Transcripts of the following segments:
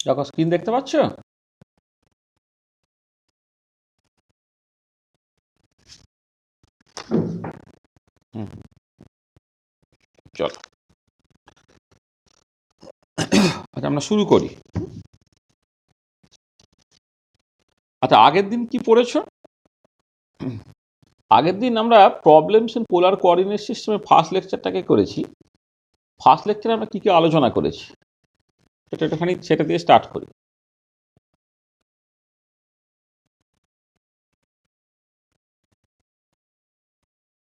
দেখো স্ক্রিন দেখতে পাচ্ছ? হুম, চলো আচ্ছা আমরা শুরু করি। আচ্ছা আগের দিন কি পড়েছো? আগের দিন আমরা প্রবলেমস ইন পোলার কোঅর্ডিনেট সিস্টেমের ফার্স্ট লেকচারটাকে করেছি। ফার্স্ট লেকচারে আমরা কি কি আলোচনা করেছি সেটা একটুখানি সেটা দিয়ে স্টার্ট করি।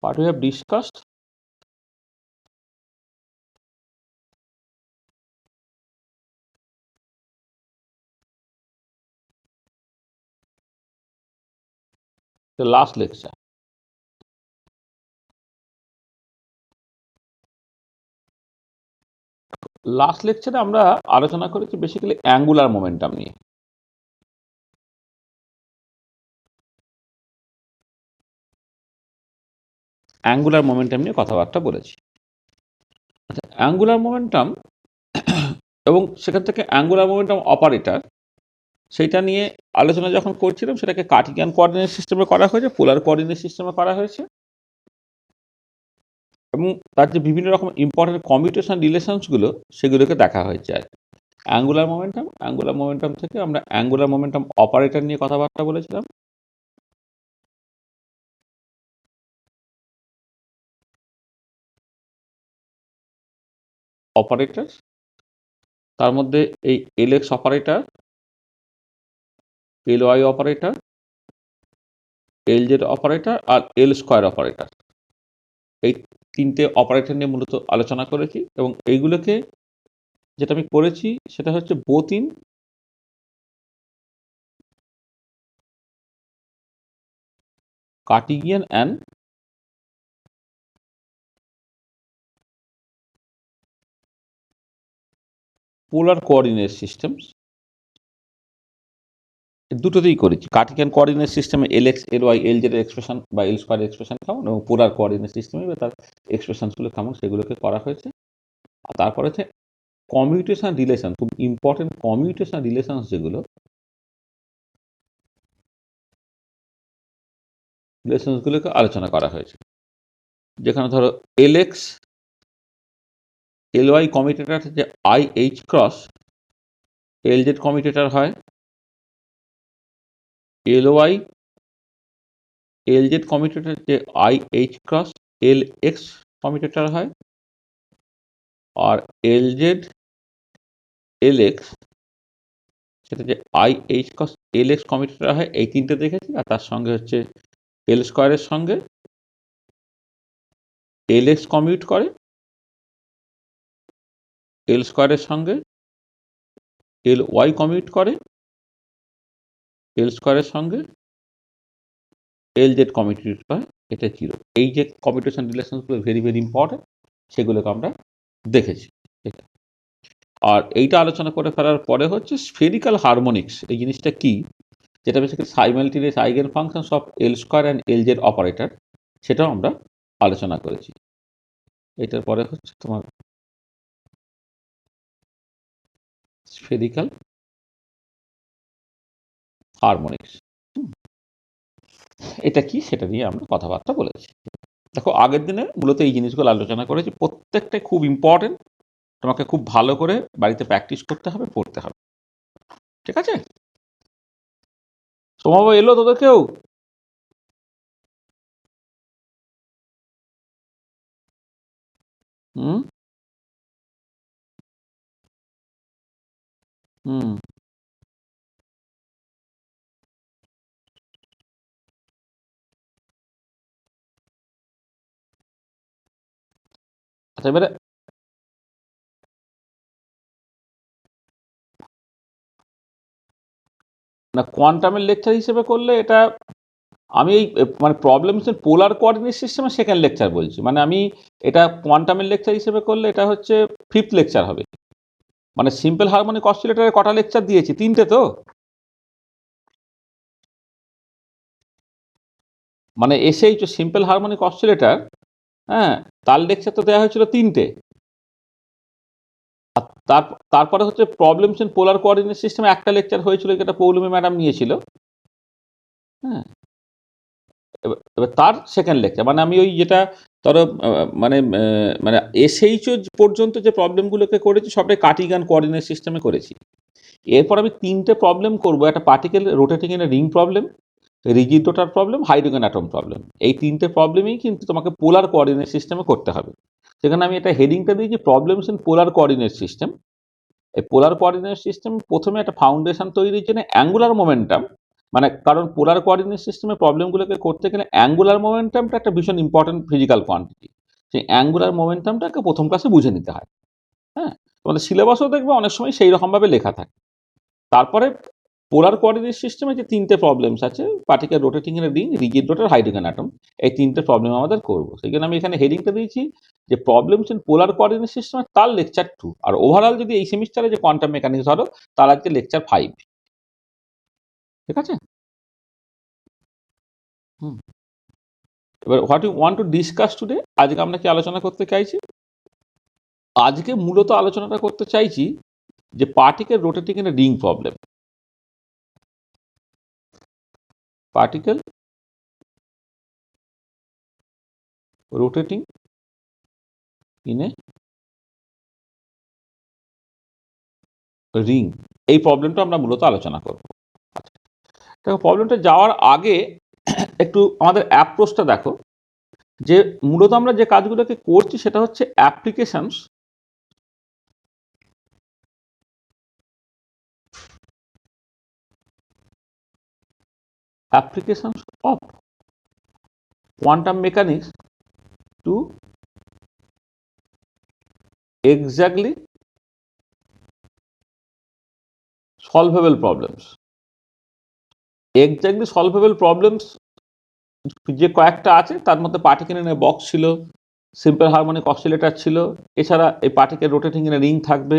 What we have discussed, the last lecture. Last লেকচারে আমরা আলোচনা করেছি বেসিক্যালি অ্যাঙ্গুলার মোমেন্টাম নিয়ে। অ্যাঙ্গুলার মোমেন্টাম নিয়ে কথাবার্তা বলেছি। আচ্ছা অ্যাঙ্গুলার মোমেন্টাম এবং সেখান থেকে অ্যাঙ্গুলার মোমেন্টাম অপারেটর সেইটা নিয়ে আলোচনা যখন করছিলাম সেটাকে কার্টিসিয়ান কোঅর্ডিনেট সিস্টেমে করা হয়েছে, পোলার কোঅর্ডিনেট সিস্টেমে করা হয়েছে এবং তার যে বিভিন্ন রকম ইম্পর্টেন্ট কমিউটেশন রিলেশনসগুলো সেগুলোকে দেখা হয়েছে। আর অ্যাঙ্গুলার মোমেন্টাম থেকে আমরা অ্যাঙ্গুলার মোমেন্টাম অপারেটর নিয়ে কথাবার্তা বলেছিলাম। অপারেটর তার মধ্যে এই L X operator, L Y operator, L Z operator আর এল স্কোয়ার অপারেটর, এই তিনটে অপারেটর নিয়ে মূলত আলোচনা করেছি এবং এইগুলোকে যেটা আমি করেছি সেটা হচ্ছে both in Cartesian and polar coordinate systems, দুটোতেই করেছি। কার্টেসিয়ান কোঅর্ডিনেট সিস্টেমে L X L Y L Z expression বা এল স্কোয়ার এক্সপ্রেশন কেমন এবং পোলার কোঅর্ডিনেট সিস্টেমে তার এক্সপ্রেশনসগুলো কেমন সেগুলোকে করা হয়েছে। আর তারপরে হচ্ছে কমিউটেশন রিলেশন, খুব ইম্পর্টেন্ট কমিউটেশন রিলেশনস যেগুলো রিলেশনসগুলোকে আলোচনা করা হয়েছে। যেখানে ধরো এল এক্স এল ওয়াই কমিউটেটার যে I H cross L Z commutator হয়, L Y L Z commutator যে I H cross L X commutator হয়, আর এল জেড এল এক্স সেটা যে I H cross L X commutator হয়। এই তিনটে দেখেছি। আর তার সঙ্গে হচ্ছে এল স্কোয়ারের সঙ্গে এল এক্স কমিউট করে, এল স্কোয়ারের সঙ্গে এল ওয়াই কমিউট করে, এল স্কোয়ারের সঙ্গে এল জেড কমিউট হয়। এটা জিরো। এই যে কমিউটেশন রিলেশনসগুলো ভেরি ভেরি ইম্পর্টেন্ট, সেগুলোকে আমরা দেখেছি। আর এইটা আলোচনা করে ফেলার পরে হচ্ছে স্ফেরিক্যাল হারমোনিক্স, এই জিনিসটা কি, যেটা basically simultaneous eigen functions of L square and L Z operator, সেটাও আমরা আলোচনা করেছি। এটার পরে হচ্ছে তোমার স্ফেরিক্যাল হারমোনিক্স। এটা কি সেটা নিয়ে আমরা কথাবার্তা বলেছি। দেখো আগের দিনে মূলত এই জিনিসগুলো আলোচনা করেছি, প্রত্যেকটাই খুব ইম্পর্টেন্ট। তোমাকে খুব ভালো করে বাড়িতে প্র্যাকটিস করতে হবে, পড়তে হবে। ঠিক আছে? সোমাবো এলো তোদের কেউ? হুম হুম আচ্ছা এবারে না, কোয়ান্টামের লেকচার হিসেবে করলে এটা আমি এই মানে প্রবলেমস ইন পোলার কোঅর্ডিনেট সিস্টেমে সেকেন্ড লেকচার বলছি। মানে আমি এটা কোয়ান্টামের লেকচার হিসেবে করলে এটা হচ্ছে ফিফথ লেকচার হবে। মানে সিম্পল হারমোনিক অসিলেটরে কটা লেকচার দিয়েছি? তিনটে তো। মানে এসেই তো সিম্পল হারমোনিক অসিলেটর, হ্যাঁ, তার লেকচার তো দেওয়া হয়েছিল তিনটে। আর তারপরে হচ্ছে প্রবলেমস ইন পোলার কোঅর্ডিনেট সিস্টেমে একটা লেকচার হয়েছিল, যেটা পৌলমী ম্যাডাম নিয়েছিল। হ্যাঁ, এবার তার সেকেন্ড লেকচার, মানে আমি ওই যেটা ধরো মানে এসএইচও পর্যন্ত যে প্রবলেমগুলোকে করেছি সবটাই কার্টিগান কোঅর্ডিনেট সিস্টেমে করেছি। এরপর আমি তিনটে প্রবলেম করব, একটা particle rotating in a ring problem, rigid rotor problem, hydrogen atom problem. এই তিনটে প্রবলেমই কিন্তু তোমাকে পোলার কোঅর্ডিনেট সিস্টেমে করতে হবে। সেখানে আমি এটা হেডিংটা দিয়েছি problems in polar coordinate system. এই পোলার কোঅর্ডিনেট সিস্টেম প্রথমে একটা ফাউন্ডেশন তৈরির জন্য অ্যাঙ্গুলার মোমেন্টাম, মানে কারণ পোলার কোঅর্ডিনেট সিস্টেমের প্রবলেমগুলোকে করতে গেলে অ্যাঙ্গুলার মোমেন্টামটা একটা ভীষণ ইম্পর্টেন্ট ফিজিক্যাল কোয়ান্টিটি। সেই অ্যাঙ্গুলার মোমেন্টামটাকে প্রথম ক্লাসে বুঝে নিতে হয়। হ্যাঁ, তোমাদের সিলেবাসও দেখবে অনেক সময় সেই রকমভাবে লেখা থাকে। তারপরে পোলার কোঅর্ডিনেট সিস্টেমে যে তিনটে প্রবলেমস আছে, particle rotating in a ring, rigid rotor, hydrogen atom, এই তিনটে প্রবলেম আমাদের করবো। সেই জন্য আমি এখানে হেডিংটা দিয়েছি যে problems in polar coordinate system, তার লেকচার 2। আর ওভারঅল যদি এই সেমিস্টারে যে কোয়ান্টাম মেকানিক্স ধরো, তার আজকে লেকচার 5। ঠিক আছে? হুম। এবার what you want to discuss today, আজকে আমরা কি আলোচনা করতে চাইছি? আজকে মূলত আলোচনাটা করতে চাইছি যে particle rotating in a ring problem. Particle rotating in a ring, এই প্রবলেমটা আমরা মূলত আলোচনা করব। দেখো, প্রবলেমটা যাওয়ার আগে একটু আমাদের অ্যাপ্রোচটা দেখো, যে মূলত আমরা যে কাজগুলোকে করছি সেটা হচ্ছে applications of quantum mechanics to exactly solvable problems. Exactly solvable problems যে কয়েকটা আছে, তার মধ্যে পার্টিকেল ইন এ বক্স ছিল, সিম্পল হারমোনিক অসিলেটর ছিল, এছাড়া এই particle rotating in a ring থাকবে,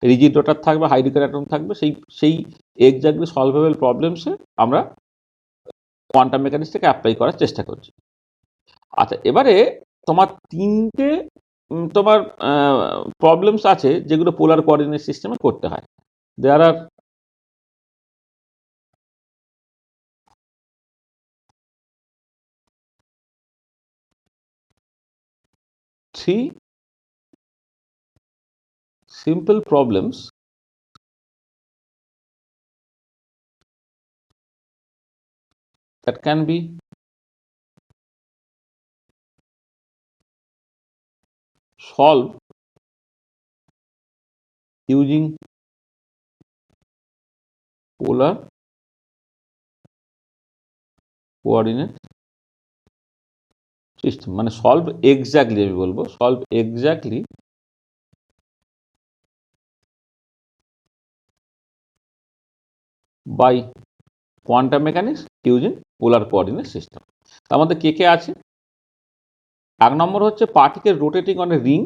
রিজিড রোটার থাকবে, হাইড্রোজেন অ্যাটম থাকবে। সেই এক্স্যাক্টলি সলভেবল প্রবলেমসে আমরা কোয়ান্টাম মেকানিক্সটাকে অ্যাপ্লাই করার চেষ্টা করছি। আচ্ছা, এবারে তোমার তিনটে তোমার প্রবলেমস আছে যেগুলো পোলার কোঅর্ডিনেট সিস্টেমে করতে হয়। দেয়ার আর three simple problems that can be solved using polar coordinate system। মানে সলভ এক্স্যাক্টলি, আমি বলবো solve exactly by quantum mechanics using polar coordinate system. তার মধ্যে কে কে আছে? এক নম্বর হচ্ছে particle rotating on a ring,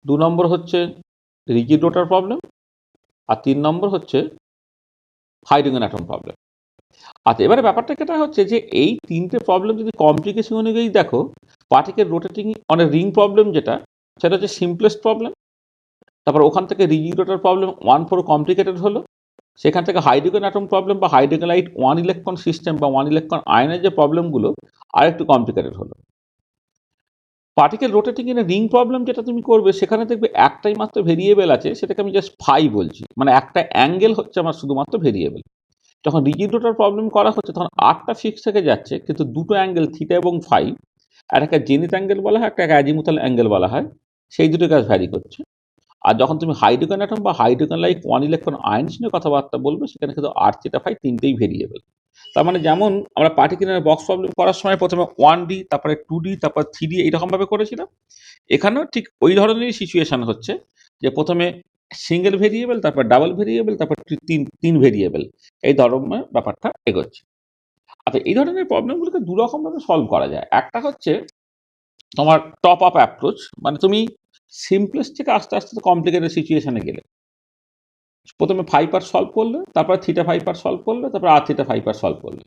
2 নম্বর হচ্ছে রিজিড রোটার প্রবলেম, আর 3 নম্বর হচ্ছে হাইড্রোজেন অ্যাটম প্রবলেম। আচ্ছা, এবারে ব্যাপারটা কেটা হচ্ছে যে এই তিনটে প্রবলেম যদি কমপ্লিকেশন অনুযায়ী দেখো, particle rotating on a ring problem যেটা, সেটা হচ্ছে সিম্পলেস্ট প্রবলেম। তারপর ওখান থেকে রিজিড রোটার প্রবলেম 1/4 কমপ্লিকেটেড হলো। সেখান থেকে হাইড্রোজেন অ্যাটম প্রবলেম বা হাইড্রোজেন লাইট 1 ইলেকট্রন সিস্টেম বা 1 ইলেকট্রন আয়নের যে প্রবলেমগুলো আর একটু কমপ্লিকেটেড হলো। Particle rotating in a ring problem যেটা তুমি করবে, সেখানে দেখবে একটাই মাত্র ভেরিয়েবল আছে, সেটাকে আমি জাস্ট ফাই বলছি, মানে একটা অ্যাঙ্গেল হচ্ছে আমার শুধুমাত্র ভেরিয়েবল। যখন রিজিড রোটার প্রবলেম করা হচ্ছে তখন 8টা ফিক্স থেকে যাচ্ছে, কিন্তু দুটো অ্যাঙ্গেল থিটা এবং ফাই, আর একটা জেনিথ অ্যাঙ্গেল বলা হয়, একটা অ্যাজিমুথাল অ্যাঙ্গেল বলা হয়, সেই দুটো কাজ ভ্যারি করছে। আর যখন তুমি হাইড্রোজেন অ্যাটম বা হাইড্রোজেন লাইক 1 ইলেকট্রন আয়নস নিয়ে কথাবার্তা বলবে, সেখানে কিন্তু আর থিটা ফাই তিনটেই ভেরিয়েবল। তার মানে যেমন আমরা পার্টিকেলের বক্স প্রবলেম করার সময় প্রথমে 1D, তারপরে 2D, তারপর 3D এইরকমভাবে করেছিলাম, এখানেও ঠিক ওই ধরনেরই সিচুয়েশন হচ্ছে, যে প্রথমে সিঙ্গেল ভেরিয়েবল, তারপর ডাবল ভেরিয়েবল, তারপর তিন ভেরিয়েবল, এই ধরনের ব্যাপারটা এগোচ্ছে। আচ্ছা, এই ধরনের প্রবলেমগুলোকে দু রকমভাবে সলভ করা যায়। একটা হচ্ছে তোমার টপ আপ অ্যাপ্রোচ, মানে তুমি সিম্পলেস্ট থেকে আস্তে আস্তে কমপ্লিকেটেড সিচুয়েশনে গেলে, প্রথমে 5 পার্ট সলভ করলে, তারপর থিটা 5 পার্ট সলভ করলে, তারপর আর থিটা 5 পার্ট সলভ করলে।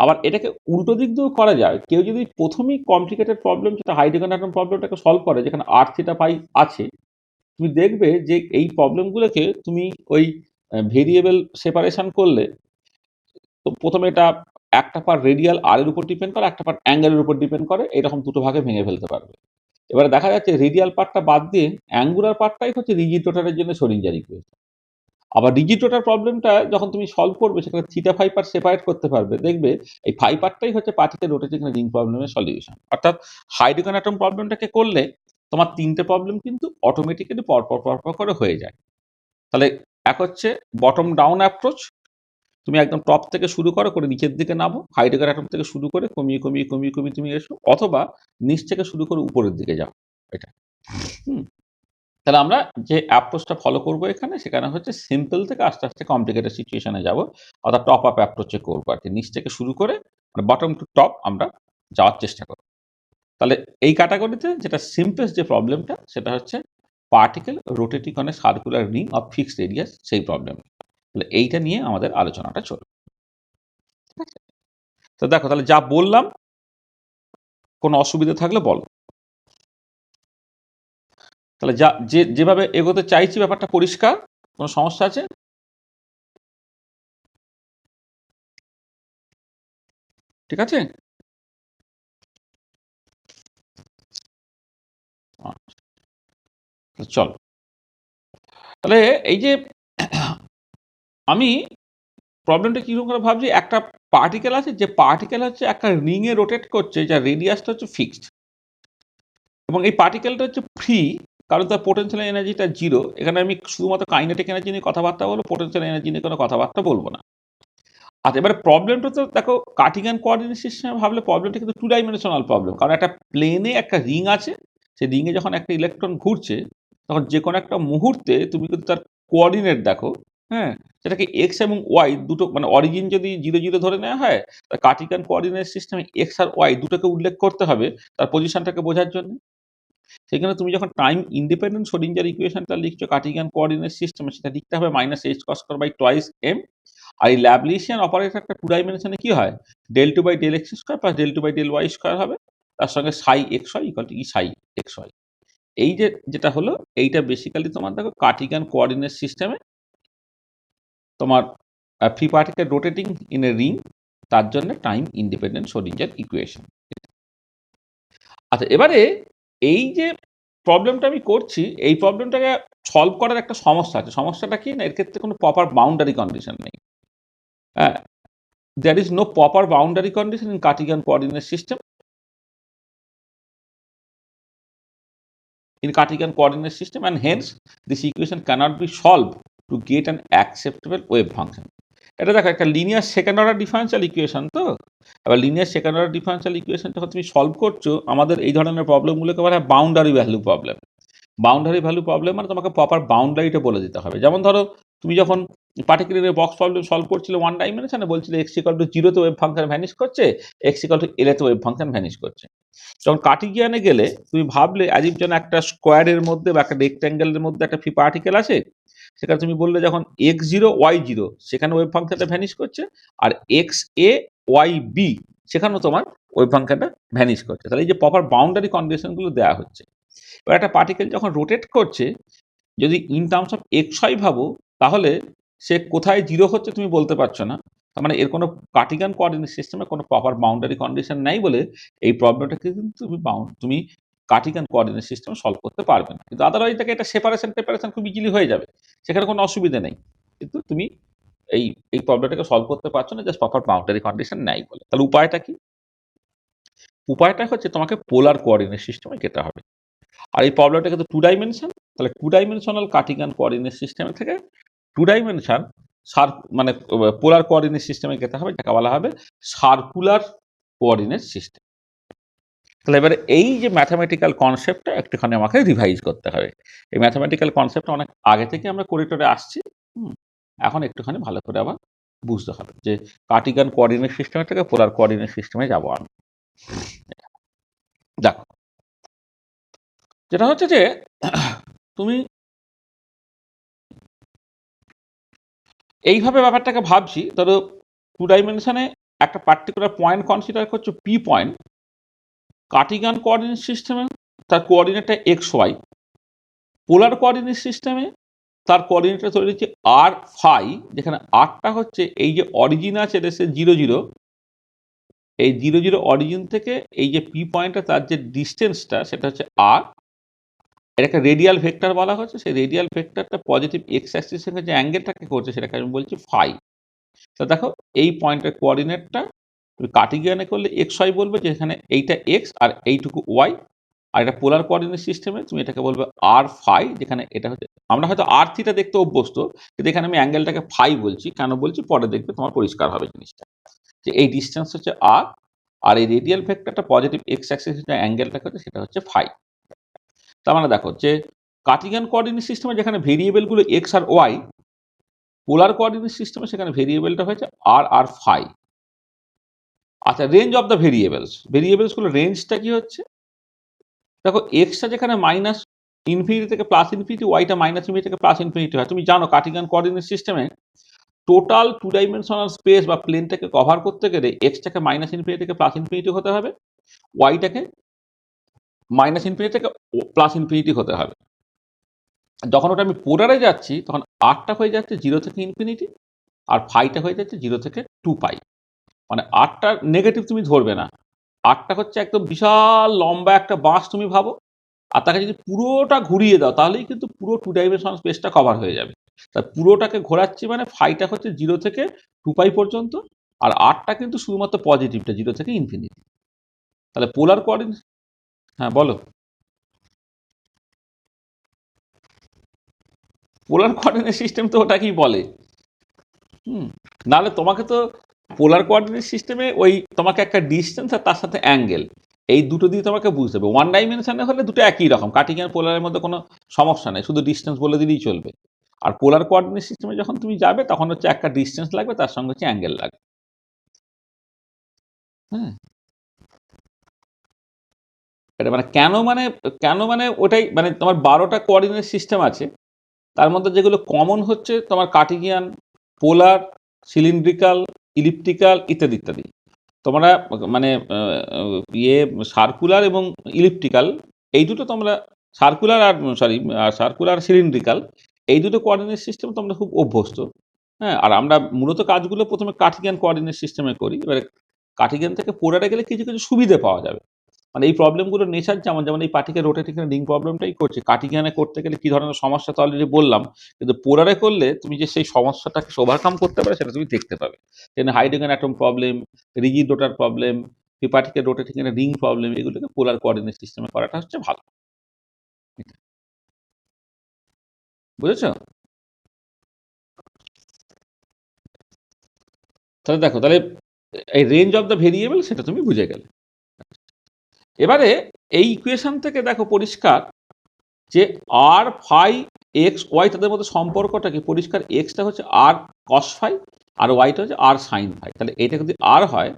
আবার এটাকে উল্টো দিক দিয়েও করা যায়। কেউ যদি প্রথমেই কমপ্লিকেটেড প্রবলেম, যেটা হাইড্রোজেন অ্যাটম প্রবলেমটাকে সলভ করে, যেখানে আর থিটা ফাই আছে, তুমি দেখবে যে এই প্রবলেমগুলোকে তুমি ওই ভেরিয়েবল সেপারেশন করলে তো প্রথমে এটা একটা পার্ট রেডিয়াল আর এর উপর ডিপেন্ড করে, একটা পার্ট অ্যাঙ্গেলের উপর ডিপেন্ড করে, এরকম দুটো ভাগে ভেঙে ফেলতে পারবে। এবারে দেখা যাচ্ছে রেডিয়াল পার্টটা বাদ দিয়ে অ্যাঙ্গুলার পার্টটাই হচ্ছে রিজিড রোটারের জন্য শোডিঞ্জার ইকুয়েশন। আবার রিজিড রোটার প্রবলেমটা যখন তুমি সলভ করবে সেখানে থিটা ফাই পার্ট সেপারেট করতে পারবে, দেখবে এই ফাই পার্টটাই হচ্ছে পার্টিকেল রোটেটিং রিং প্রবলেমের সলিউশন। অর্থাৎ হাইড্রোজেন অ্যাটম প্রবলেমটাকে করলে তোমার তিনটে প্রবলেম কিন্তু অটোমেটিক্যালি পরপর পরপর করে হয়ে যায়। তাহলে এক হচ্ছে বটম ডাউন অ্যাপ্রোচ, তুমি একদম টপ থেকে শুরু করো করে নিচের দিকে নামো, হাইড্রোজেন অ্যাটম থেকে শুরু করে কমিয়ে কমিয়ে কমিয়ে কমিয়ে তুমি এসো, অথবা নিচ থেকে শুরু করে উপরের দিকে যাও। এটা হুম তাহলে আমরা যে অ্যাপ্রোচটা ফলো করবো এখানে, সেখানে হচ্ছে সিম্পল থেকে আস্তে আস্তে কমপ্লিকেটেড সিচুয়েশনে যাব, অর্থাৎ টপ আপ অ্যাপ্রোচে করবো আর কি, নিচ থেকে শুরু করে মানে বটম টু টপ আমরা যাওয়ার চেষ্টা করব। তাহলে এই ক্যাটাগরিতে যেটা সিম্পলেস্ট যে প্রবলেমটা সেটা হচ্ছে particle rotating on A circular ring of fixed radius, সেই প্রবলেম। তাহলে এইটা নিয়ে আমাদের আলোচনাটা চলবে। ঠিক আছে, তো দেখো তাহলে যা বললাম, কোনো অসুবিধা থাকলে বলো। তাহলে যা যেভাবে এগোতে চাইছি ব্যাপারটা পরিষ্কার, কোনো সমস্যা আছে? ঠিক আছে, চল তাহলে এই যে আমি প্রবলেমটা কিরকম করে ভাবছি, একটা পার্টিকেল আছে, যে পার্টিকেল হচ্ছে একটা রিংয়ে রোটেট করছে, যার রেডিয়াসটা হচ্ছে ফিক্সড, এবং এই পার্টিকেলটা হচ্ছে ফ্রি, কারণ তার পোটেনশিয়াল এনার্জিটা জিরো। এখানে আমি শুধুমাত্র কাইনেটিক এনার্জি নিয়ে কথাবার্তা বলবো, পোটেনশিয়াল এনার্জি নিয়ে কোনো কথাবার্তা বলবো না। আচ্ছা, এবারে প্রবলেমটা তো দেখো কার্টিজিয়ান কোঅর্ডিনেট সিস্টেমে ভাবলে প্রবলেমটা কিন্তু টু ডাইমেনশনাল প্রবলেম, কারণ একটা প্লেনে একটা রিং আছে, সেই রিংয়ে যখন একটা ইলেকট্রন ঘুরছে তখন যে কোনো একটা মুহূর্তে তুমি কিন্তু তার কোঅর্ডিনেট দেখো, হ্যাঁ, সেটাকে এক্স এবং ওয়াই দুটো, মানে অরিজিন যদি 0 0 ধরে নেওয়া হয়, তার কার্টিজিয়ান কোঅর্ডিনেট সিস্টেমে এক্স আর ওয়াই দুটোকে উল্লেখ করতে হবে তার পজিশনটাকে বোঝার জন্য। সেখানে তুমি যখন টাইম ইন্ডিপেন্ডেন্ট শ্রোডিঞ্জার ইকুয়েশনটা লিখছো কার্টিজিয়ান কোঅর্ডিনেট সিস্টেমে, সেটা লিখতে হবে minus H cross square by twice M. আর এই ল্যাবলিশিয়ান অপারেটরটা টু ডাইমেনশনে কি হয়, del two by del x square plus del two by del Y square হবে, তার সঙ্গে psi X Y equal to E psi X Y. এই যে যেটা হলো, এইটা বেসিক্যালি তোমার দেখো কার্টিজিয়ান কোঅর্ডিনেট সিস্টেমে তোমার free particle rotating in a ring, তার জন্য টাইম ইন্ডিপেন্ডেন্ট শ্রোডিঞ্জার ইকুয়েশন। আচ্ছা, এবারে এই যে প্রবলেমটা আমি করছি, এই প্রবলেমটাকে সলভ করার একটা সমস্যা আছে। সমস্যাটা কি না, এর ক্ষেত্রে কোনো প্রপার বাউন্ডারি কন্ডিশন নেই। হ্যাঁ, there is no proper boundary condition in Cartesian coordinate system. In Cartesian coordinate system, and hence this equation cannot be solved to get an acceptable wave function. এটা দেখো একটা linear second order differential equation, তো এবার linear second order differential equation যখন তুমি solve করছো, আমাদের এই ধরনের প্রবলেমগুলোকে বলা হয় boundary value problem. Boundary value problem মানে তোমাকে প্রপার বাউন্ডারিটা বলে দিতে হবে। যেমন ধরো তুমি যখন পার্টিকুলার বক্স প্রবলেম সলভ করছিলে ওয়ান ডাইমেনশনে, বলছিলে এক্স ইকুয়াল টু জিরোতে ওয়েভ ফাংশন ভ্যানিশ করছে, এক্স ইকুয়াল টু এল এতে ওয়েভ ফাংশন ভ্যানিশ করছে। যখন কার্টিজিয়ানে গেলে তুমি ভাবলে অ্যাজিভ যেন একটা স্কোয়ারের মধ্যে বা একটা রেক্ট্যাঙ্গেলের মধ্যে একটা ফ্রি পার্টিকেল আছে, সেখানে তুমি বললে যখন এক্স জিরো ওয়াই জিরো সেখানে ওয়েভ ফাংশনটা ভ্যানিশ করছে, আর এক্স এ ওয়াই বি সেখানেও তোমার ওয়েভ ফাংশনটা ভ্যানিশ করছে। তাহলে এই যে প্রপার বাউন্ডারি কন্ডিশনগুলো দেওয়া হচ্ছে। এবার একটা পার্টিকেল যখন রোটেট করছে, যদি in terms of x y ভাবো, তাহলে সে কোথায় জিরো হচ্ছে তুমি বলতে পারছো না। তার মানে এর কোনো কার্টিজিয়ান কোঅর্ডিনেট সিস্টেমে কোনো প্রপার বাউন্ডারি কন্ডিশন নাই বলে এই প্রবলেমটাকে কিন্তু তুমি কার্টিজিয়ান কোঅর্ডিনেট সিস্টেমে সলভ করতে পারবে না। কিন্তু আদারওয়াইজ দেখে এটা সেপারেশন খুব ইজিলি হয়ে যাবে, সেখানে কোনো অসুবিধা নেই। কিন্তু তুমি এই এই প্রবলেমটাকে সলভ করতে পারছো না, জাস্ট প্রপার বাউন্ডারি কন্ডিশন নাই বলে। তাহলে উপায়টা কি? উপায়টা হচ্ছে তোমাকে পোলার কোঅর্ডিনেট সিস্টেমে যেতে হবে। আর এই প্রবলেমটা কিন্তু টু ডাইমেনশন, তাহলে টু ডাইমেনশনাল কার্টিজিয়ান কোঅর্ডিনেট সিস্টেম থেকে টু ডাইমেনশন মানে পোলার কোঅর্ডিনেট সিস্টেমে যেতে হবে, যাকে বলা হবে সার্কুলার কোঅর্ডিনেট সিস্টেম। তাহলে এবারে এই যে ম্যাথামেটিক্যাল কনসেপ্টটা একটুখানি আমাকে রিভাইজ করতে হবে। এই ম্যাথামেটিক্যাল কনসেপ্টটা অনেক আগে থেকে আমরা করিডোরে আসছি, এখন একটুখানি ভালো করে আবার বুঝতে হবে যে কার্টিজিয়ান কোঅর্ডিনেট সিস্টেম থেকে পোলার কোঅর্ডিনেট সিস্টেমে যাবো আমি। দেখো যেটা হচ্ছে যে তুমি এইভাবে ব্যাপারটাকে ভাবছি, ধরো টু ডাইমেনশনে একটা পার্টিকুলার পয়েন্ট কনসিডার করছো পি পয়েন্ট, কার্টিজিয়ান কোঅর্ডিনেট সিস্টেমে তার কোঅর্ডিনেটটা এক্স ওয়াই, পোলার কোঅর্ডিনেট সিস্টেমে তার কোঅর্ডিনেটটা তৈরি হচ্ছে আর ফাই, যেখানে আরটা হচ্ছে এই যে অরিজিন আছে এটা হচ্ছে 0 0, এই 0 0 অরিজিন থেকে এই যে পি পয়েন্টটা তার যে ডিস্টেন্সটা সেটা হচ্ছে আর, এটাকে রেডিয়াল ভেক্টর বলা হচ্ছে। সেই রেডিয়াল ভেক্টরটা পজিটিভ এক্স অ্যাক্সিসের সঙ্গে যে অ্যাঙ্গেলটাকে করছে সেটাকে আমি বলছি ফাই। তো দেখো এই পয়েন্টের কোঅর্ডিনেটটা তুমি কার্টেসিয়ানে করলে এক্স ওয়াই বলবে, যেখানে এইটা এক্স আর এইটুকু ওয়াই। আর এটা পোলার কোঅর্ডিনেট সিস্টেমে তুমি এটাকে বলবে আর ফাই, যেখানে এটা হচ্ছে, আমরা হয়তো আর থিটা দেখতে অভ্যস্ত, কিন্তু এখানে আমি অ্যাঙ্গেলটাকে ফাই বলছি। কেন বলছি পরে দেখবে, তোমার পরিষ্কার হবে জিনিসটা, যে এই ডিস্টেন্স হচ্ছে আর, আর এই রেডিয়াল ভেক্টরটা পজিটিভ এক্স অ্যাক্সিসের যে অ্যাঙ্গেলটাকে হচ্ছে সেটা হচ্ছে ফাই। তার মানে দেখো যে কার্টেসিয়ান কোঅর্ডিনেট সিস্টেমে যেখানে ভেরিয়েবলগুলো এক্স আর ওয়াই, পোলার কোঅর্ডিনেট সিস্টেমে সেখানে ভেরিয়েবলটা হয়েছে আর আর ফাই। আচ্ছা, রেঞ্জ অফ দ্য ভেরিয়েবলসগুলো রেঞ্জটা কি হচ্ছে? দেখো এক্সটা যেখানে মাইনাস ইনফিনিটি থেকে প্লাস ইনফিনিটি, ওয়াইটা মাইনাস ইনফিনিটি থেকে প্লাস ইনফিনিটি হয়। তুমি জানো কার্টেসিয়ান কোঅর্ডিনেট সিস্টেমে টোটাল 2 ডাইমেনশনাল স্পেস বা প্লেনটাকে কভার করতে গেলে এক্সটাকে মাইনাস ইনফিনিটি থেকে প্লাস ইনফিনিটি হতে হবে, ওয়াইটাকে মাইনাস ইনফিনিটি থেকে প্লাস ইনফিনিটি হতে হবে। যখন ওটা আমি পোলারে যাচ্ছি তখন আরটা হয়ে যাচ্ছে 0 থেকে ইনফিনিটি, আর ফাইটা হয়ে যাচ্ছে 0 থেকে 2 পাই। মানে আরটা নেগেটিভ তুমি ধরবে না, আরটা হচ্ছে একদম বিশাল লম্বা একটা বাঁশ তুমি ভাবো, আর তাকে যদি পুরোটা ঘুরিয়ে দাও তাহলেই কিন্তু পুরো 2 ডাইমেনশনাল স্পেসটা কভার হয়ে যাবে। তা পুরোটাকে ঘোরাচ্ছি মানে ফাইটা হচ্ছে 0 থেকে 2 পাই পর্যন্ত, আর আরটা কিন্তু শুধুমাত্র পজিটিভটা 0 থেকে ইনফিনিটি। তাহলে পোলার কোঅর্ডিনেট, হ্যাঁ বলো। পোলার কোঅর্ডিনেট সিস্টেম তো ওটাকেই বলে। নাহলে তোমাকে তো পোলার কোঅর্ডিনেট সিস্টেমে ওই তোমাকে একটা ডিস্টেন্স আর তার সাথে অ্যাঙ্গেল, এই দুটো দিয়ে তোমাকে বুঝতে হবে। 1 ডাইমেনশনে হলে দুটো একই রকম, কার্টেসিয়ান পোলারের মধ্যে কোনো সমস্যা নেই, শুধু ডিস্টেন্স বলে দিলেই চলবে। আর পোলার কোঅর্ডিনেট সিস্টেমে যখন তুমি যাবে তখন হচ্ছে একটা ডিস্টেন্স লাগবে, তার সঙ্গে হচ্ছে অ্যাঙ্গেল লাগবে। হ্যাঁ, এটা মানে কেন মানে ওটাই, মানে তোমার 12টা কোঅর্ডিনেট সিস্টেম আছে, তার মধ্যে যেগুলো কমন হচ্ছে তোমার কার্টেসিয়ান, পোলার, সিলিন্ড্রিক্যাল, ইলিপ্টিক্যাল ইত্যাদি ইত্যাদি। তোমরা মানে ইয়ে সার্কুলার এবং ইলিপ্টিক্যাল, এই দুটো তোমরা, সার্কুলার আর সার্কুলার সিলিন্ড্রিক্যাল, এই দুটো কোঅর্ডিনেট সিস্টেম তোমরা খুব অভ্যস্ত। হ্যাঁ, আর আমরা মূলত কাজগুলো প্রথমে কার্টেসিয়ান কোঅর্ডিনেট সিস্টেমে করি। এবারে কার্টেসিয়ান থেকে পোলারে গেলে কিছু কিছু সুবিধে পাওয়া যাবে। মানে এই প্রবলেমগুলোর নেচার যেমন যেমন এই পার্টিকেল রোটেটিং রিং প্রবলেমটাই করছে, কার্টেসিয়ানে করতে গেলে কি ধরনের সমস্যা তো অলরেডি বললাম, কিন্তু পোলারে করলে তুমি যে সেই সমস্যাটাকে ওভারকাম করতে পারে সেটা তুমি দেখতে পাবে। যেন হাইড্রোজেন অ্যাটম প্রবলেম, রিজিড রোটার প্রবলেম, এই পার্টিকেল রোটেটিং রিং প্রবলেম, এগুলোকে পোলার কোঅর্ডিনেট সিস্টেমে করাটা হচ্ছে ভালো। বুঝেছো? তাহলে দেখো, তাহলে এই রেঞ্জ অফ দ্য ভেরিয়েবল সেটা তুমি বুঝে গেলে। এবারে এই ইকুয়েশন থেকে দেখো পরিষ্কার যে আর ফাই এক্স ওয়াই তাদের মধ্যে সম্পর্কটা কি পরিষ্কার। এক্সটা হচ্ছে আর কস ফাই, আর ওয়াইটা হচ্ছে আর সাইন ফাই। তাহলে এটা যদি আর হয়,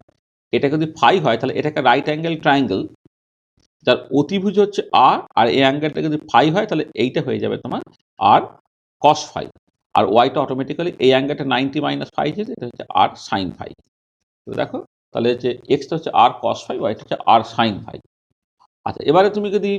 এটা যদি ফাই হয়, তাহলে এটা একটা রাইট অ্যাঙ্গেল ট্রায়াঙ্গেল যার অতিভুজ হচ্ছে আর, আর এই অ্যাঙ্গেলটা যদি ফাই হয় তাহলে এইটা হয়ে যাবে তোমার আর কস ফাই, আর ওয়াইটা অটোমেটিক্যালি এই অ্যাঙ্গেলটা 90 - ফাই, যেটা এটা হচ্ছে আর সাইন ফাই। তো দেখো, তাহলে হচ্ছে এক্সটা হচ্ছে আর কস ফাই, ওয়াইটা হচ্ছে আর সাইন ফাই। আচ্ছা, এবারে তুমি যদি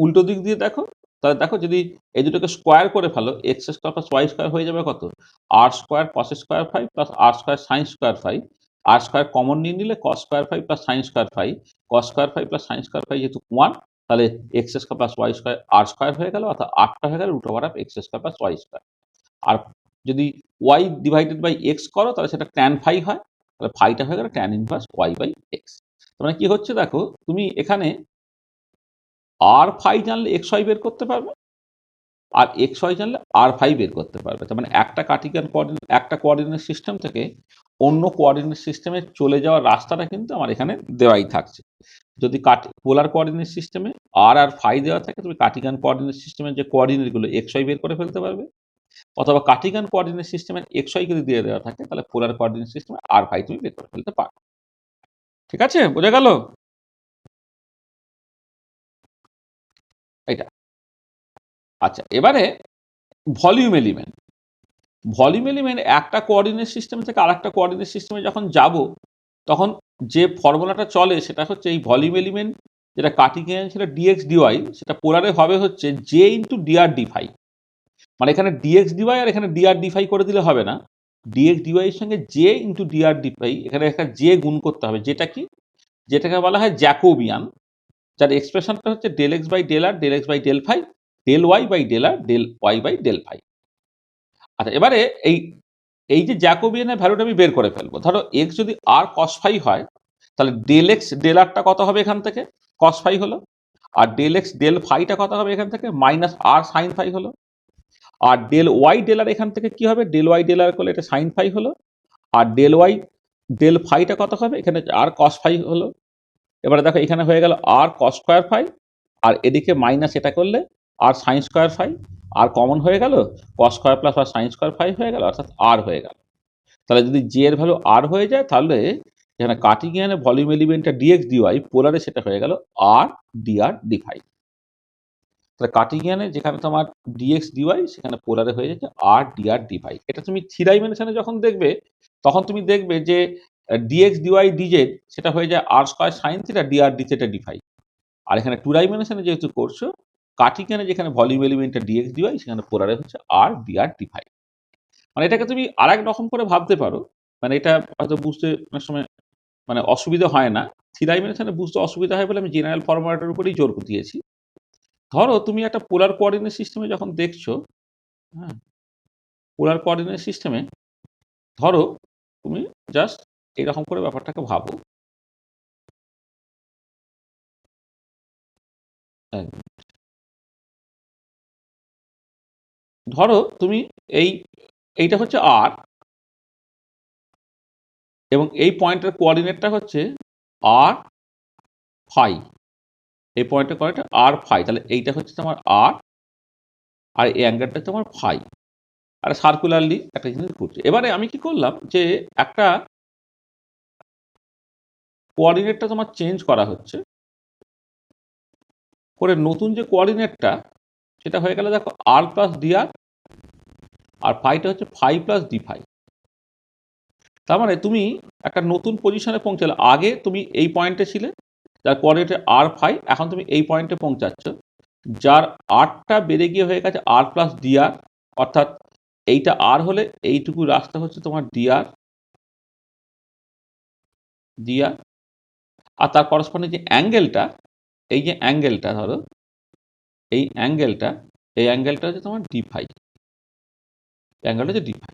উল্টো দিক দিয়ে দেখো, তাহলে দেখো যদি এই দুটোকে স্কোয়ার করে ফেলো, X square plus Y square হয়ে যাবে কত, R square cos square phi plus R square sine square phi. R square common নিয়ে নিলে cos square phi plus sine square phi, cos square phi plus sine square phi যেহেতু 1, তাহলে X square plus Y square R square হয়ে গেল, অর্থাৎ আটটা হয়ে গেল root over of x square plus Y square. আর যদি ওয়াই ডিভাইডেড বাই এক্স করো তাহলে সেটা ট্যান ফাই হয়, তাহলে ফাইটা হয়ে গেল tan inverse y by x. মানে কি হচ্ছে দেখো, তুমি এখানে আর ফাই জানলে এক্স ওয়াই বের করতে পারবে, আর এক্স ওয়াই জানলে আর ফাই বের করতে পারবে। তার মানে একটা কার্টেসিয়ান কোঅর্ডিনেট, একটা কোঅর্ডিনেট সিস্টেম থেকে অন্য কোঅর্ডিনেট সিস্টেমে চলে যাওয়ার রাস্তাটা কিন্তু আমার এখানে দেওয়াই থাকছে। যদি পোলার কোঅর্ডিনেট সিস্টেমে আর আর ফাই দেওয়া থাকে, তুমি কার্টেসিয়ান কোঅর্ডিনেট সিস্টেমের যে কোঅর্ডিনেটগুলো এক্স ওয়াই বের করে ফেলতে পারবে, অথবা কার্টেসিয়ান কোঅর্ডিনেট সিস্টেমের এক্স ওয়াই যদি দিয়ে দেওয়া থাকে তাহলে পোলার কোঅর্ডিনেট সিস্টেমে আর ফাই তুমি বের করে ফেলতে পারো। ঠিক আছে, বোঝা গেল এটা? আচ্ছা, এবারে ভলিউম এলিমেন্ট। ভলিউম এলিমেন্ট একটা কোঅর্ডিনেট সিস্টেম থেকে আরেকটা কোঅর্ডিনেট সিস্টেমে যখন যাব, তখন যে ফর্মুলাটা চলে সেটা হচ্ছে এই ভলিউম এলিমেন্ট যেটা কার্টিসিয়ান ছিল ডিএক্স ডিওয়াই, সেটা পোলারে হবে হচ্ছে J into d r d phi. মানে এখানে ডিএক্স ডিওয়াই আর এখানে ডিআর ডি ফাই করে দিলে হবে না, ডিএক্স ডিওয়াই এর সঙ্গে J into d r d phi, এখানে একটা জে গুণ করতে হবে, যেটা কি, যেটাকে বলা হয় জ্যাকোবিয়ান, যার এক্সপ্রেশনটা হচ্ছে del x by del R, del x by del phi, del y by del R, del y by del phi. আচ্ছা, এবারে এই এই যে জ্যাকোবিয়ানের ভ্যালুটা আমি বের করে ফেলবো। ধরো এক্স যদি আর কস ফাই হয়, তাহলে ডেল এক্স ডেল আরটা কত হবে এখান থেকে, কস ফাই হলো, আর ডেল এক্স ডেল ফাইটা কত হবে এখান থেকে, মাইনাস আর সাইন ফাই হলো, আর ডেল ওয়াই ডেল আর এখান থেকে কি হবে, ডেল ওয়াই ডেল আর করলে এটা সাইন ফাই হলো, আর ডেল ওয়াই ডেল ফাইটা কত হবে এখানে, আর কস ফাই হলো। এবারে দেখো এখানে হয়ে গেল আর কস স্কোয়ার ফাই, আর এদিকে মাইনাস এটা করলে আর সাইন স্কোয়ার ফাই, আর কমন হয়ে গেল কস স্কোয়ার প্লাস আর সাইন স্কোয়ার ফাই হয়ে গেল, অর্থাৎ আর হয়ে গেল। তাহলে যদি জে এর ভ্যালু আর হয়ে যায়, তাহলে এখানে কার্টিসিয়ানে ভলিউম এলিমেন্টটা ডিএক্স ডিওয়াই, পোলারে সেটা হয়ে গেল আর ডিআর ডি ফাই। তাহলে কার্টিসিয়ানে যেখানে তোমার ডিএক্স ডিওয়াই, সেখানে পোলারে হয়ে যাচ্ছে আর ডিআর ডি ফাই। এটা তুমি থ্রি ডাইমেনশনে যখন দেখবে, তখন তুমি দেখবে যে ডিএক্স ডিওয়াই ডিজেড সেটা হয়ে যায় R square sine theta D R D theta D phi. আর এখানে টু ডাইমেনশনে যেহেতু করছো, কার্টিসিয়ানে যেখানে ভলিউম এলিমেন্টটা ডিএক্স ডিওয়াই, সেখানে পোলারে হচ্ছে আর ডিআর ডি ফাই। মানে এটাকে তুমি আরেক রকম করে ভাবতে পারো, মানে এটা হয়তো বুঝতে অনেক সময় মানে অসুবিধা হয় না, থ্রি ডাইমেনশনে বুঝতে অসুবিধা হয় বলে আমি জেনারেল ফরম্যাটের উপরেই জোর দিয়েছি। ধরো তুমি একটা পোলার কোঅর্ডিনেট সিস্টেমে যখন দেখছো, হ্যাঁ, পোলার কোঅর্ডিনেট সিস্টেমে ধরো তুমি জাস্ট এরকম করে ব্যাপারটাকে ভাবো। ধরো তুমি এই এইটা হচ্ছে আর, এবং এই পয়েন্টের কোঅর্ডিনেটটা হচ্ছে আর ফাই, এই পয়েন্টের কোঅর্ডিনেট আর ফাই, তাহলে এইটা হচ্ছে তোমার আর, আর এই অ্যাঙ্গেলটা তোমার ফাই, আর সার্কুলারলি একটা জিনিস ঘুরছে। এবারে আমি কি করলাম যে একটা কোঅর্ডিনেটটা তোমার চেঞ্জ করা হচ্ছে, করে নতুন যে কোঅর্ডিনেটটা সেটা হয়ে গেল দেখো আর প্লাস ডিআর, আর ফাইটা হচ্ছে ফাই প্লাস ডি ফাই। তার মানে তুমি একটা নতুন পজিশনে পৌঁছালে, আগে তুমি এই পয়েন্টে ছিলে যার কোঅর্ডিনেটে আর ফাই, এখন তুমি এই পয়েন্টে পৌঁছাচ্ছ যার আরটা বেড়ে গিয়ে হয়ে গেছে আর প্লাস ডিআর, অর্থাৎ এইটা আর হলে এইটুকু রাস্তা হচ্ছে তোমার ডিআর ডিআর, আর তার করসপন্ডিং যে অ্যাঙ্গেলটা, এই যে অ্যাঙ্গেলটা ধরো, এই অ্যাঙ্গেলটা, এই অ্যাঙ্গেলটা হচ্ছে তোমার ডি ফাই, অ্যাঙ্গেলটা হচ্ছে ডি ফাই।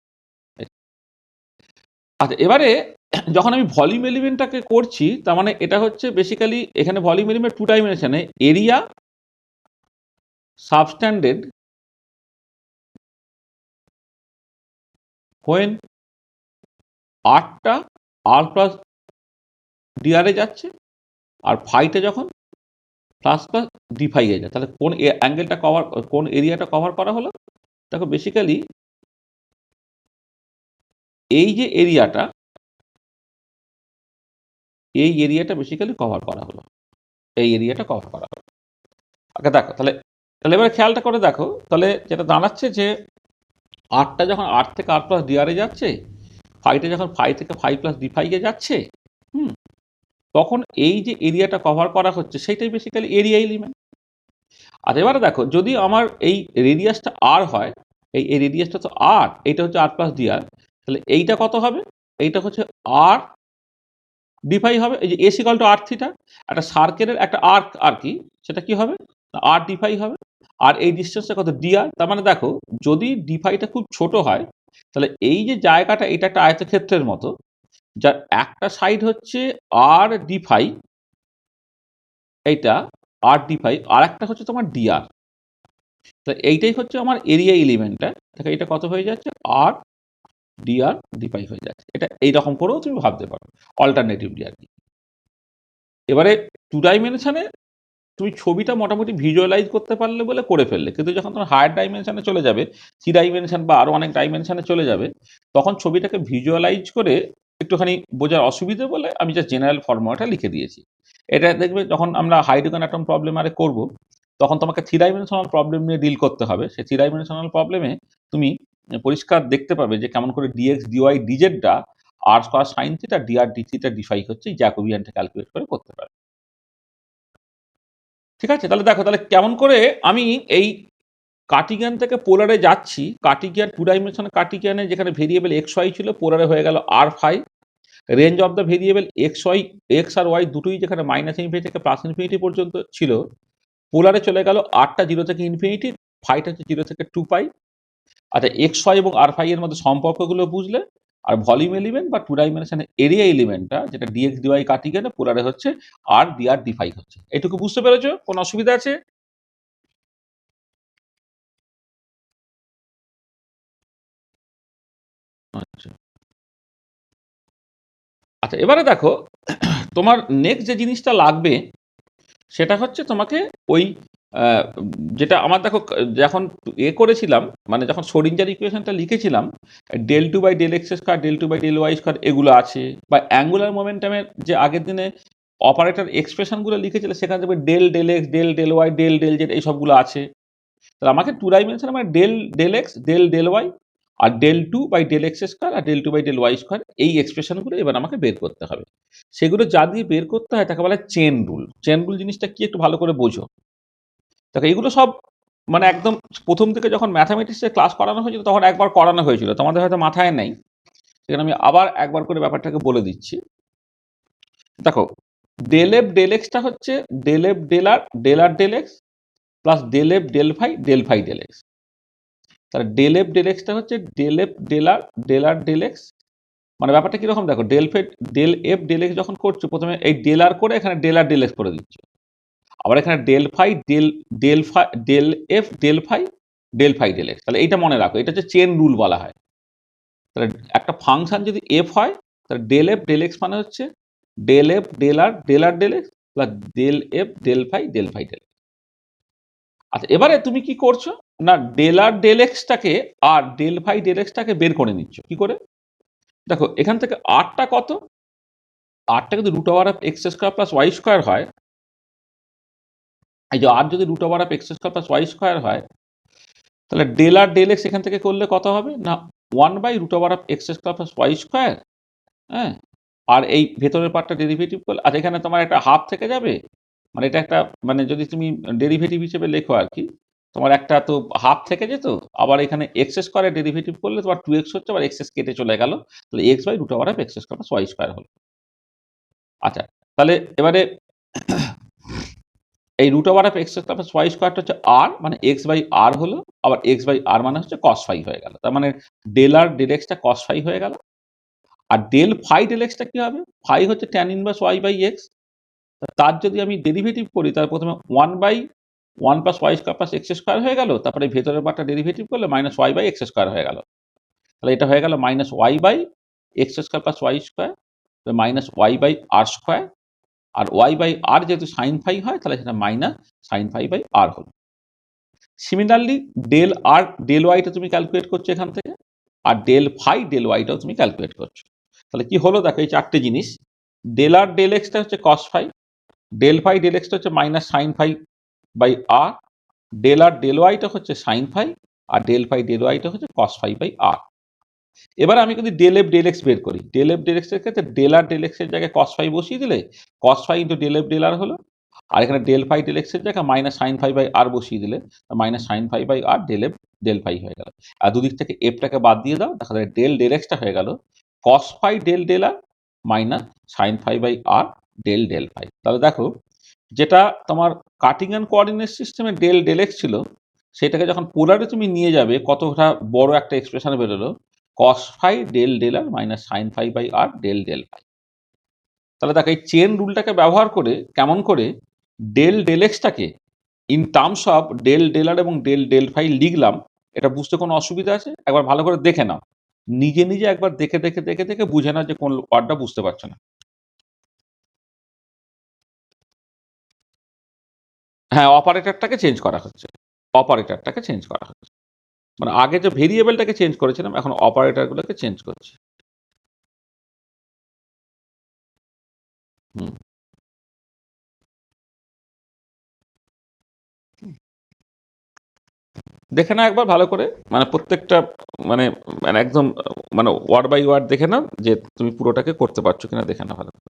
আচ্ছা, এবারে যখন আমি ভলিউম এলিমেন্টটাকে করছি, তার মানে এটা হচ্ছে বেসিক্যালি এখানে ভলিউম এলিমেন্ট টু ডাইমেনশনে এরিয়া সাবস্ট্যান্ডেড হোয়েন আরটা আর প্লাস ডিআরে যাচ্ছে, আর ফাইটা যখন প্লাস প্লাস ডি ফাই এ যায়, তাহলে কোন অ্যাঙ্গেলটা কভার, কোন এরিয়াটা কভার করা হলো, দেখো বেসিক্যালি এই যে এরিয়াটা, এই এরিয়াটা বেসিক্যালি কভার করা হলো, এই এরিয়াটা কভার করা হলো। আচ্ছা দেখো, তাহলে তাহলে এবার খেয়ালটা করে দেখো, তাহলে যেটা দাঁড়াচ্ছে যে আরটা যখন আর থেকে আর প্লাস ডিআরে যাচ্ছে, ফাইটা যখন ফাই থেকে ফাই প্লাস ডি ফাইয়ে যাচ্ছে, হুম, তখন এই যে এরিয়াটা কভার করা হচ্ছে সেইটাই বেসিক্যালি এরিয়া এলিমেন্ট। আর এবারে দেখো, যদি আমার এই রেডিয়াসটা আর হয়, এই রেডিয়াসটা তো আর, এইটা হচ্ছে আর প্লাস ডিআর, তাহলে এইটা কত হবে, এইটা হচ্ছে আর ডিফাই হবে, এই যে s equal to r theta, একটা সার্কেলের একটা আর্ক আর কি, সেটা কি হবে, আর ডিফাই হবে, আর এই ডিস্টেন্সটা কত ডিআর। তার মানে দেখো, যদি ডিফাইটা খুব ছোট হয়, তাহলে এই যে জায়গাটা, এটা একটা আয়তক্ষেত্রের মতো, যার একটা সাইড হচ্ছে আর ডিফাই, এইটা আর ডিফাই, আর একটা হচ্ছে তোমার ডিআর। তো এইটাই হচ্ছে আমার এরিয়া এলিমেন্টটা, দেখো এটা কত হয়ে যাচ্ছে, আর ডিআর ডিফাই হয়ে যাচ্ছে। এটা এইরকম করেও তুমি ভাবতে পারো অল্টারনেটিভলি আর কি। এবারে টু ডাইমেনশনে তুমি ছবিটা মোটামুটি ভিজুয়ালাইজ করতে পারলে বলে করে ফেললে, কিন্তু যখন তোমার হায়ার ডাইমেনশনে চলে যাবে, থ্রি ডাইমেনশন বা আরও অনেক ডাইমেনশনে চলে যাবে, তখন ছবিটাকে ভিজুয়ালাইজ করে একটুখানি বোঝার অসুবিধে বলে আমি জাস্ট জেনারেল ফর্মুলাটা লিখে দিয়েছি। এটা দেখবে যখন আমরা হাইড্রোজেন অ্যাটম প্রবলেম আরে করবো, তখন তোমাকে থ্রি ডাইমেনশনাল প্রবলেম নিয়ে ডিল করতে হবে। সেই থ্রি ডাইমেনশনাল প্রবলেমে তুমি পরিষ্কার দেখতে পাবে যে কেমন করে ডিএক্স ডিওয়াই ডিজেডটা R square sine theta D R D theta D phi হচ্ছে জ্যাকোবিয়ানটা ক্যালকুলেট করে করতে পারবে। ঠিক আছে? তাহলে দেখো তাহলে কেমন করে আমি এই কার্টিজিয়ান থেকে পোলারে যাচ্ছি, কার্টিজিয়ান 2 ডাইমেনশনাল কার্টিজিয়ানে যেখানে ভেরিয়েবল x, y ছিল পোলারে হয়ে গেল r5। Range of the variable x, y, x আর y দুটোই যেখানে -∞ থেকে +∞ পর্যন্ত ছিল, পোলারে চলে গেল r টা 0 থেকে ইনফিনিটি, phi টা হচ্ছে 0 থেকে 2π। আচ্ছা xy এবং r5 এর মধ্যে সম্পর্কগুলো বুঝলে, আর ভলিউম এলিমেন্ট বা 2 ডাইমেনশন এরিয়া এলিমেন্টটা যেটা dx dy কার্টিজিয়ানে পোলারে হচ্ছে r dr dϕ হচ্ছে। এটুকু বুঝতে পেরেছো? কোনো অসুবিধা আছে? আচ্ছা। আচ্ছা এবারে দেখো তোমার নেক্সট যে জিনিসটা লাগবে সেটা হচ্ছে তোমাকে ওই যেটা আমার দেখো যখন করেছিলাম, মানে যখন শ্রোডিঞ্জার ইকুয়েশনটা লিখেছিলাম, del two by del x square, del two by del Y square এগুলো আছে, বা অ্যাঙ্গুলার মোমেন্টামের যে আগের দিনে অপারেটর এক্সপ্রেশনগুলো লিখেছিল সেখানে দেখবে del del x, del del Y, del del z এই সবগুলো আছে। তাহলে আমাকে 2 ডাইমেনশনে মানে del del x, del del y, আর del two by del x square আর del two by del Y square এই এক্সপ্রেশনগুলো এবার আমাকে বের করতে হবে। সেগুলো যা দিয়ে বের করতে হয় তাকে বলা হয় চেন রুল। চেন রুল জিনিসটা কি একটু ভালো করে বোঝো। দেখো এইগুলো সব মানে একদম প্রথম থেকে যখন ম্যাথামেটিক্সের ক্লাস করানো হয়েছিল তখন একবার করানো হয়েছিল, তোমাদের হয়তো মাথায় নেই, সেখানে আমি আবার একবার করে ব্যাপারটাকে বলে দিচ্ছি। দেখো ডেল এফ ডেল এক্সটা হচ্ছে ডেল এফ ডেল আর del X plus del F del phi del x. তাহলে ডেল এফ ডেল এক্সটা হচ্ছে ডেল এফ ডেল আর ডেল এক্স। মানে ব্যাপারটা কিরকম দেখো, ডেল এফ ডেল এক্স যখন করছো প্রথমে এই ডেল আর করে এখানে ডেল আর ডেল এক্স করে দিচ্ছ, আবার এখানে del phi del F del phi del x. তাহলে এইটা মনে রাখো, এটা হচ্ছে চেন রুল বলা হয়। তাহলে একটা ফাংশন যদি এফ হয় তাহলে ডেল এফ ডেল এক্স মানে হচ্ছে ডেল এফ ডেল আর del X plus del F del phi del X. আচ্ছা এবারে তুমি কি করছো না, ডেল আর ডেল এক্সটাকে আর ডেল ফাই ডেল এক্সটাকে বের করে নিচ্ছ কি করে। দেখো এখান থেকে আরটা কত, আরটা যদি root over of x square plus Y square হয়, এই যে আর যদি root over of x square plus Y square হয়, তাহলে ডেল আর ডেল এক্স এখান থেকে করলে কত হবে না, 1/√x² + y²। হ্যাঁ, আর এই ভেতরের পার্টটা ডেরিভেটিভ করলে, আর এখানে তোমার একটা হাফ থেকে যাবে, মানে এটা একটা, মানে যদি তুমি ডেরিভেটিভ হিসেবে লেখো আর কি, তোমার একটা তো হাফ থেকে যেত, আবার এখানে x² ডেরিভেটিভ করলে তোমার 2x হচ্ছে, আবার x কেটে চলে গেল, তাহলে x/√x² হলো। আচ্ছা তাহলে এবারে এই √x² হচ্ছে r, মানে x/r হলো, আবার x/r মানে হচ্ছে cos phi হয়ে গেল। তার মানে ডেল আর ডেল এক্সটা cos phi হয়ে গেল। আর ডেল ফাই ডেল এক্সটা কি হবে, ফাই হচ্ছে tan ইনভার্স y/x। তার যদি আমি ডেরিভেটিভ করি তাহলে প্রথমে 1/1 + y² + x² হয়ে গেল, তারপরে ভেতরের পার্টটা ডেরিভেটিভ করলে -y/x² হয়ে গেল। তাহলে এটা হয়ে গেল -y/x² + y² -y/r², আর y/r যেহেতু sin phi হয় তাহলে সেটা sin phi/r হলো। সিমিলারলি ডেল আর ডেল ওয়াইটা তুমি ক্যালকুলেট করছো এখান থেকে, আর ডেল ফাই ডেল ওয়াইটাও তুমি ক্যালকুলেট করছো। তাহলে কি হলো দেখো, এই চারটে জিনিস, ডেল আর ডেল এক্সটা হচ্ছে cos phi, del phi del এক্সটা হচ্ছে -sin phi/r, ডেল আর ডেল ওয়াইটা হচ্ছে sin phi, আর ডেল ফাই ডেল ওয়াইটা হচ্ছে cos phi/r। এবার আমি যদি ডেল এফ ডেল এক্স বের করি, ডেল এফ ডেল এক্স এর ক্ষেত্রে ডেল আর ডেল এক্স এর জায়গায় cos phi বসিয়ে দিলে cos phi into del F del R হলো, আর এখানে ডেল ফাই ডেল এক্স এর জায়গায় -sin phi/r বসিয়ে দিলে -sin phi/r del F del phi হয়ে গেল। আর দুদিক থেকে এফটাকে বাদ দিয়ে দাও, দেখা যায় ডেল ডেল এক্সটা হয়ে গেল cos phi ডেল ডেল আর sin phi/r del del phi. তাহলে দেখো যেটা তোমার কার্টিজিয়ান কোঅর্ডিনেট সিস্টেমে ডেল ডেল এক্স ছিল, সেটাকে যখন পোলারে তুমি নিয়ে যাবে কতটা বড় একটা এক্সপ্রেশন বেরোলো, cos phi ডেল ডেল আর sin phi/r del del phi. তাহলে দেখো এই চেন রুলটাকে ব্যবহার করে কেমন করে ডেল ডেল এক্সটাকে in terms of del del R এবং ডেল ডেল ফাই লিখলাম, এটা বুঝতে কোনো অসুবিধা আছে? একবার ভালো করে দেখে নাও, নিজে নিজে একবার দেখে দেখে দেখে দেখে বুঝে নাও যে কোন ওয়ার্ডটা বুঝতে পারছো না। হ্যাঁ, অপারেটরটাকে চেঞ্জ করা হচ্ছে, অপারেটরটাকে চেঞ্জ করা হচ্ছে, মানে আগে যে ভেরিয়েবলটাকে চেঞ্জ করেছিলাম এখন অপারেটরগুলোকে চেঞ্জ করছি। হুম, দেখে নাও একবার ভালো করে, মানে প্রত্যেকটা, মানে মানে একদম মানে ওয়ার্ড বাই ওয়ার্ড দেখে নাও যে তুমি পুরোটাকে করতে পারছো কিনা, দেখে নাও ভালো করে।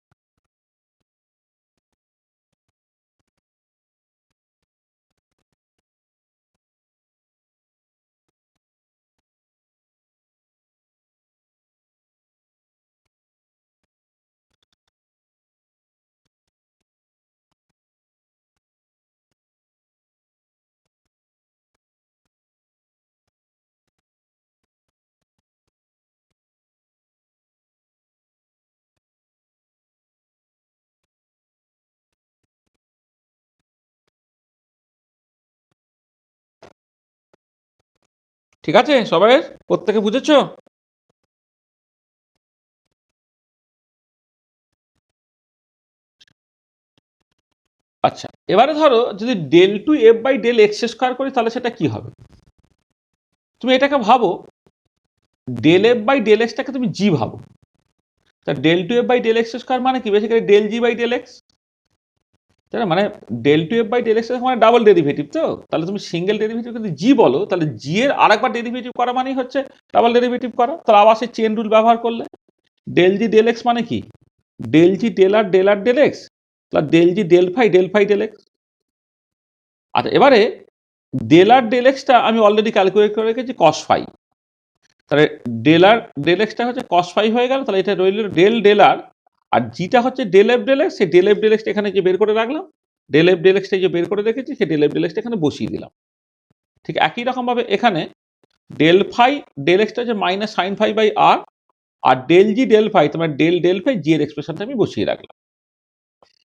ঠিক আছে সবাই, প্রত্যেকে বুঝেছো? আচ্ছা, এবারে ধরো যদি del two F by del x square করি তাহলে সেটা কি হবে? তুমি এটাকে ভাবো, ডেল এফ বাই ডেল এক্সটাকে তুমি জি ভাবো। তা del two F by del x square মানে কি? Basically del g by del x, তাই না? মানে del two F by del x মানে ডাবল ডেরিভেটিভ। তো তাহলে তুমি সিঙ্গেল ডেরিভেটিভ যদি জি বলো, তাহলে জি এর আরেকবার ডেরিভেটিভ করা মানেই হচ্ছে ডাবল ডেরিভেটিভ করা। তাহলে আবার সেই চেন রুল ব্যবহার করলে ডেল জি ডেল এক্স মানে কি? ডেল জি ডেল আর del X plus del g del phi del X. আচ্ছা, এবারে ডেল আর ডেল এক্সটা আমি অলরেডি ক্যালকুলেট করে রেখেছি কস ফাই। তাহলে ডেল আর ডেল এক্সটা হচ্ছে কস ফাই হয়ে গেল। তাহলে এটা রইল ডেল আর জিটা হচ্ছে ডেল এক্স। সেই ডেল এক্সটা এখানে যে বের করে রাখলাম, ডেল এক্সটা যে বের করে রেখেছি, সেই ডেল এক্সটা এখানে বসিয়ে দিলাম। ঠিক একই রকম ভাবে এখানে ডেল ফাই ডেল এক্সটা হচ্ছে minus sine phi by R del g del phi, তোমার ডেল ফাই জি এর এক্সপ্রেশনটা আমি বসিয়ে রাখলাম।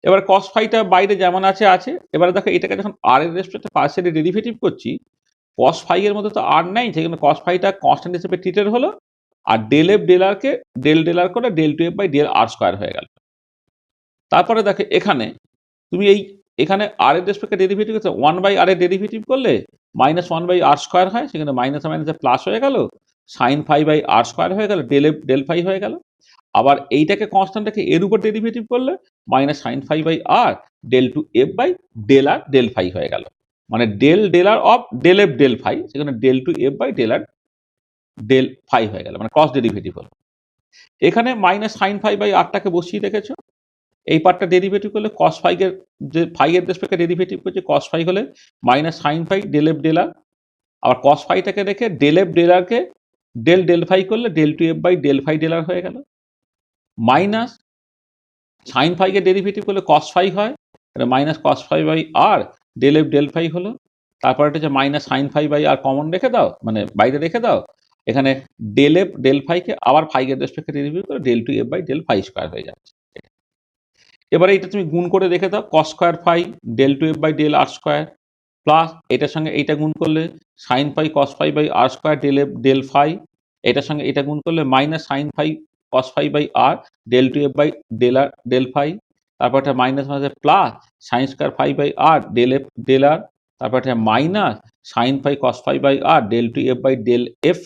এবার কস ফাইটা বাইরে যেমন আছে আছে। এবারে দেখো এটাকে যখন আর এর রেসপেক্টে পার্সিয়ালি ডেরিভেটিভ করছি, কস ফাই এর মধ্যে তো আর নাই, সেখানে কস ফাইটা কনস্ট্যান্ট হিসেবে ট্রিটেড হলো। আর ডেল এফ ডেল আর কে ডেল আর করে del two F by del R square হয়ে গেল। তারপরে দেখো এখানে তুমি এখানে আর এর রেসপেক্টে ডেরিভেটিভ করতে ওয়ান বাই আর এর ডেরিভেটিভ করলে minus one by R square হয়, সেখানে মাইনাস মাইনাসে প্লাস হয়ে গেল, sine phi by R square হয়ে গেল, ডেল এফ ডেল ফাই হয়ে গেল। আবার এইটাকে কনস্ট্যান্ট রেখে এর উপর ডেরিভেটিভ করলে minus sine phi by R del two F by del R del phi হয়ে গেল। মানে del R of del F del phi, সেখানে del two F by del R del phi হয়ে গেল, মানে ক্রস ডেরিভেটিভ হলো। এখানে মাইনাস সাইন ফাই বাই আরটাকে বসিয়ে রেখেছো। এই পার্টটা ডেরিভেটিভ করলে কস ফাই এর যে ফাই এর রেসপেক্টে ডেরিভেটিভ করছে, কস ফাই হলে minus sine phi del F del R. আবার কস ফাইটাকে রেখে ডেল এফ ডেল আর কে ডেল ফাই করলে del two F by del phi del R হয়ে গেল। মাইনাস সাইন ফাই এর ডেরিভেটিভ করলে কস ফাই হয়, এটা minus cos phi by R del F del phi হলো। তারপর এটা হচ্ছে minus sine phi by R common রেখে দাও, মানে বাইরে রেখে দাও। এখানে ডেল এফ ডেল ফাইকে আবার ফাই এর রেসপেক্টে ডেরিভেটিভ করে del two F by del phi square হয়ে যাচ্ছে। এবারে এটা তুমি গুণ করে রেখে দাও, cos square phi del two F by del R square plus এটার সঙ্গে এইটা গুণ করলে sine phi cos phi by R square del F del phi. এটার সঙ্গে এটা গুণ করলে minus sine phi cos phi by R del two F by del R del phi. তারপর এটা মাইনাস মাঝে plus sine square phi by R del F del R. তারপর এটা minus sine phi cos phi by R del two F by del F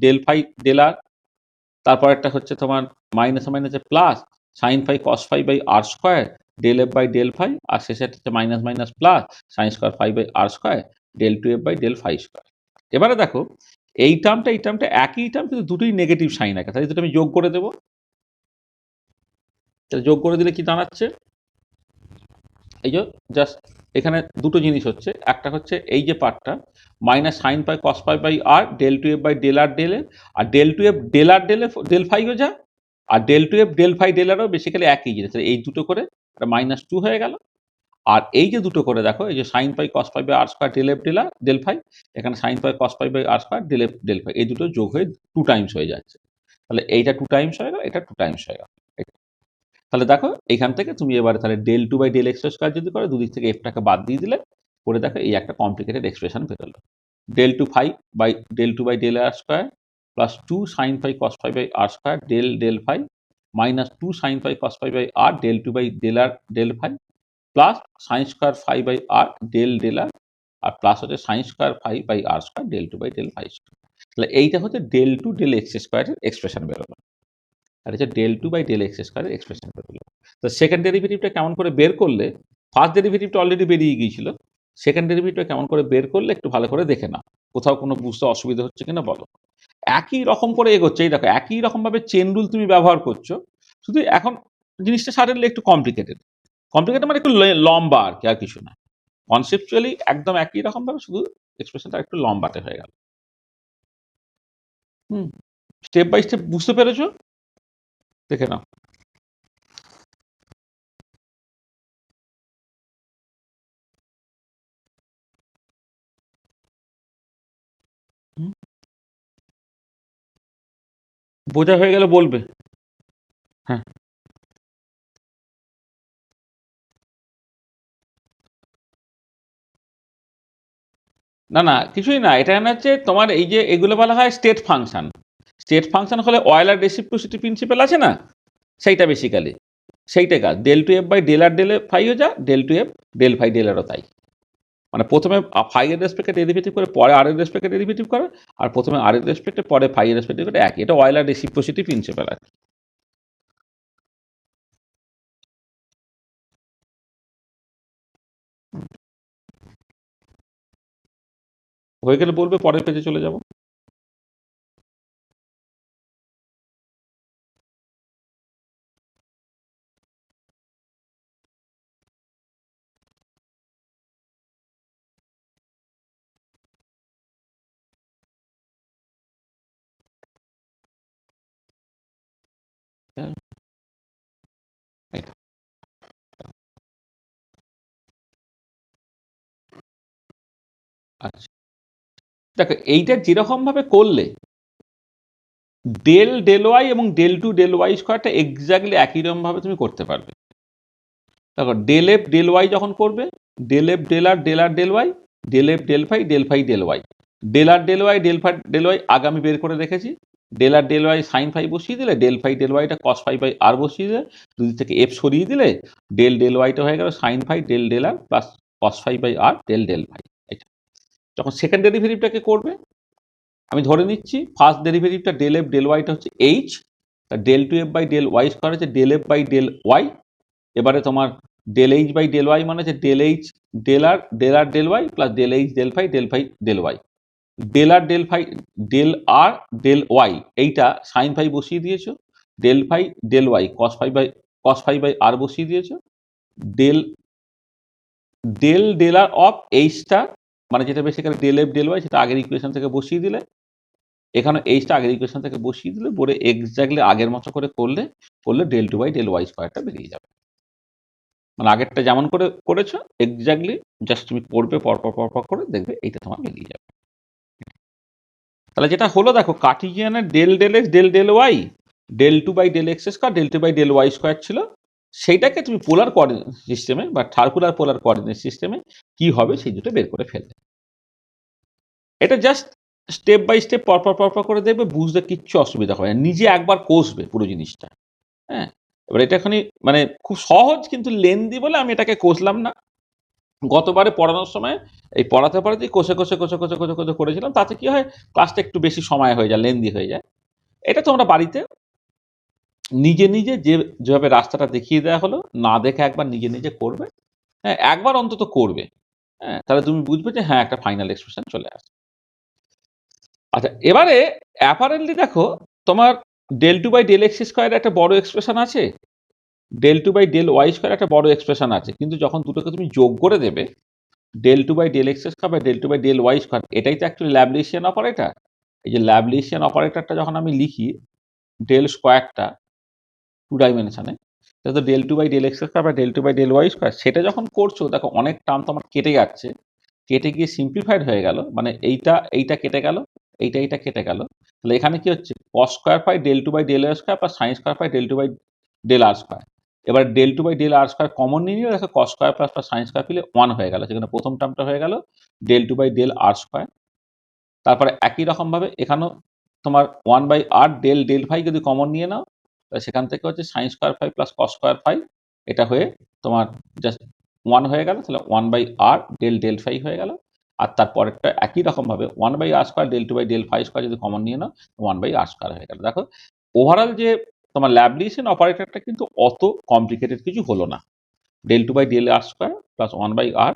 del phi del R. তারপর একটা হচ্ছে তোমার মাইনাসে মাইনাসে plus sine phi cos phi by R square del F by del phi. আর শেষে হচ্ছে minus minus plus sine square phi by R square del two F by del phi square. এবারে দেখো এই টার্মটা একই টার্ম, কিন্তু দুটোই নেগেটিভ সাইন আছে, তাই দুটো আমি যোগ করে দেবো। তাহলে যোগ করে দিলে কি দাঁড়াচ্ছে? এই যে জাস্ট এখানে দুটো জিনিস হচ্ছে, একটা হচ্ছে এই যে পার্টটা minus sine phi cos phi by R del two F by del R del F, আর ডেল টু এফ ডেল আর ডেল ফাই হয়ে যা, আর del two F del phi del আরও বেসিক্যালি একই জিনিস। এই দুটো করে একটা মাইনাস টু হয়ে গেল। আর এই যে দুটো করে দেখো, এই যে sine phi cos phi by R square del F del R del phi, এখানে sine phi cos phi by R square del F del phi, এই দুটো যোগ হয়ে টু টাইমস হয়ে যাচ্ছে। তাহলে এইটা টু টাইমস হয়ে গেল, এটা টু টাইমস হয়ে গেল। তাহলে দেখো এখান থেকে তুমি এবারে তাহলে del two by del x square যদি করো, দুদিক থেকে এফটাকে বাদ দিয়ে দিলে, করে দেখো এই একটা কমপ্লিকেটেড এক্সপ্রেশন বেরোলো। Del two phi by del R square plus two sine phi cos phi by R square del phi minus two sine phi cos phi by R del two by del phi plus sine square phi by R del R plus হচ্ছে sine square phi by R square del two by del phi square. তাহলে এইটা হচ্ছে del two del x স্কোয়ারের expression বেরোলো। আর হচ্ছে del two by del x স্কোয়ারের expression বেরোলো। তো সেকেন্ড ডেরিভেটিভটা কেমন করে বের করলে, ফার্স্ট ডেরিভেটিভটা অলরেডি বেরিয়ে গিয়েছিল, সেকেন্ড ডেরিভেটিভটা কেমন করে বের করলে একটু ভালো করে দেখে নাও, কোথাও কোনো বুঝতে অসুবিধা হচ্ছে কিনা বলো। একই রকম করে এগোচ্ছে, এই দেখো একই রকম ভাবে চেন রুল তুমি ব্যবহার করছো, শুধু এখন জিনিসটা সাডেনলি একটু কমপ্লিকেটেড। কমপ্লিকেটেড মানে একটু লম্বা আর কি, আর কিছু না। কনসেপচুয়ালি একদম একই রকম ভাবে, শুধু এক্সপ্রেশনটা একটু লম্বাতে হয়ে গেল। হুম, স্টেপ বাই স্টেপ বুঝতে পেরেছো? দেখে নাও। হুম, বোঝা হয়ে গেলে বলবে। হ্যাঁ। না না কিছুই না, এটা হচ্ছে তোমার এই যে এগুলো বলা হয় স্টেট ফাংশন। স্টেট ফাংশন হলে অয়েলার রেসিপ্রোসিটি প্রিন্সিপাল আছে না, সেইটা বেসিক্যালি সেইটাই কাজ। Del two F by del R del phi হয়ে যা, del two F del phi del আরও তাই। মানে প্রথমে ফাই এর রেসপেক্টে ডেরিভেটিভ করে পরে আর এর রেসপেক্টে ডেরিভেটিভ করা, আর প্রথমে আর এর রেসপেক্টে পরে ফাই এর রেসপেক্টে করে একই। এটা অয়েলার রেসিপ্রোসিটি প্রিন্সিপাল আর কি। হয়ে গেলে বলবে, পরের পেজে চলে যাব। এটা। আচ্ছা দেখো, এইটা যেরকম ভাবে করলে ডেল ডেল ওয়াই এবং ডেল টু ডেল ওয়াই স্কোয়ারটা এক্স্যাক্টলি একই রকম ভাবে তুমি করতে পারবে। দেখো ডেল এফ ডেল ওয়াই যখন করবে, ডেল এফ ডেল আর del Y, del F del phi del Y. Del আর ডেল ওয়াই ডেল ওয়াই আগে আমি বের করে রেখেছি। ডেল আর ডেল ওয়াই সাইন ফাই বসিয়ে দিলে, ডেল ফাই ডেল ওয়াইটা কস ফাই বাই আর বসিয়ে দিলে, দুদিক থেকে এফ সরিয়ে দিলে ডেল ডেল ওয়াইটা হয়ে গেল sine phi del del R plus cos phi by R del del phi. এটা যখন সেকেন্ড ডেরিভেটিভটাকে করবে, আমি ধরে নিচ্ছি ফার্স্ট ডেরিভেটিভটা ডেল এফ ডেল ওয়াইটা হচ্ছে H, del two F by del Y square হচ্ছে del F by del Y. এবারে তোমার del H by del Y মানে হচ্ছে ডেল এইচ ডেল আর del Y plus del H del phi del Y. Del আর del phi del আর del Y এইটা sine phi বসিয়ে দিয়েছো, del phi del Y cos phi by R বসিয়ে দিয়েছো। Del del del R of এইচটা মানে যেটা basically del F del Y সেটা আগের ইকুয়েশন থেকে বসিয়ে দিলে, এখানে এইচটা আগের ইকুয়েশন থেকে বসিয়ে দিলে, বলে এক্স্যাক্টলি আগের মতো করে করলে del two by del Y স্কোয়ারটা বেরিয়ে যাবে। মানে আগেরটা যেমন করে করেছো এক্স্যাক্টলি জাস্ট তুমি পড়বে পরপর করে দেখবে এইটা তোমার বেরিয়ে যাবে। তাহলে যেটা হলো দেখো, কার্টিজিয়ানের del del x del del Y, del two by del x square del two by del Y square ছিল, সেইটাকে তুমি পোলার কোঅর্ডিনেট সিস্টেমে বা সার্কুলার পোলার কোঅর্ডিনেট সিস্টেমে কি হবে সেই দুটো বের করে ফেলবে। এটা জাস্ট স্টেপ বাই স্টেপ পরপর করে দেখবে, বুঝতে কিচ্ছু অসুবিধা হবে না, নিজে একবার কষবে পুরো জিনিসটা। হ্যাঁ, এবার এটা খানি মানে খুব সহজ কিন্তু লেন্দি বলে আমি এটাকে কষলাম না। গতবারে পড়ানোর সময় এই পড়াতেই কষে করেছিলাম, তাতে কি হয় ক্লাসটা একটু বেশি সময় হয়ে যায়, লেন্দি হয়ে যায়। এটা তোমরা বাড়িতে নিজে নিজে যেভাবে রাস্তাটা দেখিয়ে দেওয়া হলো না দেখে একবার নিজে নিজে করবে। হ্যাঁ, একবার অন্তত করবে। হ্যাঁ, তাহলে তুমি বুঝবে যে হ্যাঁ একটা ফাইনাল এক্সপ্রেশন চলে আসে। আচ্ছা এবারে অ্যাপারেন্টলি দেখো, তোমার del two by del x square একটা বড় এক্সপ্রেশন আছে, del two by del Y square একটা বড় এক্সপ্রেশন আছে, কিন্তু যখন দুটোকে তুমি যোগ করে দেবে, del two by del x square by del two by del Y square, এটাই তো অ্যাকচুয়ালি ল্যাবলিশিয়ান অপারেটর। এই যে ল্যাবলিশিয়ান অপারেটরটা যখন আমি লিখি ডেল স্কোয়ারটা টু ডাইমেনশনে, সেটা তো del two by del x square বা del two by del Y square, সেটা যখন করছো দেখো অনেক টার্ম তো আমার কেটে যাচ্ছে, কেটে গিয়ে সিম্পলিফাইড হয়ে গেল, মানে এইটা কেটে গেল, এইটা কেটে গেল। তাহলে এখানে কি হচ্ছে cos square phi del two by del R square plus sine square phi del two by del R square. এবার del two by del R square common নিয়ে নিলে দেখো cos square plus sine square পেলে 1 হয়ে গেল, সেখানে প্রথম টার্মটা হয়ে গেল del two by del R square. তারপরে একই রকমভাবে এখানেও তোমার 1 by R del del phi যদি কমন নিয়ে নাও, তাহলে সেখান থেকে হচ্ছে sine square phi plus cos square phi, এটা হয়ে তোমার জাস্ট 1 হয়ে গেল, তাহলে 1 by R del del phi হয়ে গেল। আর তারপরেরটা একই রকমভাবে 1 by R square del two by del phi square যদি কমন নিয়ে নাও, 1 বাই আর স্কোয়ার হয়ে গেল। দেখো ওভারঅল যে তোমার ল্যাবলিশিয়ান অপারেটরটা কিন্তু অত কমপ্লিকেটেড কিছু হলো না, del two by del R square plus 1 by R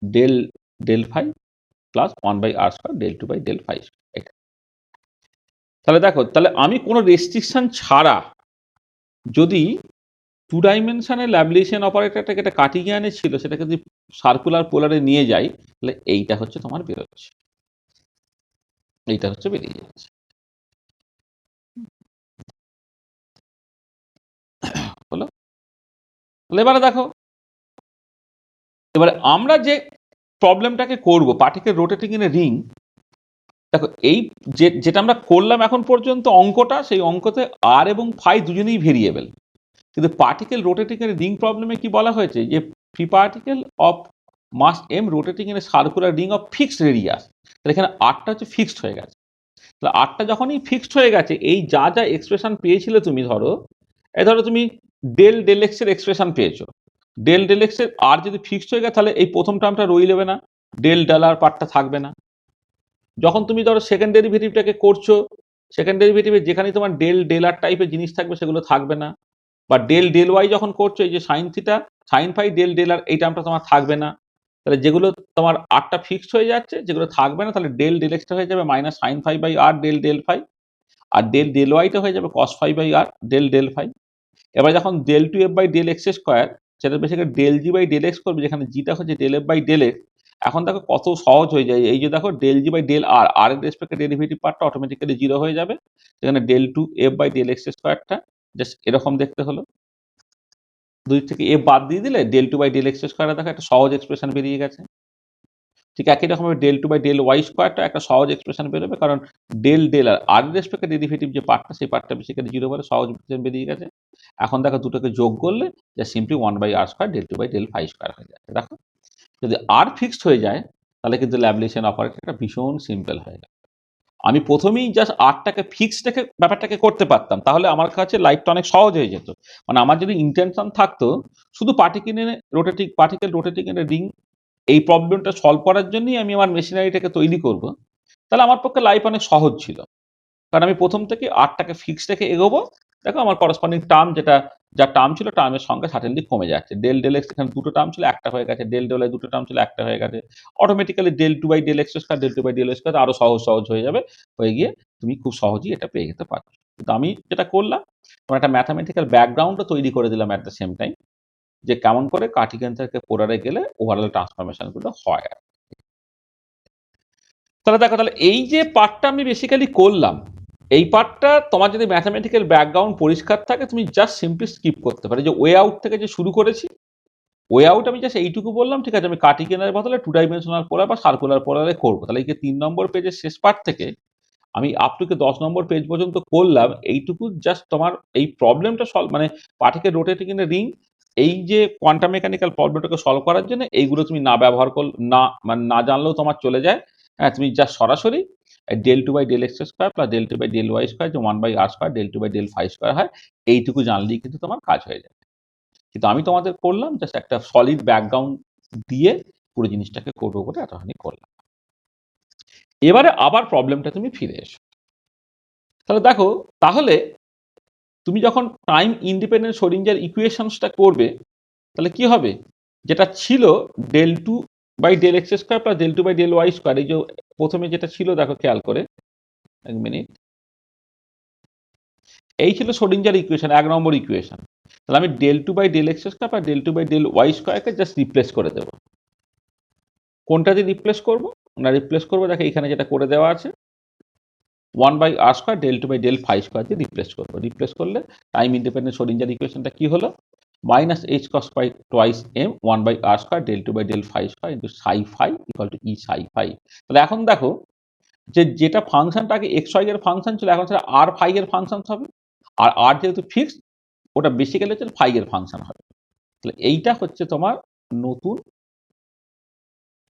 del del phi plus 1 by R square del two by del phi. এটা তাহলে দেখো, তাহলে আমি কোনো রেস্ট্রিকশন ছাড়া যদি টু ডাইমেনশনে ল্যাবলিশিয়ান অপারেটরটাকে এটা কার্টিজিয়ানে ছিল, সেটাকে যদি সার্কুলার পোলারে নিয়ে যাই, তাহলে এইটা হচ্ছে তোমার বেরোচ্ছে, এইটা হচ্ছে বেরিয়ে যাচ্ছে। হলো? তাহলে এবারে দেখো, এবারে আমরা যে প্রবলেমটাকে করব particle rotating in a ring, দেখো এই যেটা আমরা করলাম এখন পর্যন্ত অঙ্কটা, সেই অঙ্কতে আর এবং ফাই দুজনেই ভেরিয়েবল, কিন্তু পার্টিকেল রোটেটিং এর রিং প্রবলেমে কি বলা হয়েছে যে free particle of mass m rotating in a circular ring of fixed radius. তাহলে এখানে আরটা হচ্ছে ফিক্সড হয়ে গেছে। তাহলে আরটা যখনই ফিক্সড হয়ে গেছে, এই যা যা এক্সপ্রেশন পেয়েছিলে তুমি, ধরো তুমি ডেল ডেল এক্স এর এক্সপ্রেশন পেয়েছো, ডেল ডেল এক্স এর আর যদি ফিক্সড হয়ে গেছে তাহলে এই প্রথম টার্মটা রয়ে যাবে না, ডেল ডেল আর পার্টটা থাকবে না। যখন তুমি ধরো সেকেন্ড ডেরিভেটিভটাকে করছো, সেকেন্ড ডেরিভেটিভে যেখানে তোমার ডেল ডেল আর টাইপের জিনিস থাকবে সেগুলো থাকবে না। বা ডেল ডেল ওয়াই যখন করছো, এই যে sine theta sine phi del del r এই টার্মটা তোমার থাকবে না। তাহলে যেগুলো তোমার আরটা ফিক্সড হয়ে যাচ্ছে, যেগুলো থাকবে না, তাহলে ডেল ডেল এক্সটা হয়ে যাবে minus sine phi by R del del phi, আর ডেল ডেল ওয়াইটা হয়ে যাবে cos phi by R del del phi. এবার যখন del two F by del x square, সেটা basically del g by del x করবে, যেখানে জিটা হচ্ছে del F by del x. এখন দেখো কত সহজ হয়ে যায়, এই যে দেখো del g by del r r এর রেসপেক্টে ডেরিভেটিভ পার্টটা অটোমেটিক্যালি জিরো হয়ে যাবে। সেখানে del two F by del x স্কোয়ারটা জাস্ট এরকম দেখতে হলো, দুই থেকে এফ বাদ দিয়ে দিলে del two by del x square দেখো একটা সহজ এক্সপ্রেশন বেরিয়ে গেছে। ঠিক একই রকমভাবে del two by del Y স্কোয়ারটা একটা সহজ এক্সপ্রেশন বেরোবে, কারণ ডেল ডেল আর এর রেসপেক্টে ডেরিভেটিভ যে পার্টটা, সেই পার্টটা বেসিক্যালি জিরো বলে সহজ এক্সপ্রেশন বেরিয়ে গেছে। এখন দেখো দুটোকে যোগ করলে যা simply one by R square del two by del phi square হয়ে যাচ্ছে। দেখো যদি আর ফিক্সড হয়ে যায় তাহলে কিন্তু ল্যাবলেশিয়ান অপারেটরটা ভীষণ সিম্পল হয়ে যায়। আমি প্রথমেই জাস্ট আরটাকে ফিক্সড রেখে ব্যাপারটাকে করতে পারতাম, তাহলে আমার কাছে লাইফটা অনেক সহজ হয়ে যেত। মানে আমার যদি ইন্টেনশন থাকতো শুধু পার্টিকেল রোটেটিং এর রিং, এই প্রবলেমটা সলভ করার জন্যই আমি আমার মেশিনারিটাকে তৈরি করব, তাহলে আমার পক্ষে লাইফ অনেক সহজ ছিল। কারণ আমি প্রথম থেকে আরটাকে ফিক্সড রেখে এগোবো। দেখো আমার করসপন্ডিং টার্ম যা টার্ম ছিল, টার্মের সংখ্যা সার্টেনলি কমে যাচ্ছে। ডেল ডেল এক্স এখানে দুটো টার্ম ছিল, একটা হয়ে গেছে। ডেল ডেল দুটো টার্ম ছিল, একটা হয়ে গেছে। Automatically del two by del x square del two by del square আরো সহজ হয়ে যাবে, হয়ে গিয়ে তুমি খুব সহজেই এটা পেয়ে যেতে পারো। কিন্তু আমি যেটা করলাম, তোমার একটা ম্যাথামেটিক্যাল ব্যাকগ্রাউন্ডও তৈরি করে দিলাম অ্যাট দ্য সেম টাইম, যে কেমন করে কার্টিকেন থেকে পোলারে গেলে ওভারঅল ট্রান্সফরমেশন গুলো হয়। তাহলে দেখো, তাহলে এই যে পার্টটা আমি বেসিক্যালি করলাম, এই পার্টটা তোমার যদি ম্যাথামেটিক্যাল ব্যাকগ্রাউন্ড পরিষ্কার থাকে, তুমি জাস্ট সিম্পলি স্কিপ করতে পারো। যে ওয়ে আউট থেকে যে শুরু করেছি, ওয়ে আউট আমি জাস্ট এইটুকু বললাম, ঠিক আছে, আমি কার্টিকেনের বদলে টু ডাইমেনশনাল পোলার বা সার্কুলার পোলারে করবো। তাহলে এই যে 3 নম্বর পেজের শেষ পার্ট থেকে আমি আপ টু 10 নম্বর পেজ পর্যন্ত করলাম, এইটুকু জাস্ট তোমার এই প্রবলেমটা সলভ, মানে particle rotating in a ring, এই যে কোয়ান্টাম মেকানিক্যাল প্রবলেমটাকে সলভ করার জন্য এইগুলো তুমি না ব্যবহার করলে, মানে না জানলেও তোমার চলে যায়। হ্যাঁ, তুমি জাস্ট সরাসরি del two by del x square plus del two by del Y square, যে one by R square del two by del phi square হয়, এইটুকু জানলেই কিন্তু তোমার কাজ হয়ে যায়। কিন্তু আমি তোমাদের করলাম জাস্ট একটা সলিড ব্যাকগ্রাউন্ড দিয়ে পুরো জিনিসটাকে করবো বলে এতখানি করলাম। এবারে আবার প্রবলেমটা তুমি ফিরে এসো। তাহলে দেখো, তাহলে তুমি যখন টাইম ইন্ডিপেন্ডেন্ট শ্রোডিঞ্জার ইকুয়েশনসটা করবে, তাহলে কি হবে, যেটা ছিল del two by del x square plus del two by del Y square, এই যে প্রথমে যেটা ছিল, দেখো খেয়াল করে, এক মিনিট, এই ছিল শ্রোডিঞ্জার ইকুয়েশন, 1 নম্বর ইকুয়েশন। তাহলে আমি del two by del x square plus del two by del y স্কোয়ারকে জাস্ট রিপ্লেস করে দেবো। কোনটা দিয়ে রিপ্লেস করবো না, রিপ্লেস করবো, দেখো এখানে যেটা করে দেওয়া আছে, one by R square del two by del phi square দিয়ে রিপ্লেস করবো। রিপ্লেস করলে টাইম ইন্ডিপেন্ডেন্ট শ্রোডিঞ্জার ইকুয়েশনটা কি হলো, minus H cross phi twice m one by R square del two by del phi square into psi phi equal to E psi phi. তাহলে এখন দেখো, যেটা ফাংশনটা আগে এক্স ওয়াই এর ফাংশন ছিল, এখন সেটা আর ফাই এর ফাংশন হবে। আর আর যেহেতু ফিক্সড, ওটা বেসিক্যালি হচ্ছে ফাই এর ফাংশন হবে। তাহলে এইটা হচ্ছে তোমার নতুন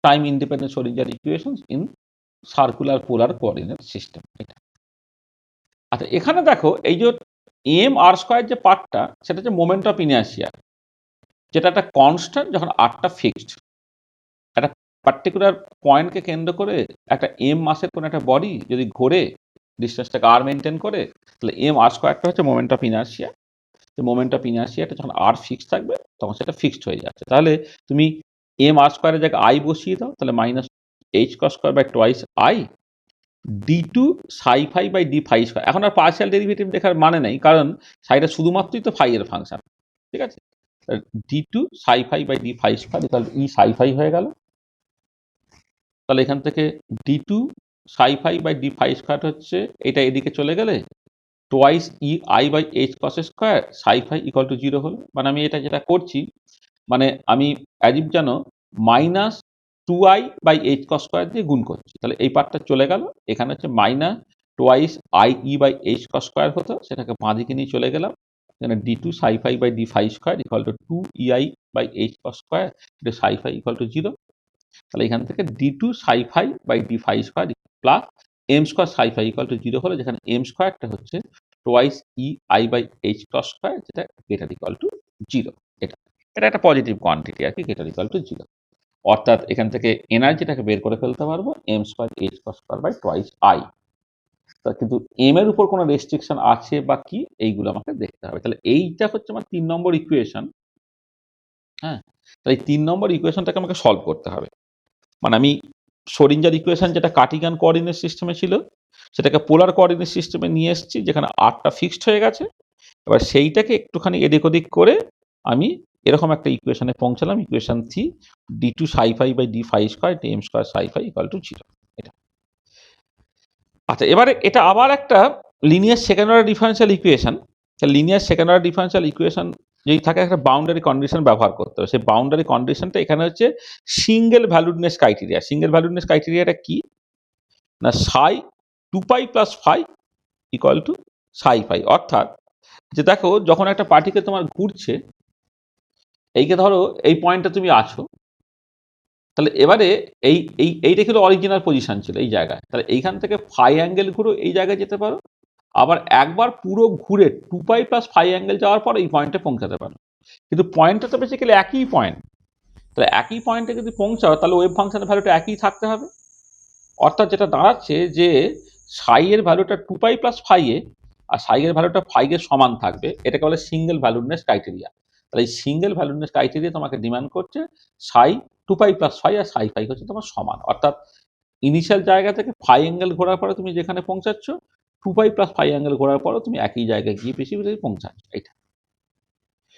time independent Schrodinger equation in circular polar coordinate system. এটা আচ্ছা, এখানে দেখো এই যে এম আর স্কোয়ার যে পার্টটা, সেটা হচ্ছে মোমেন্ট অফ ইনার্শিয়া, যেটা একটা কনস্ট্যান্ট যখন আরটা ফিক্সড। একটা পার্টিকুলার পয়েন্টকে কেন্দ্র করে একটা এম মাসের কোনো একটা বডি যদি ঘোরে, ডিস্টেন্সটাকে আর মেনটেন করে, তাহলে এম আর স্কোয়ারটা হচ্ছে মোমেন্ট অফ ইনার্শিয়া। তো মোমেন্ট অফ ইনার্শিয়াটা যখন আর ফিক্সড থাকবে, তখন সেটা ফিক্সড হয়ে যাচ্ছে। তাহলে তুমি এম আর স্কোয়ারের জায়গায় আই বসিয়ে দাও, তাহলে minus H cross square by twice I d two psi phi by d phi square. এখন আর পার্শিয়াল ডেরিভেটিভ দেখার মানে নেই, কারণ সাইটা শুধুমাত্রই তো ফাই এর ফাংশন। ঠিক আছে, d two psi phi by d phi square তাহলে ই সাই ফাই হয়ে গেল। তাহলে এখান থেকে d two psi phi by d phi square হচ্ছে, এটা এদিকে চলে গেলে twice e I by h cross square psi phi equal to 0 হলো। মানে আমি এটা যেটা করছি, মানে আমি অ্যাজিভ যেন minus two I by h cross square দিয়ে গুণ করছি। তাহলে এই পার্টটা চলে গেল, এখানে হচ্ছে minus twice I e by h cross square হতো, সেটাকে বাঁ দিকে নিয়ে চলে গেলাম। এখানে d two psi phi by d phi square equal to two e I by h cross square psi phi equal to 0। তাহলে এখান থেকে d two psi phi by d phi square plus m square psi phi equal to 0 হলে যেখানে m স্কোয়ারটা হচ্ছে twice e I by H cross square, যেটা greater equal to 0। এটা এটা একটা পজিটিভ কোয়ান্টিটি আর কি, গ্রেটার ইকুয়াল টু 0। অর্থাৎ এখান থেকে এনার্জিটাকে বের করে ফেলতে পারবো m square h cross square by twice I. কিন্তু এম এর উপর কোনো রেস্ট্রিকশন আছে বা কি, এইগুলো আমাকে দেখতে হবে। তাহলে এইটা হচ্ছে আমার 3 নম্বর ইকুয়েশন। হ্যাঁ, তাই 3 নম্বর ইকুয়েশনটাকে আমাকে সলভ করতে হবে। মানে আমি শোরিঞ্জার ইকুয়েশন যেটা কার্টিগান কোঅর্ডিনেট সিস্টেমে ছিল, সেটাকে পোলার কোঅর্ডিনেট সিস্টেমে নিয়ে এসেছি, যেখানে আরটা ফিক্সড হয়ে গেছে। এবার সেইটাকে একটুখানি এদিক ওদিক করে আমি এরকম একটা ইকুয়েশনে পৌঁছালাম, equation 3 d two psi phi by d phi square m square psi phi equal to 0। এটা আচ্ছা, এবারে এটা আবার একটা linear second order differential equation. Linear second order differential equation যদি থাকে, একটা বাউন্ডারি কন্ডিশন ব্যবহার করতে হবে। সেই বাউন্ডারি কন্ডিশনটা এখানে হচ্ছে single valuedness criteria. Single valuedness ক্রাইটেরিয়াটা কি না, psi 2 pi plus phi equal to psi phi. অর্থাৎ যে দেখো, যখন একটা পার্টিকে তোমার ঘুরছে, এইকে ধরো এই পয়েন্টে তুমি আছো, তাহলে এবারে এইটা কিন্তু অরিজিনাল পজিশন ছিল এই জায়গায়, তাহলে এইখান থেকে ফাই অ্যাঙ্গেল ঘুরো এই জায়গায় যেতে পারো, আবার একবার পুরো ঘুরে 2 পাই প্লাস ফাই অ্যাঙ্গেল যাওয়ার পর এই পয়েন্টে পৌঁছাতে পারো। কিন্তু পয়েন্টটা তো বেসিক্যালি একই পয়েন্ট। তাহলে একই পয়েন্টে যদি পৌঁছাও, তাহলে ওয়েভ ফাংশনের ভ্যালুটা একই থাকতে হবে। অর্থাৎ যেটা দাঁড়াচ্ছে যে সাই এর ভ্যালুটা 2 পাই প্লাস ফাই এ, আর সাই এর ভ্যালুটা ফাই এর সমান থাকবে। এটাকে বলে সিঙ্গেল ভ্যালুডনেস ক্রাইটেরিয়া। তাহলে এই সিঙ্গেল ভ্যালুডনেস ক্রাইটেরিয়া তোমাকে ডিমান্ড করছে সাই 2 পাই প্লাস ফাই আর সাই ফাই হচ্ছে তোমার সমান। অর্থাৎ ইনিশিয়াল জায়গা থেকে ফাই অ্যাঙ্গেল ঘোরার পরে তুমি যেখানে পৌঁছাচ্ছ, 2 পাই প্লাস ফাই অ্যাঙ্গেল ঘোরার পরও তুমি একই জায়গায় গিয়ে বেশি পৌঁছাচ্ছ। এইটা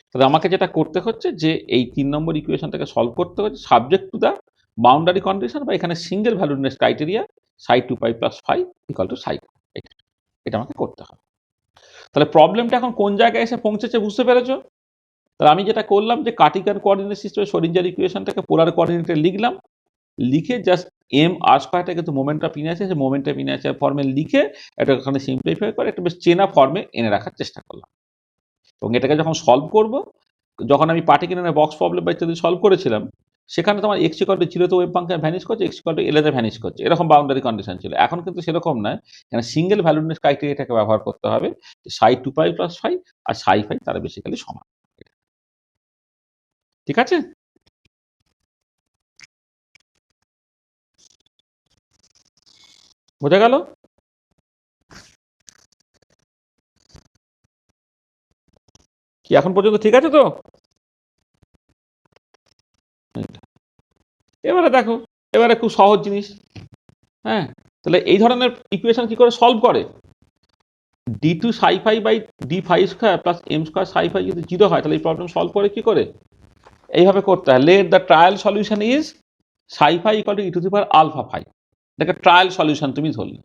তাহলে আমাকে যেটা করতে হচ্ছে যে এই 3 নম্বর ইকুয়েশনটাকে সলভ করতে হচ্ছে subject to the boundary condition বা এখানে single valuedness criteria psi 2 pi plus phi equal to psi. এটা আমাকে করতে হবে। তাহলে প্রবলেমটা এখন কোন জায়গায় এসে পৌঁছেছে বুঝতে পেরেছো? তাহলে আমি যেটা করলাম যে কার্টিকান কোঅর্ডিনেট সিস্টেমে শোরিঞ্জার ইকুয়েশনটাকে পোলার কোঅর্ডিনেটে লিখলাম, লিখে জাস্ট এম আর স্কোয়ারটা কিন্তু মোমেন্ট অফ ইনার্সিয়া, সেই মোমেন্ট অফ ইনার্সিয়া ফর্মে লিখে এটা ওখানে সিম্পলিফাই করে একটা বেশ চেনা ফর্মে এনে রাখার চেষ্টা করলাম। এবং এটাকে যখন সলভ করব, যখন আমি পার্টিকুলার বক্স প্রবলেম বা ইত্যাদি সলভ করেছিলাম, সেখানে তোমার এক্স ইকুয়াল টু 0 তে ওয়েভ ফাংশন ভ্যানিশ করছে, এক্স ইকুয়াল টু এল তে ভ্যানিশ করছে, এরকম বাউন্ডারি কন্ডিশন ছিল। এখন কিন্তু সেরকম নয়, এখানে সিঙ্গেল ভ্যালুডনেস ক্রাইটেরিয়াটাকে ব্যবহার করতে হবে। সাই 2 পাই প্লাস ফাই আর সাই ফাই তারা বেসিক্যালি সমান। ঠিক আছে? বোঝা গেল? কি এখন পর্যন্ত ঠিক আছে তো? এবারে দেখো, এবারে খুব সহজ জিনিস। হ্যাঁ, তাহলে এই ধরনের ইকুয়েশন কি করে সলভ করে? D two psi phi by d phi square plus m square psi phi যদি 0 হয়, তাহলে এই প্রবলেম সলভ করে কি করে? এইভাবে করতে হয়, let the trial solution is psi phi equal to e to the power alpha phi. এটাকে ট্রায়াল সলিউশন তুমি ধরলে।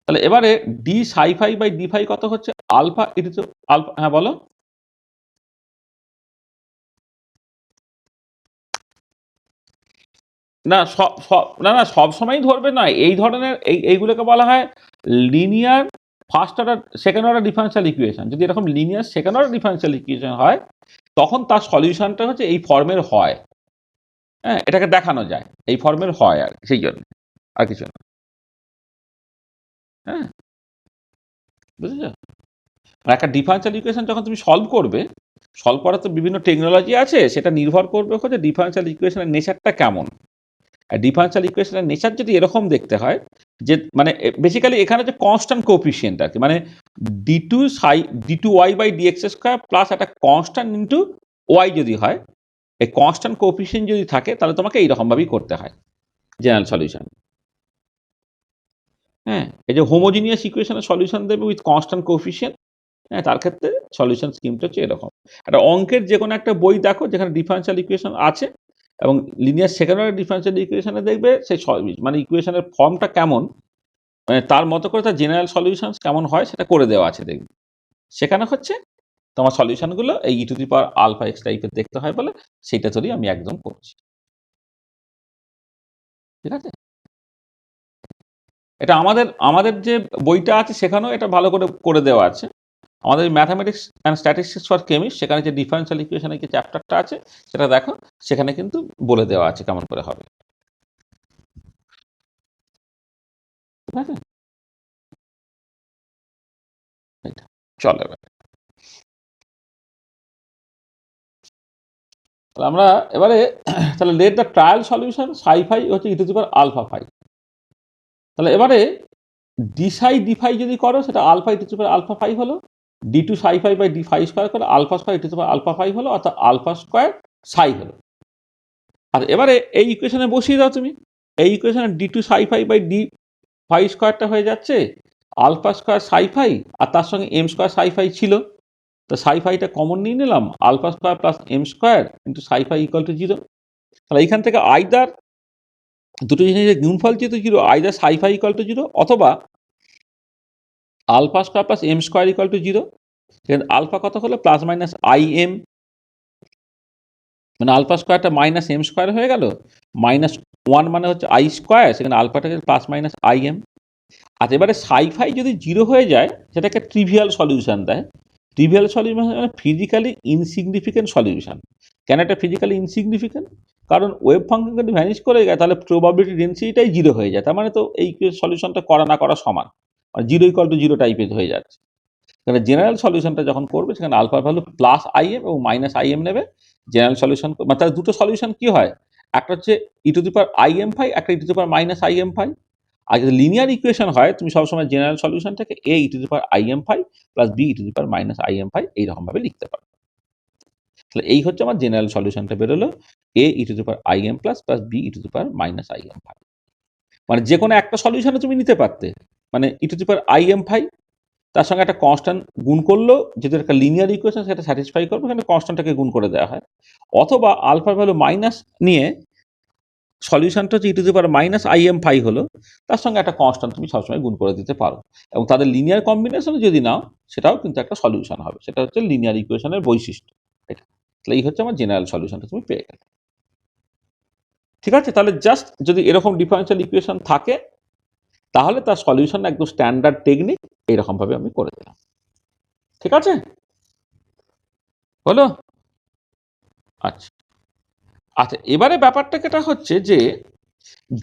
তাহলে এবারে d Sai phi by d phi কত হচ্ছে? Alpha e two alpha. হ্যাঁ বলো। না না সব সময় ধরবে না। এই ধরনের এইগুলোকে বলা হয় linear first order second order differential equation. যদি এরকম linear second order differential equation হয়, তখন তার সলিউশনটা হচ্ছে এই ফর্মের হয়। হ্যাঁ, এটাকে দেখানো যায় এই ফর্মের হয়, আর সেই জন্য আর কিছু না। হ্যাঁ, বুঝেছো? আর একটা ডিফারেন্সিয়াল ইকুয়েশন যখন তুমি সলভ করবে, সলভ করার তো বিভিন্ন টেকনোলজি আছে, সেটা নির্ভর করবে হচ্ছে ডিফারেন্সিয়াল ইকুয়েশনের নেচারটা কেমন। আর ডিফারেন্সিয়াল ইকুয়েশনের নেচার যদি এরকম দেখতে হয় যে মানে বেসিক্যালি এখানে যে কনস্ট্যান্ট কোএফিসিয়েন্ট আর কি, মানে d two y by d x square plus একটা কনস্ট্যান্ট ইন্টু ওয়াই যদি হয়, এই কনস্ট্যান্ট কোএফিসিয়েন্ট যদি থাকে, তাহলে তোমাকে এইরকমভাবেই করতে হয় জেনারেল সলিউশন। হ্যাঁ, এই যে হোমোজিনিয়াস ইকুয়েশনের সলিউশন দেবে উইথ কনস্ট্যান্ট কোএফিসিয়েন্ট, হ্যাঁ, তার ক্ষেত্রে সলিউশন স্কিমটা হচ্ছে এরকম। একটা অঙ্কের যে কোনো একটা বই দেখো যেখানে ডিফারেন্সিয়াল ইকুয়েশন আছে, এবং লিনিয়ার সেকেন্ড অর্ডার ডিফারেন্সিয়াল ইকুয়েশনে দেখবে সেই মানে ইকুয়েশনের ফর্মটা কেমন, মানে তার মতো করে তার জেনারেল সলিউশন কেমন হয় সেটা করে দেওয়া আছে দেখবে। সেখানে হচ্ছে তোমার সলিউশনগুলো এই e to the power alpha x টাইপের দেখতে হয় বলে সেইটা ধরেই আমি একদম করছি। ঠিক আছে? এটা আমাদের আমাদের যে বইটা আছে সেখানেও এটা ভালো করে করে দেওয়া আছে। আমাদের mathematics and statistics for chemist সেখানে যে ডিফারেন্সিয়াল ইকুয়েশনের যে চ্যাপ্টারটা আছে সেটা দেখো, সেখানে কিন্তু বলে দেওয়া আছে কেমন করে হবে। ঠিক আছে, চলো তাহলে আমরা এবারে তাহলে let the trial solution psi phi হচ্ছে e to the power alpha phi. তাহলে এবারে ডি সাই ডি ফাই যদি করো সেটা alpha e to the power alpha phi হলো, d two psi phi by d phi square করে alpha square e to the power alpha phi হলো, অর্থাৎ alpha square সাই হলো। আর এবারে এই ইকুয়েশনে বসিয়ে দাও তুমি, এই ইকুয়েশনে D two psi phi by d phi স্কোয়ারটা হয়ে যাচ্ছে আলফা স্কোয়ার সাই ফাই, আর তার সঙ্গে এম স্কোয়ার সাই ফাই ছিল, তো সাই ফাইটা কমন নিয়ে নিলাম, alpha square plus m square into psi phi equal to 0। তাহলে এইখান থেকে আইদার দুটো জিনিসের গুণফল যেহেতু 0, either Sai phi equal to 0 অথবা alpha square plus m square equal to 0। সেখানে আলফা কত হলো প্লাস মাইনাস আই এম, মানে আলফা স্কোয়ারটা মাইনাস এম স্কোয়ার হয়ে গেল, -1 মানে হচ্ছে আই স্কোয়ার, সেখানে আলফাটাকে প্লাস মাইনাস আই এম। আর এবারে সাই ফাই যদি 0 হয়ে যায় সেটাকে ট্রিভিয়াল সলিউশন দেয়। ট্রিভিয়াল সলিউশন মানে ফিজিক্যালি ইনসিগনিফিকেন্ট সলিউশন। কেন এটা ফিজিক্যালি ইনসিগনিফিকেন্ট? কারণ ওয়েভ ফাংশন যদি ভ্যানিশ করে যায় তাহলে প্রবাবিলিটি ডেন্সিটিটাই 0 হয়ে যায়, তার মানে তো এই সলিউশনটা করা না করা সমান, আর 0 ইকুয়াল টু 0 টাইপের হয়ে যাচ্ছে। তাহলে জেনারেল সলিউশনটা যখন করবে সেখানে আলফার ভ্যালু প্লাস আই এম এবং মাইনাস আই এম নেবে। জেনারেল সলিউশন মানে তার দুটো সলিউশন কি হয়, একটা হচ্ছে e to the power I m phi, একটা e to the power minus I m phi. আর যদি লিনিয়ার ইকুয়েশন হয় তুমি সবসময় জেনারেল সলিউশনটাকে A e to the power I m phi plus B e to the power minus I m phi এইরকমভাবে লিখতে পারো। তাহলে এই হচ্ছে আমার জেনারেল সলিউশনটা বেরোলো, A e to the power I m plus plus B e to the power minus I m phi. মানে যে কোনো একটা সলিউশনে তুমি নিতে পারতে, মানে e to the power I m phi তার সঙ্গে একটা কনস্ট্যান্ট গুণ করলো, যেহেতু একটা লিনিয়ার ইকুয়েশন সেটা স্যাটিসফাই করবে, এখানে কনস্ট্যান্টটাকে গুণ করে দেওয়া হয়। অথবা আলফার ভ্যালু মাইনাস নিয়ে সলিউশনটা হচ্ছে e to the power minus I m phi হলো, তার সঙ্গে একটা কনস্ট্যান্ট তুমি সবসময় গুণ করে দিতে পারো, এবং তাদের লিনিয়ার কম্বিনেশনে যদি নাও সেটাও কিন্তু একটা সলিউশন হবে। সেটা হচ্ছে লিনিয়ার ইকুয়েশনের বৈশিষ্ট্য এটা। তাহলে এই হচ্ছে আমার জেনারেল সলিউশনটা তুমি পেয়ে গেলে। ঠিক আছে, তাহলে জাস্ট যদি এরকম ডিফারেন্সিয়াল ইকুয়েশন থাকে তাহলে তার সলিউশন একদম স্ট্যান্ডার্ড টেকনিক এইরকমভাবে আমি করে দিলাম। ঠিক আছে, হলো? আচ্ছা আচ্ছা, এবারে ব্যাপারটা যেটা হচ্ছে যে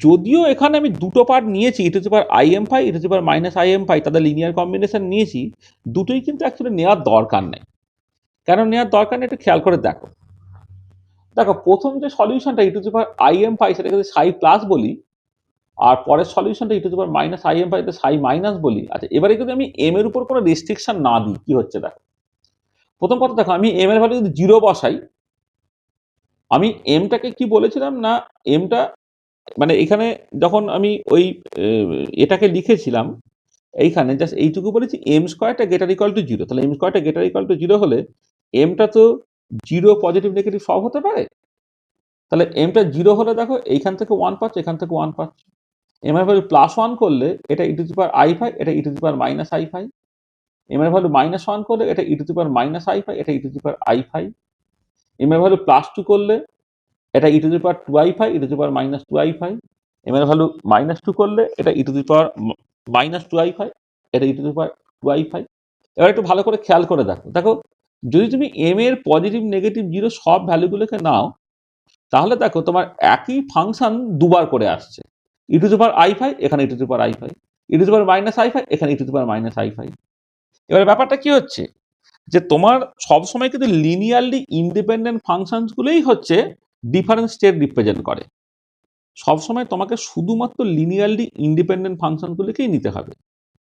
যদিও এখানে আমি দুটো পার্ট নিয়েছি, e to the power I m phi e to the power minus I m phi, তাদের লিনিয়ার কম্বিনেশন নিয়েছি, দুটোই কিন্তু অ্যাকচুয়ালি নেওয়ার দরকার নেই। কেন নেওয়ার দরকার নেই একটু খেয়াল করে দেখো। দেখো প্রথম যে সলিউশনটা e to the power I m phi সেটাকে যদি সাই প্লাস বলি, আর পরের সলিউশনটা e to the power minus I m phi psi minus বলি। আচ্ছা এবারে যদি আমি এম এর উপর কোনো রেস্ট্রিকশন না দিই কি হচ্ছে দেখো। প্রথম কথা দেখো, আমি এম এর ভ্যালু যদি 0 বসাই, আমি এমটাকে কি বলেছিলাম না, এমটা মানে এখানে যখন আমি ওই এটাকে লিখেছিলাম এইখানে জাস্ট এইটুকু বলেছি এম স্কোয়ারটা গ্রেটার ইকুয়াল টু 0। তাহলে এম স্কোয়ারটা গ্রেটার ইকুয়াল টু 0 হলে এমটা তো 0 পজিটিভ নেগেটিভ সব হতে পারে। তাহলে এমটা 0 হলে দেখো এইখান থেকে 1 পাচ্ছ, এখান থেকে 1 পাচ্ছ। এম এর ভ্যালু +1 করলে এটা e to the power i phi, এটা e to the power minus i phi. M এর ভ্যালু -1 করলে এটা e to the power minus i phi, এটা e to the power i phi. M এর value +2 করলে এটা e to the power 2 i phi, e to the power minus 2 i phi. M এর value -2 করলে এটা e to the power minus 2 i phi, এটা e to the power 2 i phi. এবার একটু ভালো করে খেয়াল করে দেখো, দেখো যদি তুমি এম এর পজিটিভ নেগেটিভ 0 সব ভ্যালুগুলোকে নাও, তাহলে দেখো তোমার একই ফাংশন দুবার করে আসছে। E to the power i phi, এখানে e to the power i phi, e to the power minus i phi, এখানে e to the power minus i phi. এবার ব্যাপারটা কি হচ্ছে যে তোমার সবসময় কিন্তু লিনিয়ারলি ইন্ডিপেন্ডেন্ট ফাংশনসগুলোই হচ্ছে ডিফারেন্ট স্টেট রিপ্রেজেন্ট করে। সবসময় তোমাকে শুধুমাত্র লিনিয়ারলি ইন্ডিপেন্ডেন্ট ফাংশনগুলোকেই নিতে হবে।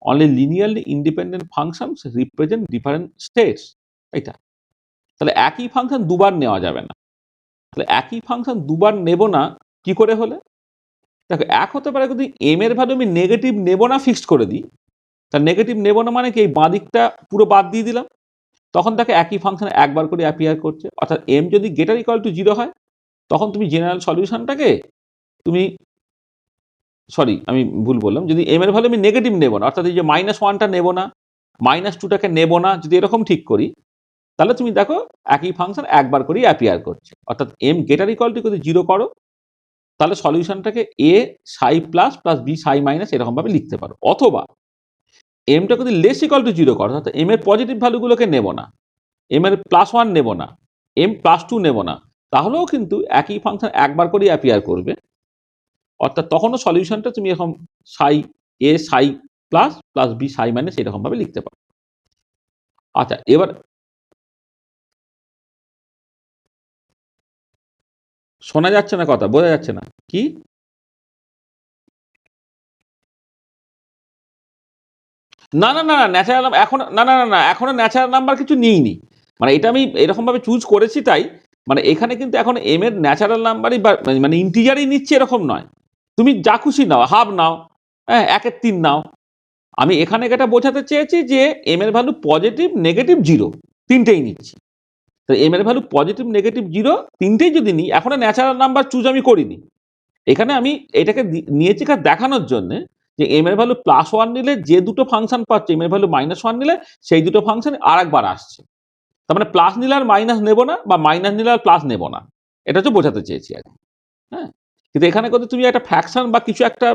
Only linearly independent functions represent different states. এটা তাহলে একই ফাংশন দুবার নেওয়া যাবে না। তাহলে একই ফাংশন দুবার নেব না কি করে হলে, দেখো এক হতে পারে যদি এম এর ভ্যালু আমি নেগেটিভ নেব না ফিক্সড করে দিই, তার নেগেটিভ নেব না মানে কি এই বাঁ দিকটা পুরো বাদ দিয়ে দিলাম, তখন তাকে একই ফাংশন একবার করে অ্যাপিয়ার করছে। অর্থাৎ এম যদি গ্রেটার ইকুয়াল টু 0 হয় তখন তুমি জেনারেল সলিউশনটাকে তুমি সরি আমি ভুল বললাম, যদি এম এর ভ্যালু আমি নেগেটিভ নেব না, অর্থাৎ এই যে -1টা নেব না, -2টাকে নেব না, যদি এরকম ঠিক করি তাহলে তুমি দেখো একই ফাংশন একবার করেই অ্যাপিয়ার করছে। অর্থাৎ এম গ্রেটার ইকুয়াল টু যদি 0 করো তাহলে সলিউশনটাকে এ সাই প্লাস প্লাস বি সাই মাইনাস এরকমভাবে লিখতে পারো। অথবা এমটা যদি লেস ইকুয়াল টু 0 করে, অর্থাৎ এম এর পজিটিভ ভ্যালুগুলোকে নেব না, এম এর +1 নেব না, এম +2 নেব না, তাহলেও কিন্তু একই ফাংশন একবার করেই অ্যাপিয়ার করবে। অর্থাৎ তখনও সলিউশনটা তুমি এখন সাই এ সাই প্লাস প্লাস বি সাই মাইনাস এরকম ভাবে লিখতে পারো। আচ্ছা, এবার শোনা যাচ্ছে না, কথা বোঝা যাচ্ছে না কি? না না না না ন্যাচারাল এখন না না না না এখনো ন্যাচারাল নাম্বার কিছু নিইনি। মানে এটা আমি এরকম ভাবে চুজ করেছি তাই, মানে এখানে কিন্তু এখন এম এর ন্যাচারাল নাম্বারই মানে ইন্টিজারই নিচ্ছে এরকম নয়। তুমি যা খুশি নাও, হাফ নাও, হ্যাঁ 1/3 নাও। আমি এখানে এটা বোঝাতে চেয়েছি যে এম এর ভ্যালু পজিটিভ নেগেটিভ জিরো তিনটেই নিচ্ছি। তো এম এর ভ্যালু পজিটিভ নেগেটিভ জিরো তিনটেই যদি নিই, এখনো ন্যাচারাল নাম্বার চুজ আমি করিনি। এখানে আমি এটাকে নিয়েছি দেখানোর জন্য যে এম এর ভ্যালু +1 নিলে যে দুটো ফাংশন পাচ্ছে, এম এর ভ্যালু -1 নিলে সেই দুটো ফাংশন আর একবার আসছে। তার মানে প্লাস নিলে আর মাইনাস নেব না, বা মাইনাস নিলে আর প্লাস নেব না, এটা হচ্ছে বোঝাতে চেয়েছি আর কি। হ্যাঁ, কিন্তু এখানে কিন্তু তুমি একটা ফ্র্যাকশন বা কিছু একটা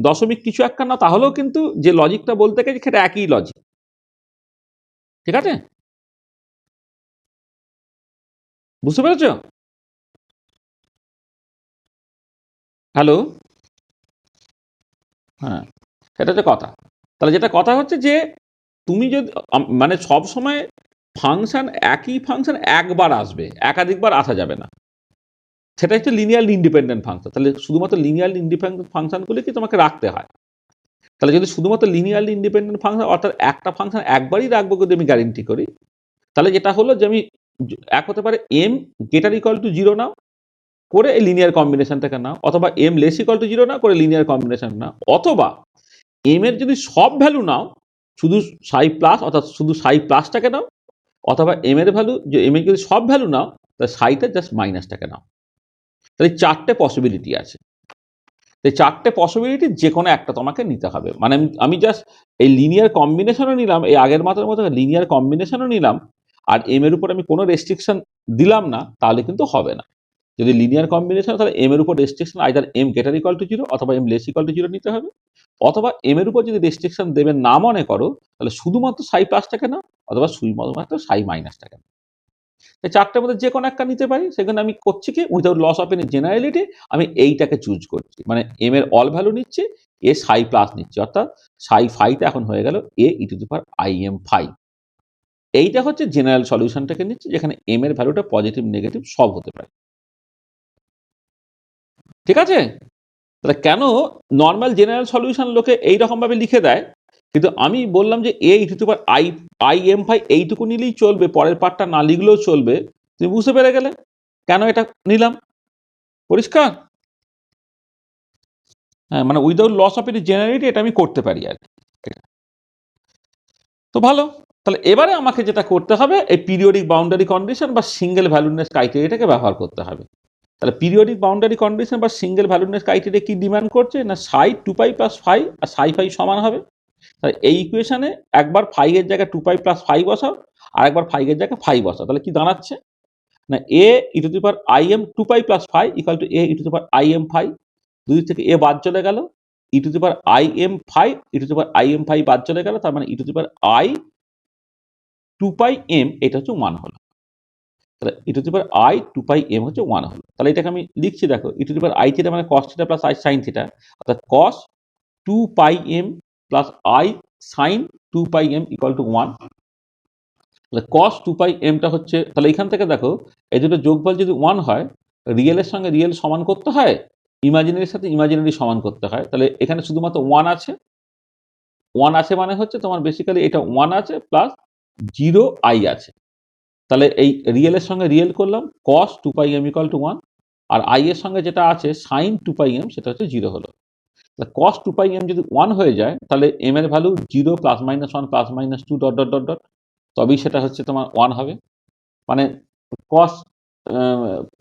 দশমিক কিছু একটা না, তাহলেও কিন্তু যে লজিকটা বলতে গেছি সেটা একই লজিক। ঠিক আছে, বুঝতে পেরেছো? হ্যালো, হ্যাঁ, এটা হচ্ছে কথা। তাহলে যেটা কথা হচ্ছে যে তুমি যদি মানে সব সময় ফাংশন একই ফাংশন একবার আসবে, একাধিকবার আসা যাবে না। সেটা হচ্ছে লিনিয়ারলি ইন্ডিপেন্ডেন্ট ফাংশন। তাহলে শুধুমাত্র লিনিয়ারলি ইন্ডিপেন্ডেন্ট ফাংশনগুলিকে তোমাকে রাখতে হয়। তাহলে যদি শুধুমাত্র লিনিয়ারলি ইন্ডিপেন্ডেন্ট ফাংশন, অর্থাৎ একটা ফাংশন একবারই রাখবো যদি আমি গ্যারেন্টি করি, তাহলে যেটা হলো যে আমি এক হতে পারে এম গ্রেটার ইকুয়াল টু 0 নাও, করে এই লিনিয়ার কম্বিনেশনটাকে নাও, অথবা এম লেস ইকুয়াল টু 0 নাও, করে লিনিয়ার কম্বিনেশন নাও, অথবা এম এর যদি সব ভ্যালু নাও, শুধু সাই প্লাস অর্থাৎ শুধু সাই প্লাসটাকে নাও, অথবা এম এর ভ্যালু যে এম এর যদি সব ভ্যালু নাও, তাহলে সাইটা জাস্ট মাইনাসটাকে নাও। তাহলে 4টে পসিবিলিটি আছে। এই 4টে পসিবিলিটি যে কোনো একটা তোমাকে নিতে হবে। মানে আমি জাস্ট এই লিনিয়ার কম্বিনেশনও নিলাম, এই আগের মাত্রার মতো লিনিয়ার কম্বিনেশনও নিলাম, আর এম এর উপর আমি কোনো রেস্ট্রিকশন দিলাম না, তাহলে কিন্তু হবে না। যদি লিনিয়ার কম্বিনেশন, তাহলে এম এর উপর restriction either m greater equal to 0 অথবা এম লেস ইকুয়াল টু 0 নিতে হবে, অথবা এম এর উপর যদি রেস্ট্রিকশন দেবে না মনে করো, তাহলে শুধুমাত্র সাই প্লাসটাকে নাও, অথবা শুধুমাত্র সাই মাইনাসটাকে নাও। এই 4টের মধ্যে যে কোনো একটা নিতে পারি। সেখানে আমি করছি কি, without loss of any generality আমি এইটাকে চুজ করছি, মানে এম এর অল ভ্যালু নিচ্ছে, এ সাই প্লাস নিচ্ছে, অর্থাৎ সাই ফাইটা এখন হয়ে গেল A e to the power I m phi. এইটা হচ্ছে জেনারেল সলিউশনটাকে নিচ্ছে, যেখানে এম এর ভ্যালুটা পজিটিভ নেগেটিভ সব হতে পারে। ঠিক আছে, তাহলে কেন নর্মাল জেনারেল সলিউশন লোকে এইরকম ভাবে লিখে দেয়, কিন্তু আমি বললাম যে A e to the power I m phi এইটুকু নিলেই চলবে, পরের পার্টটা না লিখলেও চলবে। তুমি বুঝতে পেরে গেলে কেন এটা নিলাম? পরিষ্কার? হ্যাঁ, মানে without loss of any generality এটা আমি করতে পারি আর কি। তো ভালো, তাহলে এবারে আমাকে যেটা করতে হবে, এই পিরিয়ডিক বাউন্ডারি কন্ডিশন বা সিঙ্গেল ভ্যালুনেস ক্রাইটেরিয়াটাকে ব্যবহার করতে হবে। তাহলে পিরিয়ডিক বাউন্ডারি কন্ডিশন বা সিঙ্গেল ভ্যালুনেস ক্রাইটেরিয়া কি ডিমান্ড করছে না, সাই 2π + 5 আর সাই ফাই সমান হবে। তাহলে এই ইকুয়েশনে একবার ফাই এর জায়গায় 2π + 5 বসাও, আর একবার ফাই এর জায়গায় 5 বসাও, তাহলে কি দাঁড়াচ্ছে না, A e to the power I m 2π + 5 equal to A e to the power I m phi. দুই থেকে এ বাদ চলে গেল, e to the power I m phi, e to the power I m phi বাদ চলে গেল, তার মানে e to the power i 2π m এটা হচ্ছে 1 হলো। তাহলে e to the power i 2π m হচ্ছে 1 হলো। তাহলে এটাকে আমি লিখছি, দেখো e to the power i theta মানে cos theta plus i sine theta, অর্থাৎ cos 2π m plus i sine 2π m equal to 1। তাহলে cos 2π m টা হচ্ছে, তাহলে এখান থেকে দেখো এই দুটো যোগফল যদি 1 হয়, রিয়েলের সঙ্গে রিয়েল সমান করতে হয়, ইমাজিনারির সাথে ইমাজিনারি সমান করতে হয়। তাহলে এখানে শুধুমাত্র 1 আছে, 1 আছে মানে হচ্ছে তোমার বেসিক্যালি এটা 1 আছে প্লাস 0 i আছে। তাহলে এই রিয়েলের সঙ্গে রিয়েল করলাম, cos 2π m ইকুয়াল টু 1, আর i এর সঙ্গে যেটা আছে sin 2π m সেটা হচ্ছে 0 হলো। তাহলে cos 2π m যদি 1 হয়ে যায়, তাহলে m এর value 0 +-1 +-2 dot dot dot dot, তবেই সেটা হচ্ছে তোমার 1 হবে। মানে cos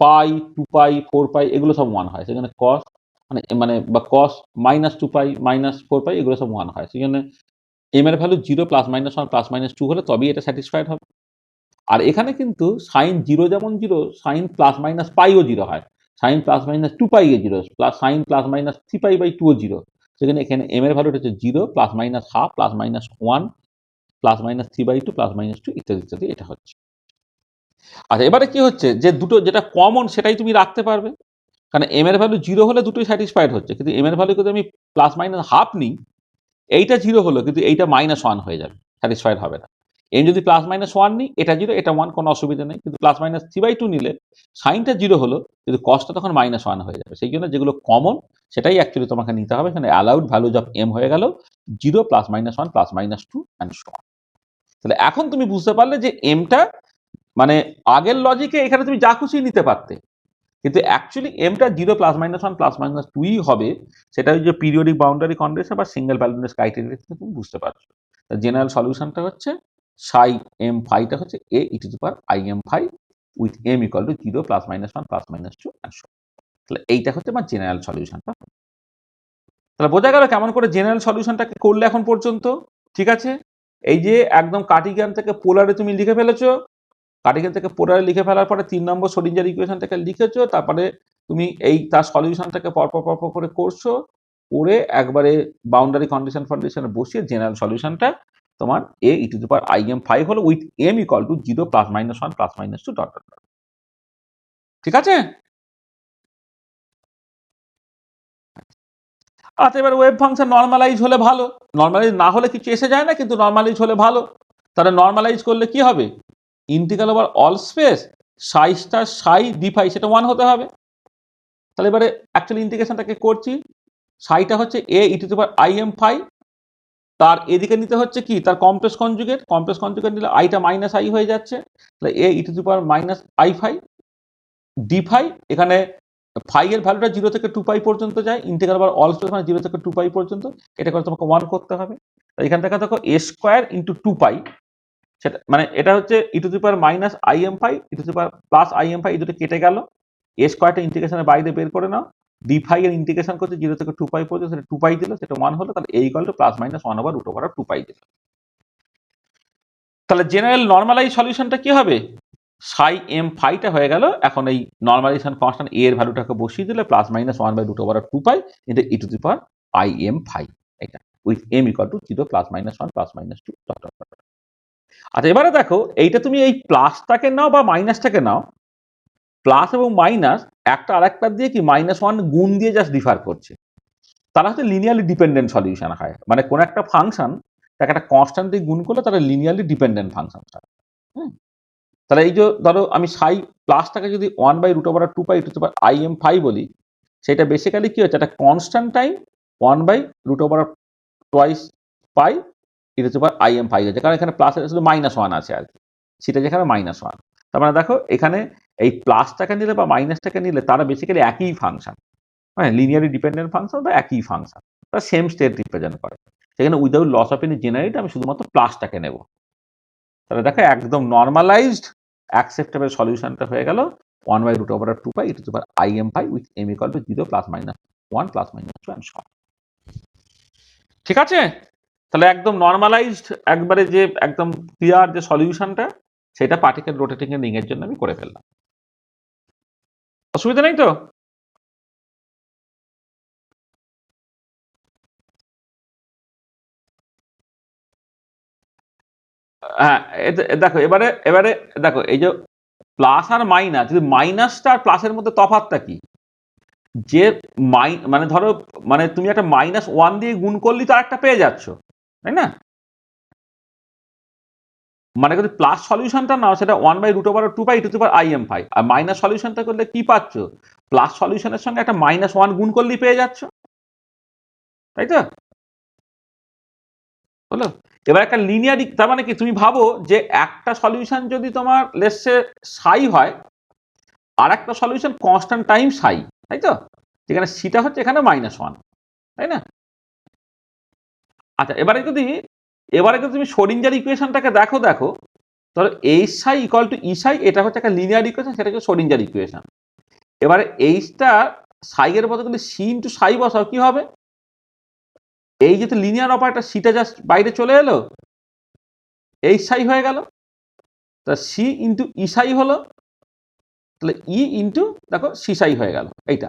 পাই 2π 4π এগুলো সব 1 হয়, সেখানে cos মানে মানে বা cos -2π -4π এগুলো সব 1 হয়, সেখানে m এর ভ্যালু 0 +-1 +-2 হলে তবেই এটা স্যাটিসফাইড হবে। আর এখানে কিন্তু সাইন 0 যেমন 0, সাইন +-π ও 0 হয়, সাইন +-2π এ 0, প্লাস সাইন +-3π/2 ও 0। সেখানে এখানে এম এর ভ্যালুটা হচ্ছে 0 plus minus half plus minus 1 plus minus 3/2 plus minus 2 ইত্যাদি ইত্যাদি এটা হচ্ছে। আচ্ছা এবারে কি হচ্ছে যে দুটো যেটা কমন সেটাই তুমি রাখতে পারবে, কারণ এম এর ভ্যালু 0 হলে দুটোই স্যাটিসফাইড হচ্ছে, কিন্তু এম এর ভ্যালু যদি আমি প্লাস মাইনাস হাফ নিই, এইটা 0 হলো কিন্তু এইটা -1 হয়ে যাবে, স্যাটিসফাইড হবে না। এম যদি প্লাস মাইনাস 1 নিই, এটা 0 এটা 1 কোনো অসুবিধা নেই, কিন্তু প্লাস মাইনাস 3/2 নিলে সাইনটা 0 হলো কিন্তু কসটা তখন -1 হয়ে যাবে। সেই জন্য যেগুলো কমন সেটাই অ্যাকচুয়ালি তোমাকে নিতে হবে। এখানে অ্যালাউড ভ্যালুজ অফ এম হয়ে গেল 0 plus minus 1 plus minus 2 and so on. তাহলে এখন তুমি বুঝতে পারলে যে এমটা মানে আগের লজিকে এখানে তুমি যা খুশি নিতে পারতে, কিন্তু অ্যাকচুয়ালি এমটা 0 প্লাস মাইনাস 1 প্লাস মাইনাস 2ই হবে। সেটা ওই যে পিরিয়ডিক বাউন্ডারি কন্ডিশন বা সিঙ্গেল ভ্যালুনেস ক্রাইটেরিয়া থেকে তুমি বুঝতে পারছো। জেনারেল সলিউশনটা হচ্ছে সাই এম ফাইটা হচ্ছে A e to the power I m phi with m equal to 0 plus minus 1 plus minus 2 and so. তাহলে এইটা হচ্ছে আমার জেনারেল সলিউশনটা। তাহলে বোঝা গেল কেমন করে জেনারেল সলিউশনটাকে করলে এখন পর্যন্ত। ঠিক আছে, এই যে একদম কার্টিসিয়ান থেকে পোলারে তুমি লিখে ফেলেছো, কার্টিসিয়ান থেকে পোলারে লিখে ফেলার পরে 3 নম্বর শ্রোডিঞ্জার ইকুয়েশনটাকে লিখেছো, তারপরে তুমি এই তার সলিউশনটাকে পরপর করে করছো, করে একবারে বাউন্ডারি কন্ডিশন ফান্ডিশনে বসিয়ে জেনারেল সলিউশনটা তোমার A e to the power I m phi হলো with m equal to 0 plus minus 1 plus minus 2 dot dot dot. ঠিক আছে। আচ্ছা এবার ওয়েভ ফাংশন নর্মালাইজ হলে ভালো, নর্মালাইজ না হলে কিছু এসে যায় না, কিন্তু নর্মালাইজ হলে ভালো। তাহলে নর্মালাইজ করলে কি হবে, ইন্টিগ্রাল ওভার অল স্পেস সাই স্টার সাই ডি ফাই সেটা 1 হতে হবে। তাহলে এবারে অ্যাকচুয়ালি ইন্টিগ্রেশনটাকে করছি, সাইটা হচ্ছে A e to the power I m phi, তার এদিকে নিতে হচ্ছে কি তার কমপ্লেক্স কনজুগেট নিলে আইটা মাইনাস আই হয়ে যাচ্ছে, তাহলে A e to the power minus i phi d phi, এখানে ফাই এর ভ্যালুটা 0 থেকে 2 পাই পর্যন্ত যায়, ইন্টিগ্রাল ওভার অল স্পেস মানে 0 থেকে 2 পাই পর্যন্ত, এটা করে তোমাকে 1 করতে হবে। এখান থেকে দেখো এ স্কোয়ার ইন্টু 2 পাই, সেটা মানে এটা হচ্ছে e to the power minus I m phi e to the power plus i m phi, এই দুটো কেটে গেল, এ স্কোয়ারটা ইন্টিগ্রেশনের বাইরে বের করে নাও, ডি ফাই এর ইন্টিগ্রেশন করছে 0 থেকে 2 পাই পর্যন্ত, সেটা 2 পাই দিল, সেটা 1 হলো, তাহলে A equal to plus minus 1 over root over 2 pi দিল। তাহলে জেনারেল নর্মালাইজ সলিউশনটা কি হবে, সাই এম ফাইটা হয়ে গেল, এখন এই নর্মালাইজেশন কনস্ট্যান্ট এ এর ভ্যালুটাকে বসিয়ে দিলে plus minus 1 by root over 2 pi into e to the power I m phi, এটা with m equal to 0 plus minus 1 plus minus 2 dot dot dot. আচ্ছা এবারে দেখো এইটা তুমি এই প্লাসটাকে নাও বা মাইনাসটাকে নাও, প্লাস এবং মাইনাস একটা আরেকটা দিয়ে কি -1 গুণ দিয়ে জাস্ট ডিফার করছে, তারা হচ্ছে লিনিয়ারলি ডিপেন্ডেন্ট সলিউশন হয়, মানে কোন একটা ফাংশন তাকে একটা কনস্ট্যান্ট দিয়ে গুণ করলে তারা লিনিয়ারলি ডিপেন্ডেন্ট ফাংশন হয়। তাহলে এই যে ধরো আমি সাই প্লাসটাকে যদি 1 by root over 2 pi to power I m phi বলি, সেটা বেসিক্যালি কি হচ্ছে একটা constant time 1 by root over twice pi e to power I m phi হচ্ছে, কারণ এখানে প্লাস শুধু -1 আছে আর কি, সেটা যেখানে -1। তার মানে দেখো এখানে এই প্লাসটাকে নিলে বা মাইনাসটাকে নিলে তারা বেসিক্যালি একই ফাংশন, হ্যাঁ লিনিয়ারলি ডিপেন্ডেন্ট ফাংশন বা একই ফাংশন, তারা সেম স্টেট রিপ্রেজেন্ট করে। সেখানে without loss of any generate আমি শুধুমাত্র প্লাসটাকে নেব। তাহলে দেখো একদম নর্মালাইজড অ্যাকসেপ্টেবল সলিউশনটা হয়ে গেল 1 by root over 2 pi e to the power I m pi with m equal to 0 plus minus 1 plus minus 2 and so on. ঠিক আছে, তাহলে একদম নর্মালাইজড একবারে যে একদম ক্লিয়ার যে সলিউশনটা সেটা পার্টিকেল রোটেটিং এর রিং এর জন্য আমি করে ফেললাম। অসুবিধা নেই তো? হ্যাঁ দেখো এবারে এবারে দেখো এই যে প্লাস আর মাইনাস, যদি মাইনাসটা আর প্লাসের মধ্যে তফাৎটা কি, যে মানে ধরো মানে তুমি একটা -1 দিয়ে গুণ করলে তো আরেকটা পেয়ে যাচ্ছ, তাই না? মানে যদি প্লাস সলিউশনটা নাও সেটা 1 by root over 2 pi to the power I m phi, আর মাইনাস সলিউশনটা করলে কি পাচ্ছ, প্লাস সলিউশনের সঙ্গে একটা -1 গুণ করলেই পেয়ে যাচ্ছ, তাই তো? হলো। এবার একটা লিনিয়ার, তার মানে কি তুমি ভাবো যে একটা সলিউশন যদি তোমার লেটস সে সাই হয়, আর একটা সলিউশন কনস্ট্যান্ট টাইম সাই, তাই তো? যেখানে সিটা হচ্ছে এখানে -1, তাই না? আচ্ছা এবারে যদি তুমি শ্রোডিঞ্জার ইকুয়েশনটাকে দেখো তাহলে এইচ সাই ইকুয়াল টু ই সাই, এটা হচ্ছে একটা লিনিয়ার ইকুয়েশন, সেটা হচ্ছে শ্রোডিঞ্জার ইকুয়েশন। এবারে এইচটা সাই এর বদলে সি ইন্টু সাই বসাও, কি হবে, এই যে লিনিয়ার অপারেটর সিটা জাস্ট বাইরে চলে এলো, এইচ সাই হয়ে গেল, তা সি ইন্টু ই সাই হলো, তাহলে ই ইন্টু দেখো সি সাই হয়ে গেল এইটা।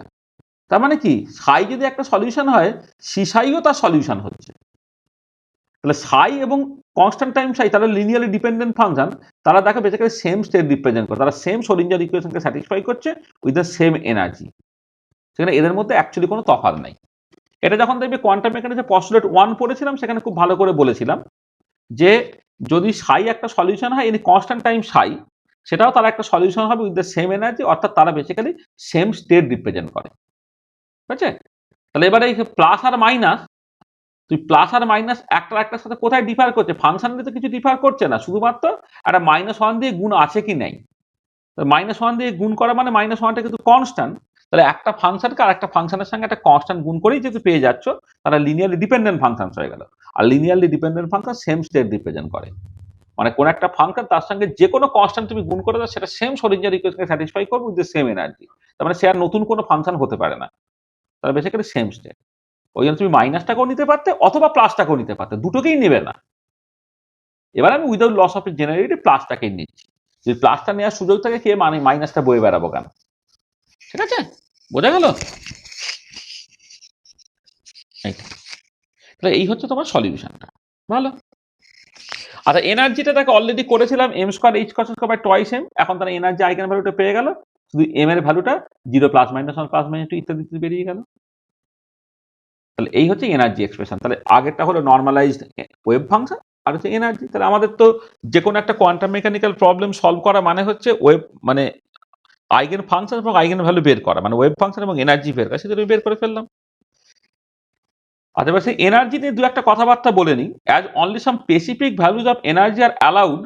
তার মানে কি সাই যদি একটা সলিউশন হয় সিসাইও তার সলিউশন হচ্ছে। তাহলে সাই এবং কনস্ট্যান্ট টাইম সাই তারা লিনিয়ারলি ডিপেন্ডেন্ট ফাংশন, তারা দেখো বেসিক্যালি সেম স্টেট রিপ্রেজেন্ট করে, তারা সেম শ্রোডিঞ্জার ইকুয়েশনকে স্যাটিসফাই করছে উইথ দ্য সেম এনার্জি। সেখানে এদের মধ্যে অ্যাকচুয়ালি কোনো তফাৎ নাই। এটা যখন দেখবে কোয়ান্টাম মেকানিক্সে পস্টুলেট 1 পড়েছিলাম সেখানে খুব ভালো করে বলেছিলাম যে যদি সাই একটা সলিউশন হয় ইন কনস্ট্যান্ট টাইম সাই, সেটাও তারা একটা সলিউশন হবে উইথ দ্য সেম এনার্জি, অর্থাৎ তারা বেসিক্যালি সেম স্টেট রিপ্রেজেন্ট করে। ঠিক আছে? তাহলে এবারে এই প্লাস আর মাইনাস, তুই প্লাস আর মাইনাস একটার সাথে কোথায় ডিফার করছে? ফাংশনে তো কিছু ডিফার করছে না, শুধুমাত্র একটা -1 দিয়ে গুণ আছে কি নাই। -1 দিয়ে গুণ করা মানে -1টা কিন্তু কনস্ট্যান্ট। তাহলে একটা ফাংশনকে আর একটা ফাংশনের সঙ্গে একটা কনস্ট্যান্ট গুণ করেই যেহেতু পেয়ে যাচ্ছ, তারা লিনিয়ারলি ডিপেন্ডেন্ট ফাংশন হয়ে গেল। আর linearly dependent function same state represent করে। মানে কোন একটা ফাংশন তার সঙ্গে যে কোনো কনস্ট্যান্ট তুমি গুণ করে দাও সেটা সেম শ্রোডিঞ্জার ইকুয়েশনকে স্যাটিসফাই করবে উইথ দ্য সেম এনার্জি। তার মানে সে আর নতুন কোনো ফাংশন হতে পারে না। তাহলে বেসিক্যালি সেম স্টেট। ওই জন্য তুমি মাইনাসটাকেও নিতে পারতে অথবা প্লাসটাকেও নিতে পারতে, দুটোকেই নেবে না। এবার আমি উইদাউট লস অফ জেনারেলিটি প্লাসটাকেই নিচ্ছি। যদি প্লাসটা নেওয়ার সুযোগ থাকে কে মানে মাইনাসটা বয়ে বেড়াবো কেন? ঠিক আছে, বোঝা গেল? তাহলে এই হচ্ছে তোমার সলিউশনটা। ভালো। আচ্ছা, এনার্জিটা তাকে অলরেডি করেছিলাম m square h cross square by twice m. এখন তারা এনার্জি আইগেন ভ্যালুটা পেয়ে গেল, শুধু এম এর ভ্যালুটা 0 প্লাস মাইনাস 1 প্লাস মাইনাস 2 ইত্যাদি বেরিয়ে গেল। তাহলে এই হচ্ছে এনার্জি এক্সপ্রেশন। তাহলে আগেরটা হলো নর্মালাইজড ওয়েভ ফাংশন, আর হচ্ছে এনার্জি। তাহলে আমাদের তো যে কোনো একটা কোয়ান্টাম মেকানিক্যাল প্রবলেম সলভ করা মানে হচ্ছে ওয়েভ মানে আইগেন ফাংশন এবং আইগেন ভ্যালু বের করা, মানে ওয়েভ ফাংশন এবং এনার্জি বের করা, সেটা আমি বের করে ফেললাম। আচ্ছা, এবার সেই এনার্জি নিয়ে দু একটা কথাবার্তা বলে নিই। As only some specific values of energy are allowed,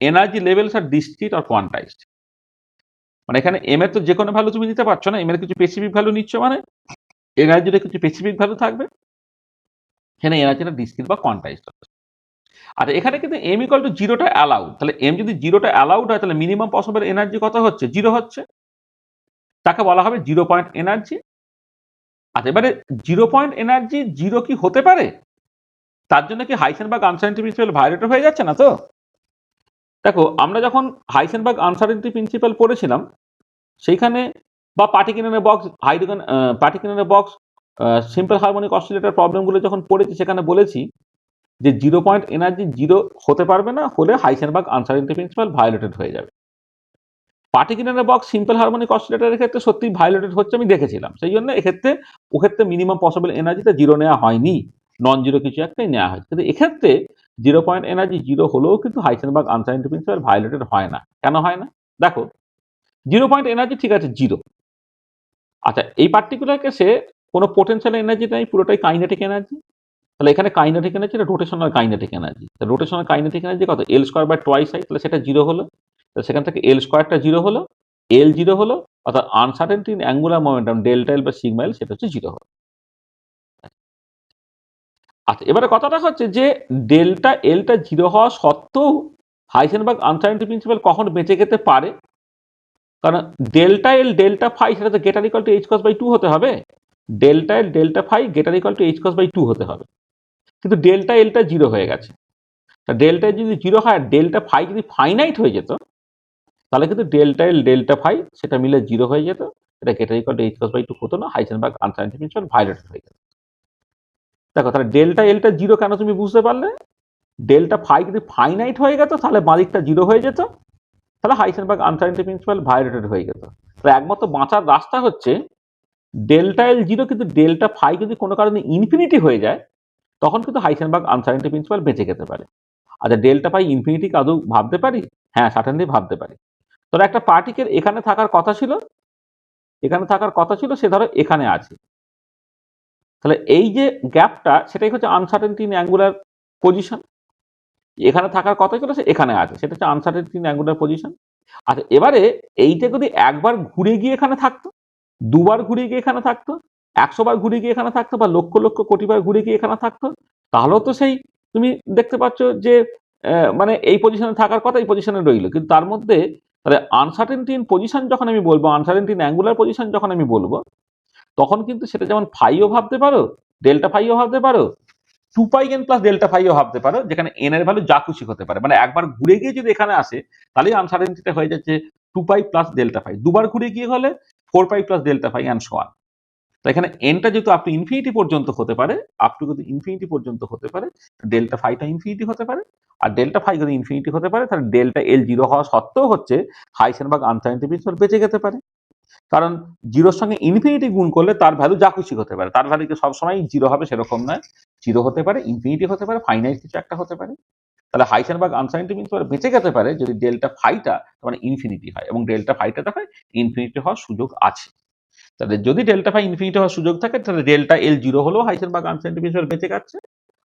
energy levels are discrete or quantized. মানে এখানে এম এর তো যে কোনো ভ্যালু তুমি নিতে পারছো না, এম এর কিছু স্পেসিফিক ভ্যালু নিচ্ছ মানে এনার্জির কিছু স্পেসিফিক ভ্যালু থাকবে, এখানে এনার্জিটা ডিসক্রিট বা কোয়ান্টাইজড হবে। আর এখানে কিন্তু এম ইকুয়াল টু 0টা অ্যালাউড। তাহলে এম যদি 0টা অ্যালাউড হয় তাহলে মিনিমাম পসিবল এনার্জি কত হচ্ছে? 0 হচ্ছে। তাকে বলা হবে 0 পয়েন্ট এনার্জি। আচ্ছা, এবারে 0 পয়েন্ট এনার্জি 0 কি হতে পারে? তার জন্য কি হাইসেনবার্গ আনসার্টেনিটি প্রিন্সিপাল ভায়োলেট হয়ে যাচ্ছে না তো? দেখো, আমরা যখন হাইসেনবার্গ আনসার্টেনিটি প্রিন্সিপাল পড়েছিলাম সেইখানে, বা পার্টিকেলের বক্স হাইড্রোজেন পার্টিকেলের বক্স সিম্পল হারমোনিক অসিলেটর প্রবলেমগুলো যখন পড়েছি সেখানে বলেছি যে 0 পয়েন্ট এনার্জি 0 হতে পারবে না, হলে হাইসেনবার্গ আনসার্টেনিটি প্রিন্সিপাল ভায়োলেটেড হয়ে যাবে। পার্টিকেলের বক্স সিম্পল হারমোনিক অসিলেটরের ক্ষেত্রে সত্যি ভায়োলেটেড হচ্ছে, আমি দেখেছিলাম। সেই জন্য ওক্ষেত্রে মিনিমাম পসিবল এনার্জিটা 0 নেওয়া হয়নি, নন জিরো কিছু একটাই নেওয়া হয়েছে। কিন্তু এক্ষেত্রে 0 পয়েন্ট এনার্জি 0 হলেও কিন্তু হাইসেনবার্গ আনসার্টেনিটি প্রিন্সিপাল ভায়োলেটেড হয় না। কেন হয় না? দেখো, 0 পয়েন্ট এনার্জি ঠিক আছে 0। আচ্ছা, এই পার্টিকুলার কেসে কোনো পোটেনশিয়াল এনার্জি নেই, পুরোটাই কাইনেটিক এনার্জি। তাহলে এখানে kinetic energy rotational kinetic energy. Rotational kinetic energy কত? এল স্কোয়ার বাই টুয়াইস আই। তাহলে সেটা 0 হলো। তাহলে সেখান থেকে এল স্কোয়ারটা 0 হলো, এল 0 হলো, অর্থাৎ uncertainty in angular momentum delta L বা সিগমা এল সেটা হচ্ছে 0 হলো। আচ্ছা, এবারে কথাটা হচ্ছে যে ডেল্টা এলটা 0 হওয়া সত্ত্বেও হাইসেনবার্গ আনসার্টেনিটি প্রিন্সিপাল কখন বেঁচে যেতে পারে? কারণ ডেল্টা এল ডেল্টা ফাই সেটা তো greater equal to h cross by 2 হতে হবে। Delta l delta phi greater equal to h cross by 2 হতে হবে। কিন্তু ডেল্টা এলটা 0 হয়ে গেছে। তা ডেল্টা যদি 0 হয়, ডেল্টা ফাই যদি ফাইনাইট হয়ে যেত, তাহলে কিন্তু ডেল্টা এল ডেল্টা ফাই সেটা মিলে 0 হয়ে যেত। এটা greater equal to h cross by 2 হতো না, হাইসেনবার্গ আনসার্টেনিটি প্রিন্সিপাল ভায়োলেটেড হয়ে যেত। দেখো, তাহলে ডেল্টা এলটা 0 কেন তুমি বুঝতে পারলে? ডেল্টা ফাই যদি ফাইনাইট হয়ে যেত তাহলে বাদিকটা 0 হয়ে যেত, তাহলে হাইসেনবার্গ আনসার্টেনিটি প্রিন্সিপাল ভায়োলেটেড হয়ে যেত। তাহলে একমাত্র বাঁচার রাস্তা হচ্ছে ডেল্টা এল 0 কিন্তু ডেল্টা ফাই যদি কোনো কারণে ইনফিনিটি হয়ে যায়, তখন কিন্তু হাইসেনবার্গ আনসার্টেনিটি প্রিন্সিপাল বেঁচে যেতে পারে। আচ্ছা, ডেল্টা ফাই ইনফিনিটি আদৌ ভাবতে পারি? হ্যাঁ, সার্টেনলি ভাবতে পারি। ধরো একটা পার্টিকেল এখানে থাকার কথা ছিল, সে ধরো এখানে আছে। তাহলে এই যে গ্যাপটা সেটাই হচ্ছে আনসার্টেনটি ইন অ্যাঙ্গুলার পজিশন। এখানে থাকার কথা ছিল, সে এখানে আছে, সেটা হচ্ছে আনসার্টেনটি ইন অ্যাঙ্গুলার পজিশন। আচ্ছা, এবারে এইটা যদি একবার ঘুরে গিয়ে এখানে থাকতো, দুবার ঘুরে গিয়ে এখানে থাকতো, 100 বার ঘুরে গিয়ে এখানে থাকতো, বা লক্ষ লক্ষ কোটি বার ঘুরে গিয়ে এখানে থাকতো, তাহলেও তো সেই তুমি দেখতে পাচ্ছ যে মানে এই পজিশনে থাকার কথা এই পজিশনে রইল। কিন্তু তার মধ্যে তাহলে আনসার্টেনটি ইন পজিশন যখন আমি বলবো, আনসার্টেনটি ইন অ্যাঙ্গুলার পজিশন যখন আমি বলবো, তখন কিন্তু সেটা যেমন ফাইও ভাবতে পারো, ডেল্টা ফাইও ভাবতে পারো, 2 পাই এন প্লাস ডেল্টা ফাইও ভাবতে পারো, যেখানে এন এর ভ্যালু যা খুশি হতে পারে। মানে একবার ঘুরে গিয়ে যদি এখানে আসে তাহলেই আনসার্টেনটিটা হয়ে যাচ্ছে 2 পাই প্লাস ডেল্টা ফাই। দুবার ঘুরে গিয়ে হলে 4 pi plus delta phi and so on. তো এখানে এনটা যেহেতু আপ টু ইনফিনিটি পর্যন্ত হতে পারে, আপ টু যদি ইনফিনিটি পর্যন্ত হতে পারে, ডেল্টা ফাইটা ইনফিনিটি হতে পারে, আর ডেল্টা ফাই যদি ইনফিনিটি হতে পারে তাহলে ডেল্টা এল জিরো হওয়া সত্ত্বেও হচ্ছে হাইসেনবার্গ আনসার্টেনিটি প্রিন্সিপাল বেঁচে যেতে পারে। কারণ জিরোর সঙ্গে ইনফিনিটি গুণ করলে তার ভ্যালু যা খুশি হতে পারে, তার ভ্যালু কি সবসময় জিরো হবে সেরকম নয়, জিরো হতে পারে, ইনফিনিটি হতে পারে, ফাইনাইট কিছু একটা হতে পারে। তাহলে হাইসেনবার্গ আনসার্টেনিটি প্রিন্সিপাল বেঁচে যেতে পারে যদি ডেল্টা ফাইটা মানে ইনফিনিটি হয়, এবং ডেল্টা ফাইটা দেখে ইনফিনিটি হওয়ার সুযোগ আছে। তাহলে যদি ডেল্টা ফাই ইনফিনিটি হওয়ার সুযোগ থাকে তাহলে ডেল্টা এল জিরো হলেও হাইসেনবার্গ আনসার্টেনিটি প্রিন্সিপাল বেঁচে যাচ্ছে,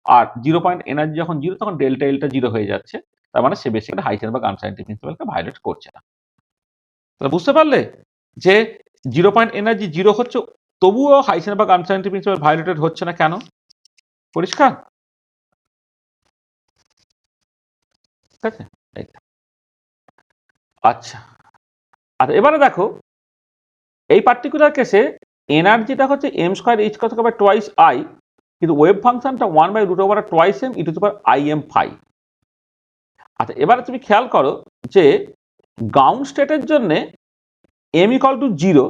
আর জিরো পয়েন্ট এনার্জি যখন জিরো তখন ডেল্টা এলটা জিরো হয়ে যাচ্ছে, তার মানে সে বেসিক্যালি হাইসেনবার্গ আনসার্টেনিটি প্রিন্সিপালকে ভায়োলেট করছে না। তাহলে বুঝতে পারলে যে জিরো পয়েন্ট এনার্জি জিরো হচ্ছে তবুও হাইসেনবার্গ আনসার্টেনিটি প্রিন্সিপাল ভায়োলেটেড হচ্ছে না কেন? পরিষ্কার? ঠিক আছে, আচ্ছা। আর এবারে দেখো এই পার্টিকুলার কেসে এনার্জিটা হচ্ছে m square h cross by twice I, কিন্তু ওয়েভ ফাংশনটা 1/√ওভার twice m e to the power I m phi. আচ্ছা, এবারে তুমি খেয়াল করো যে গ্রাউন্ড স্টেটের জন্য এম ইকুয়াল টু জিরো,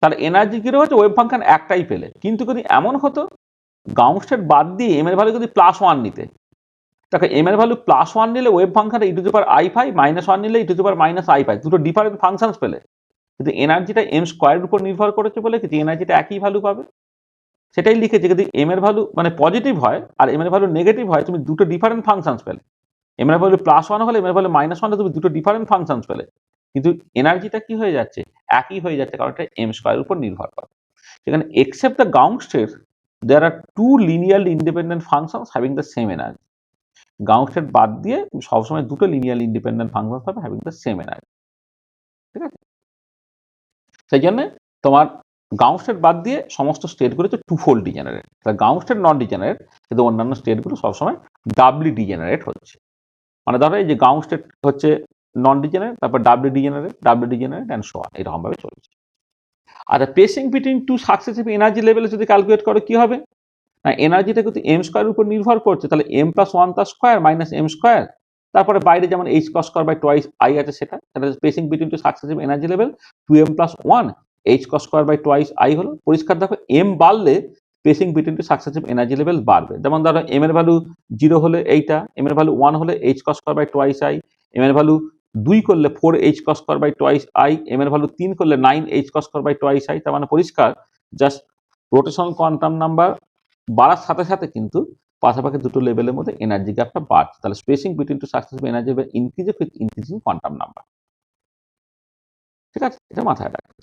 তার এনার্জি জিরো হচ্ছে ওয়েভ ফাংশন একটাই পেলে। কিন্তু যদি এমন হতো গ্রাউন্ড স্টেট বাদ দিয়ে এম এর ভ্যালু যদি +1 নিতে, দেখো এম এর ভ্যালু +1 নিলে wave function e to the power i phi, -1 নিলে e to the power minus i phi, দুটো ডিফারেন্ট ফাংশন পেলে। কিন্তু এনার্জিটা এম স্কোয়ারের উপর নির্ভর করেছে বলে কি এনার্জিটা একই ভ্যালু পাবে, সেটাই লিখেছে। যদি এম এর ভ্যালু মানে পজিটিভ হয় আর এম এর ভ্যালু নেগেটিভ হয়, তুমি দুটো ডিফারেন্ট ফাংশনস পেলে। এম এর ভ্যালু +1 হলে এম এর ভ্যালু -1 হলে তুমি দুটো ডিফারেন্ট ফাংশনস পেলে, কিন্তু এনার্জিটা কি হয়ে যাচ্ছে, একই হয়ে যাচ্ছে, কারণ এটা এম স্কোয়ারের উপর নির্ভর করে। সেখানে except the ground state there are two linearly independent functions having the same energy. Ground state বাদ দিয়ে সবসময় দুটো লিনিয়ারলি ইন্ডিপেন্ডেন্ট ফাংশনস হবে হ্যাভিং দ্য সেম এনার্জি। ঠিক আছে, সেই জন্য তোমার গ্রাউন্ড স্টেট বাদ দিয়ে সমস্ত স্টেটগুলো হচ্ছে টু ফোল্ড ডিজেনারেট। তাহলে গ্রাউন্ড স্টেট নন ডিজেনারেট, কিন্তু অন্যান্য স্টেটগুলো সবসময় ডাবলি ডিজেনারেট হচ্ছে। মানে ধরো এই যে গ্রাউন্ড স্টেট হচ্ছে নন ডিজেনারেট, তারপর doubly degenerate and so on, এরকম ভাবে চলছে। আর spacing between two successive energy level যদি ক্যালকুলেট করো কি হবে না, এনার্জিটা কিন্তু এম স্কোয়ারের উপর নির্ভর করছে, তাহলে m + 1 তার স্কোয়ার মাইনাস এম স্কোয়ার, তারপরে বাইরে যেমন h cross square by twice I আছে সেটা, তাহলে spacing between two successive energy level 2m + 1 h cross square by twice I হলো। পরিষ্কার দেখো এম বাড়লে spacing between two successive energy level বাড়বে। যেমন ধরো এম এর ভ্যালু 0 হলে এইটা, এম এর ভ্যালু 1 হলে h cross square by twice I, m এর ভ্যালু 2 করলে 4 h cross square by twice I, m এর ভ্যালু 3 করলে 9 h cross square by twice I. তার মানে পরিষ্কার জাস্ট রোটেশনাল কোয়ান্টাম নাম্বার বাড়ার সাথে সাথে কিন্তু পাশাপাশি দুটো লেভেলের মধ্যে এনার্জি গ্যাপটা বাড়ছে। তাহলে spacing between two successive energy increase with increasing quantum number. ঠিক আছে, এটা মাথায় রাখবে।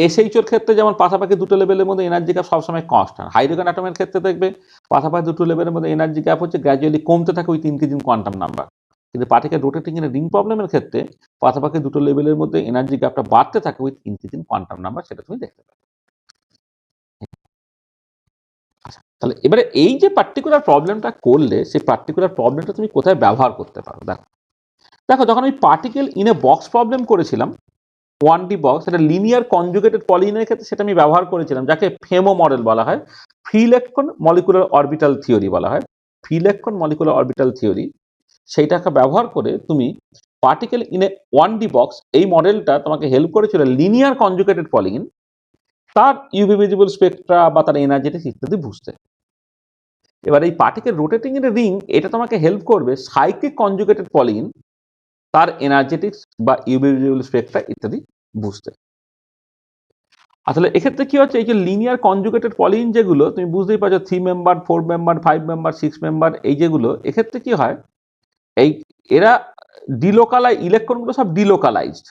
এসএইচওর ক্ষেত্রে যেমন পাশাপাশি দুটো লেভেলের মধ্যে এনার্জি গ্যাপ সবসময় কনস্ট্যান্ট, হাইড্রোজেন অ্যাটমের ক্ষেত্রে দেখবে পাশাপাশি দুটো লেভেলের মধ্যে এনার্জি গ্যাপ হচ্ছে গ্র্যাজুয়ালি কমতে থাকে উইথ ইনক্রিজিং কোয়ান্টাম নাম্বার। কিন্তু পার্টিকেল রোটেটিং এর রিং প্রবলেমের ক্ষেত্রে পাশাপাশি দুটো লেভেলের মধ্যে এনার্জি গ্যাপটা বাড়তে থাকে উইথ ইনক্রিজিং কোয়ান্টাম নাম্বার, সেটা তুমি দেখতে পাবে। তাহলে এবারে এই যে পার্টিকুলার প্রবলেমটা করলে, সেই পার্টিকুলার প্রবলেমটা তুমি কোথায় ব্যবহার করতে পারো? দেখো দেখো যখন আমি particle in a box problem করেছিলাম 1D বক্স, সেটা লিনিয়ার কনজুগেটেড পলিনের ক্ষেত্রে সেটা আমি ব্যবহার করেছিলাম, যাকে ফেমো মডেল বলা হয়, free electron molecular orbital theory বলা হয়, free electron molecular orbital theory. সেইটাকে ব্যবহার করে তুমি particle in A 1D box, এই মডেলটা তোমাকে হেল্প করেছিল লিনিয়ার কনজুগেটেড পলিন, তার ইউভি ভিজিবল স্পেকট্রা বা তার এনার্জেটিক্স ইত্যাদি বুঝতে। এবার এই পার্টিকেল রোটেটিং এর রিং, এটা তোমাকে হেল্প করবে সাইক্লিক কনজুগেটেড পলিন, তার এনার্জেটিক্স বা ইউভি ভিজিবল স্পেকট্রা ইত্যাদি বুঝতে। আসলে এক্ষেত্রে কি হচ্ছে, এই যে লিনিয়ার কনজুগেটেড পলিন যেগুলো তুমি বুঝতেই পারছো, 3 মেম্বার 4 মেম্বার 5 মেম্বার 6 মেম্বার, এই যেগুলো এক্ষেত্রে কি হয়, এই এরা ইলেকট্রনগুলো সব ডিলোকালাইজড,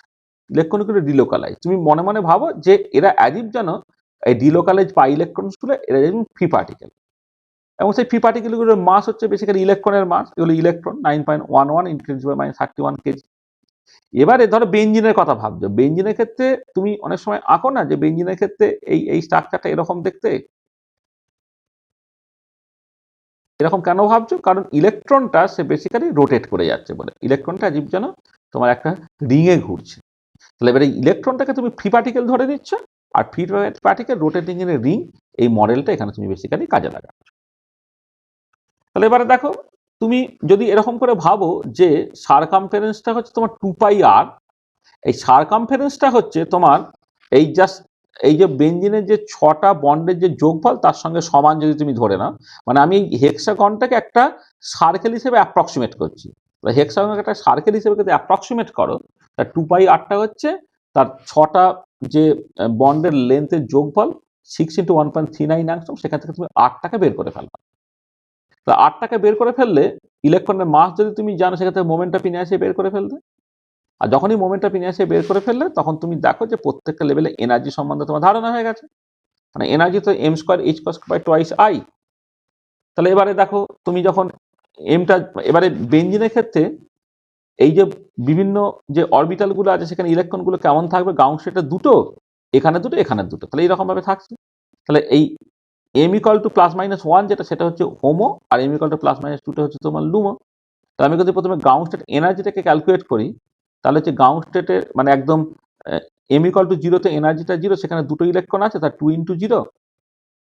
ইলেকট্রনগুলো ডিলোকালাইজ। তুমি মনে মনে ভাবো যে এরা অ্যাজিভ যেন এই ডিলোকালাইজ পাই ইলেকট্রনসগুলো এরা যেমন ফ্রি পার্টিকেল, এবং সেই ফ্রি পার্টিকেলগুলোর মাস হচ্ছে বেসিক্যালি ইলেকট্রনের মাস, এগুলো ইলেকট্রন 9.11 × 10⁻³ কেজি। এবারে ধরো বেঞ্জিনের কথা ভাবছো, বেঞ্জিনের ক্ষেত্রে তুমি অনেক সময় আঁকো না যে বেঞ্জিনের ক্ষেত্রে এই স্ট্রাকচারটা এরকম দেখতে, এরকম কেন ভাবছো? কারণ ইলেকট্রনটা সে বেসিক্যালি রোটেট করে যাচ্ছে বলে, ইলেকট্রনটা জীব যেন তোমার একটা রিঙে ঘুরছে। তাহলে এবারে ইলেকট্রনটাকে তুমি ফ্রি পার্টিকেল ধরে নিচ্ছ, আর ফ্রি পার্টিকেল রোটেটিং এর রিং, এই মডেলটা এখানে তুমি বেসিক্যালি কাজে লাগাচ্ছ। তাহলে এবারে দেখো তুমি যদি এরকম করে ভাবো যে সারকামফারেন্সটা হচ্ছে তোমার 2πr, এই সারকামফারেন্সটা হচ্ছে তোমার এই জাস্ট এই যে বেঞ্জিনের যে 6টা বন্ডের যে যোগফল তার সঙ্গে সমান যদি তুমি ধরে নাও, মানে আমি এই হেক্সাগনটাকে একটা সার্কেল হিসেবে অ্যাপ্রক্সিমেট করছি। হেক্সাগনকে একটা সার্কেল হিসেবে যদি অ্যাপ্রক্সিমেট করো, তার 2πr হচ্ছে তার 6টা যে বন্ডের লেন্থের যোগফল 6 × 1.39 অ্যাংস্ট্রম, সেখান থেকে তুমি 8টাকে বের করে ফেলবা। তা 8টাকে বের করে ফেললে ইলেকট্রনের মাস যদি তুমি জানো, সেক্ষেত্রে মোমেন্ট অফ ইনার্সিয়া বের করে ফেলবে। আর যখনই মোমেন্ট অফ ইনার্সিয়া বের করে ফেললে, তখন তুমি দেখো যে প্রত্যেকটা লেভেলে এনার্জি সম্বন্ধে তোমার ধারণা হয়ে গেছে। মানে এনার্জি তো m²h²/2i। তাহলে এবারে দেখো, তুমি যখন এমটা, এবারে বেঞ্জিনের ক্ষেত্রে এই যে বিভিন্ন যে অরবিটাল গুলো আছে, সেখানে ইলেকট্রন গুলো কেমন থাকবে, গ্রাউন্ড স্টেটে দুটো, এখানে দুটো, এখানে দুটো, তাহলে এইরকম ভাবে থাকছে। তাহলে এই m = +-1 যেটা, সেটা হচ্ছে হোমো, আর m = +-2টা হচ্ছে তোমার লুমো। তাহলে আমি যদি প্রথমে গ্রাউন্ড স্টেট এনার্জিটাকে ক্যালকুলেট করি, তাহলে হচ্ছে গ্রাউন্ড স্টেটের মানে একদম m = 0 তে এনার্জিটা 0, সেখানে দুটো ইলেকট্রন আছে, তার 2 × 0।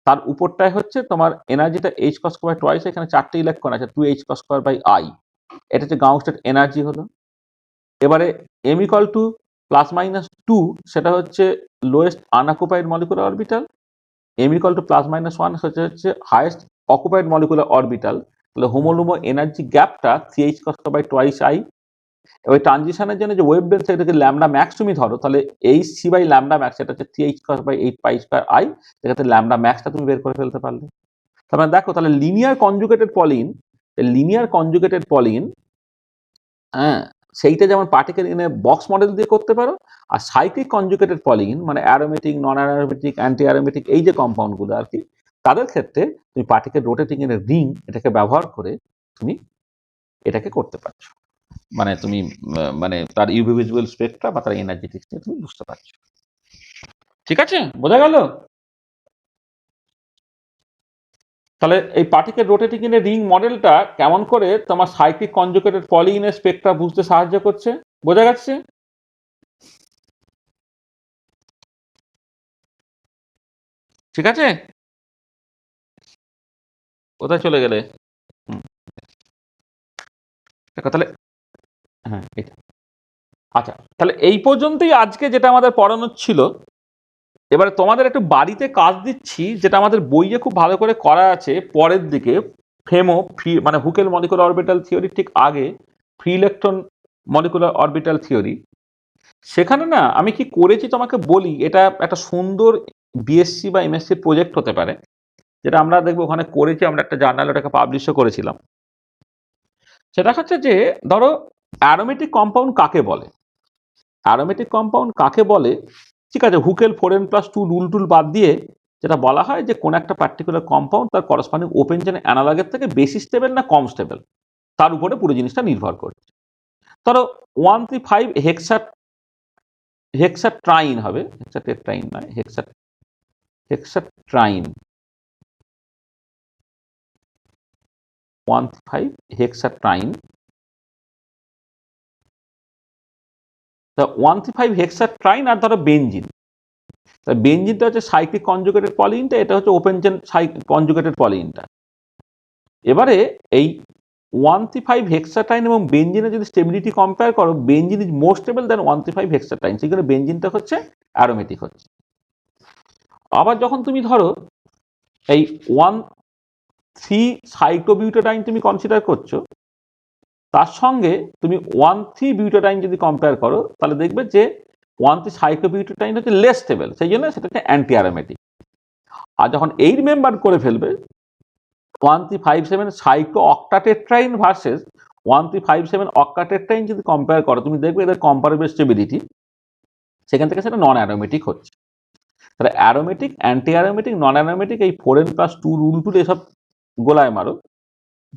তার উপরটায় হচ্ছে তোমার এনার্জিটা h²/2, এখানে 4টে ইলেকট্রন আছে, 2h²/i। এটা হচ্ছে গ্রাউন্ড স্টেট এনার্জি হলো। এবারে m = +-2, সেটা হচ্ছে লোয়েস্ট আনঅকুপাইড মলিকুলার অরবিটাল। m = +-1 হচ্ছে হাইয়েস্ট অকুপাইড মলিকুলার অরবিটাল। তাহলে হোমোলুমো এনার্জি গ্যাপটা 3h²/2i। এবার ট্রানজিশনের জন্য যে ওয়েভ লেন্থ, সেটাকে ল্যামডা ম্যাক্স তুমি ধরো, তাহলে hc/λ max, এটা হচ্ছে 3h²/8π²i। সেক্ষেত্রে ল্যামডা ম্যাক্সটা তুমি বের করে ফেলতে পারলে। তার মানে দেখো, তাহলে লিনিয়ার কনজুগেটেড পলিন, হ্যাঁ, সেইটা যেমন particle in a box model দিয়ে করতে পারো। আর সাইক্লিক কনজুগেটেড পলিন মানে অ্যারোমেটিক, নন অ্যারোমেটিক, অ্যান্টি অ্যারোমেটিক, এই যে কম্পাউন্ডগুলো আর কি, তাদের ক্ষেত্রে তুমি particle rotating in a ring এটাকে ব্যবহার করে তুমি এটাকে করতে পারছো। মানে তুমি মানে তার ইউভি ভিজুয়াল স্পেকট্রা বা তার এনার্জেটিক্স নিয়ে তুমি বুঝতে পারছো। ঠিক আছে, বোঝা গেল? তাহলে এই particle rotating in a ring মডেলটা কেমন করে তোমার সাইক্লিক কনজুগেটেড পলিনের স্পেকট্রা বুঝতে সাহায্য করছে, বোঝা যাচ্ছে? ঠিক আছে, কোথায় চলে গেলে? দেখো তাহলে, হ্যাঁ এটা, আচ্ছা তাহলে এই পর্যন্তই আজকে যেটা আমাদের পড়ানোর ছিল। এবারে তোমাদের একটু বাড়িতে কাজ দিচ্ছি, যেটা আমাদের বইয়ে খুব ভালো করে করা আছে পরের দিকে। ফ্রি মানে হুকেল মলিকুলার অরবিটাল থিওরি ঠিক আগে free electron molecular orbital theory. সেখানে না আমি কি করেছি তোমাকে বলি, এটা একটা সুন্দর বিএসসি বা এমএসসি প্রজেক্ট হতে পারে, যেটা আমরা দেখবো ওখানে করেছি, আমরা একটা জার্নাল ওটাকে পাবলিশও করেছিলাম। সেটা হচ্ছে যে, ধরো অ্যারোমেটিক কম্পাউন্ড কাকে বলে, অ্যারোমেটিক কম্পাউন্ড কাকে বলে, ঠিক আছে, হুকেল 4n+2 রুল টুল বাদ দিয়ে যেটা বলা হয় যে কোন একটা পার্টিকুলার কম্পাউন্ড তার করসপন্ডিং ওপেন চেন অ্যানালগের থেকে বেশি স্টেবল না কম স্টেবল, তার উপরে পুরো জিনিসটা নির্ভর করছে। ধরো 135 হেক্সাট্রাইন হবে, হেক্সাটেট্রাইন নয়, হেক্সাট্রাইন, 135 হেক্সাট্রাইন। তা 135 হেক্সাট্রাইন আর ধরো বেনজিন। বেনজিনটা হচ্ছে সাইক্লিক কনজুগেটেড পলিনটা, এটা হচ্ছে ওপেন চেন কনজুগেটেড পলিনটা। এবারে এই 135 হেক্সাটাইন এবং বেনজিনের যদি স্টেবিলিটি কম্পেয়ার করো, বেনজিন ইজ মোর স্টেবল দেন 135 হেক্সাটাইন, সেখানে বেনজিনটা হচ্ছে অ্যারোমেটিক হচ্ছে। আবার যখন তুমি ধরো এই 1,3 সাইক্লোবিউটাডাইন তুমি কনসিডার করছো, তার সঙ্গে তুমি 1,3 বিউটাডাইন যদি কম্পেয়ার করো, তাহলে দেখবে যে 1,3 সাইক্লোবিউটাডাইন হচ্ছে লেস স্টেবল, সেই জন্য সেটা হচ্ছে অ্যান্টি অ্যারোমেটিক। আর যখন 8 মেম্বার করে ফেলবে, 1,357 সাইক্লো অক্টাটেট্রাইন ভার্সেস 1,357 অক্টাটেট্রাইন যদি কম্পেয়ার করো, তুমি দেখবে এদের কম্পারেবল স্টেবিলিটি, সেখান থেকে সেটা নন অ্যারোমেটিক হচ্ছে। তাহলে অ্যারোমেটিক, অ্যান্টি অ্যারোমেটিক, নন অ্যারোমেটিক, এই 4n+2 রুল টুল এসব গোলায় মারো।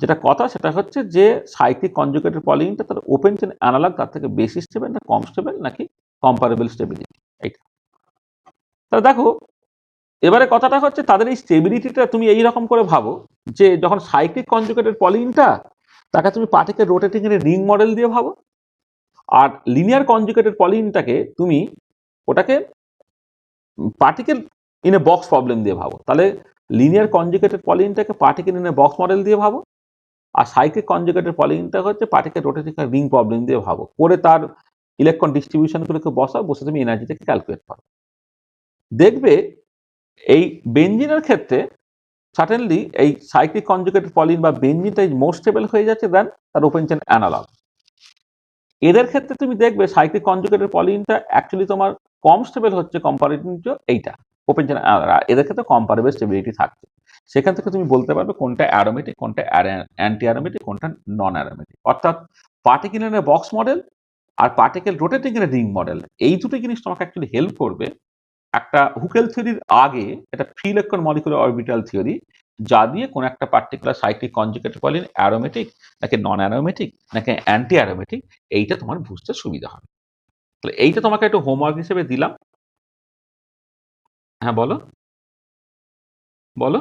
যেটা কথা সেটা হচ্ছে যে সাইক্লিক কনজুগেটেড পলিনটা তার ওপেন চেন অ্যানালগ তার থেকে বেশি স্টেবল না কম স্টেবল নাকি কম্পারেবল স্টেবিলিটি, এইটা। তাহলে দেখো, এবারে কথাটা হচ্ছে তাদের এই স্টেবিলিটিটা তুমি এইরকম করে ভাবো যে যখন সাইক্লিক কনজুগেটেড পলিনটা, তাকে তুমি পার্টিকেল রোটেটিং এর রিং মডেল দিয়ে ভাবো, আর লিনিয়ার কনজুগেটেড পলিনটাকে তুমি ওটাকে particle in a box problem দিয়ে ভাবো। তাহলে লিনিয়ার কনজুগেটেড পলিনটাকে particle in a box model দিয়ে ভাবো, আর সাইক্লিক কনজুগেটেড পলিনটা হচ্ছে পার্টিকেল রোটেটিং এর রিং প্রবলেম দিয়ে ভাবো, করে তার ইলেকট্রন ডিস্ট্রিবিউশনগুলোকে বসে তুমি এনার্জিটাকে ক্যালকুলেট করো। দেখবে এই বেঞ্জিনের ক্ষেত্রে সার্টেনলি এই সাইক্লিক কনজুগেটেড পলিন বা বেঞ্জিনটা ইজ মোর স্টেবল হয়ে যাচ্ছে দেন তার ওপেন চেন অ্যানালগ। এদের ক্ষেত্রে তুমি দেখবে সাইক্লিক কনজুগেটেড পলিনটা অ্যাকচুয়ালি তোমার কম স্টেবল হচ্ছে কম্পারেটিভ টু এইটা ওপেন চেন। এদের ক্ষেত্রে কম্পারেবল স্টেবিলিটি থাকছে। সেখান থেকে তুমি বলতে পারবে কোনটা অ্যারোমেটিক, কোনটা অ্যান্টি অ্যারোমেটিক, কোনটা নন অ্যারোমেটিক। অর্থাৎ পার্টিকেলের বক্স মডেল আর পার্টিকেল রোটেটিং এর রিং মডেল, এই দুটো জিনিস তোমাকে অ্যাকচুয়ালি হেল্প করবে একটা হুকেল থিওরির আগে এটা free electron molecular orbital theory, যা দিয়ে কোন একটা particular cyclic conjugated Pauline aromatic নাকি নন অ্যারোমেটিক নাকি অ্যান্টি অ্যারোমেটিক, এইটা তোমার বুঝতে সুবিধা হবে। তাহলে এইটা তোমাকে একটু হোমওয়ার্ক হিসেবে দিলাম। হ্যাঁ বলো বলো।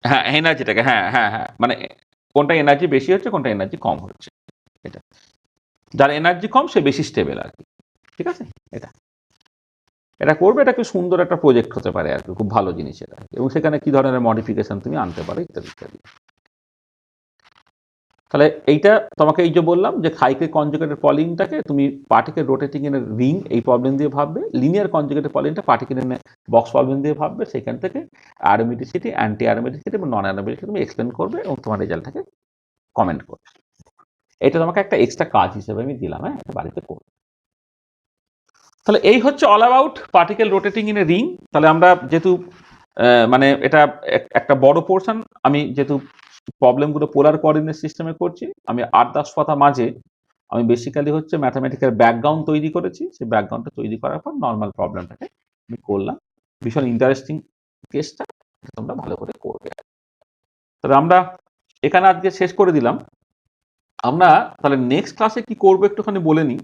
হ্যাঁ এনার্জিটাকে, হ্যাঁ হ্যাঁ হ্যাঁ, মানে কোনটা এনার্জি বেশি হচ্ছে কোনটা এনার্জি কম হচ্ছে, এটা যার এনার্জি কম সে বেশি স্টেবল আর কি। ঠিক আছে, এটা এটা করবে, এটা খুব সুন্দর একটা প্রজেক্ট হতে পারে আর কি, খুব ভালো জিনিস এটা। এবং সেখানে কি ধরনের মডিফিকেশন তুমি আনতে পারো ইত্যাদি ইত্যাদি। তাহলে এইটা তোমাকে এই যে বললাম যে সাইক্লিক কনজুগেটেড পলিনটাকে তুমি পার্টিকেল রোটেটিং এর রিং এই প্রবলেম দিয়ে ভাববে, লিনিয়ার কনজুগেটেড পলিনটা পার্টিকেল বক্স প্রবলেম দিয়ে ভাববে, সেখান থেকে অ্যারোমেটিসিটি, অ্যান্টি অ্যারোমেটিসিটি এবং নন অ্যারোমেটিসিটি তুমি এক্সপ্লেন করবে এবং তোমার রেজাল্টটাকে কমেন্ট করবে। এটা তোমাকে একটা এক্সট্রা কাজ হিসেবে আমি দিলাম, হ্যাঁ, এটা বাড়িতে করবে। তাহলে এই হচ্ছে all about particle rotating in a ring. তাহলে আমরা যেহেতু মানে এটা একটা বড় পোর্শন, আমি যেহেতু প্রবলেমগুলো পোলার কোঅর্ডিনেট সিস্টেমে করছি, আমি ৮-১০ পাতা মাঝে আমি বেসিক্যালি হচ্ছে ম্যাথামেটিক্যাল ব্যাকগ্রাউন্ড তৈরি করেছি। সেই ব্যাকগ্রাউন্ডটা তৈরি করার পর নর্মাল প্রবলেমটাকে আমি করলাম। ভীষণ ইন্টারেস্টিং কেসটা, তোমরা ভালো করে করবে। তবে আমরা এখানে আজকে শেষ করে দিলাম। আমরা তাহলে নেক্সট ক্লাসে কি করবো একটুখানি বলে নিই।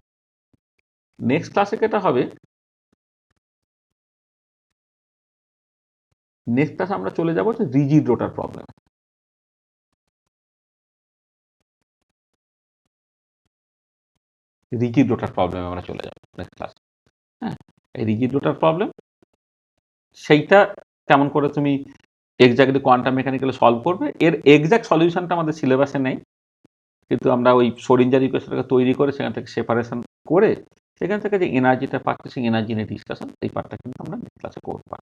নেক্সট ক্লাসে যেটা হবে, নেক্সট ক্লাসে আমরা চলে যাবো হচ্ছে রিজিড রোটার প্রবলেম। রিজিড রোটার প্রবলেমে আমরা চলে যাবো নেক্সট ক্লাস। হ্যাঁ, এই রিজিড রোটার প্রবলেম, সেইটা কেমন করে তুমি এক্স্যাক্টলি কোয়ান্টাম মেকানিক্যালি সলভ করবে, এর এক্স্যাক্ট সলিউশনটা আমাদের সিলেবাসে নেই, কিন্তু আমরা ওই শোরিঞ্জার ইকুয়েশনটাকে তৈরি করে সেখান থেকে সেপারেশন করে সেখান থেকে যে এনার্জিটা পাচ্ছি সেই এনার্জি নিয়ে ডিসকাশন, এই পার্টটা কিন্তু আমরা নেক্সট ক্লাসে করতে পারি।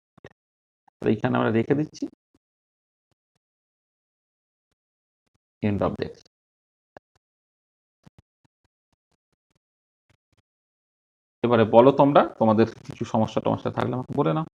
এইখানে আমরা রেখে দিচ্ছি, এন্ড অফ ডে। এবারে বলো তোমরা, তোমাদের কিছু সমস্যা টমস্যা থাকলে আমাকে বলে নাও।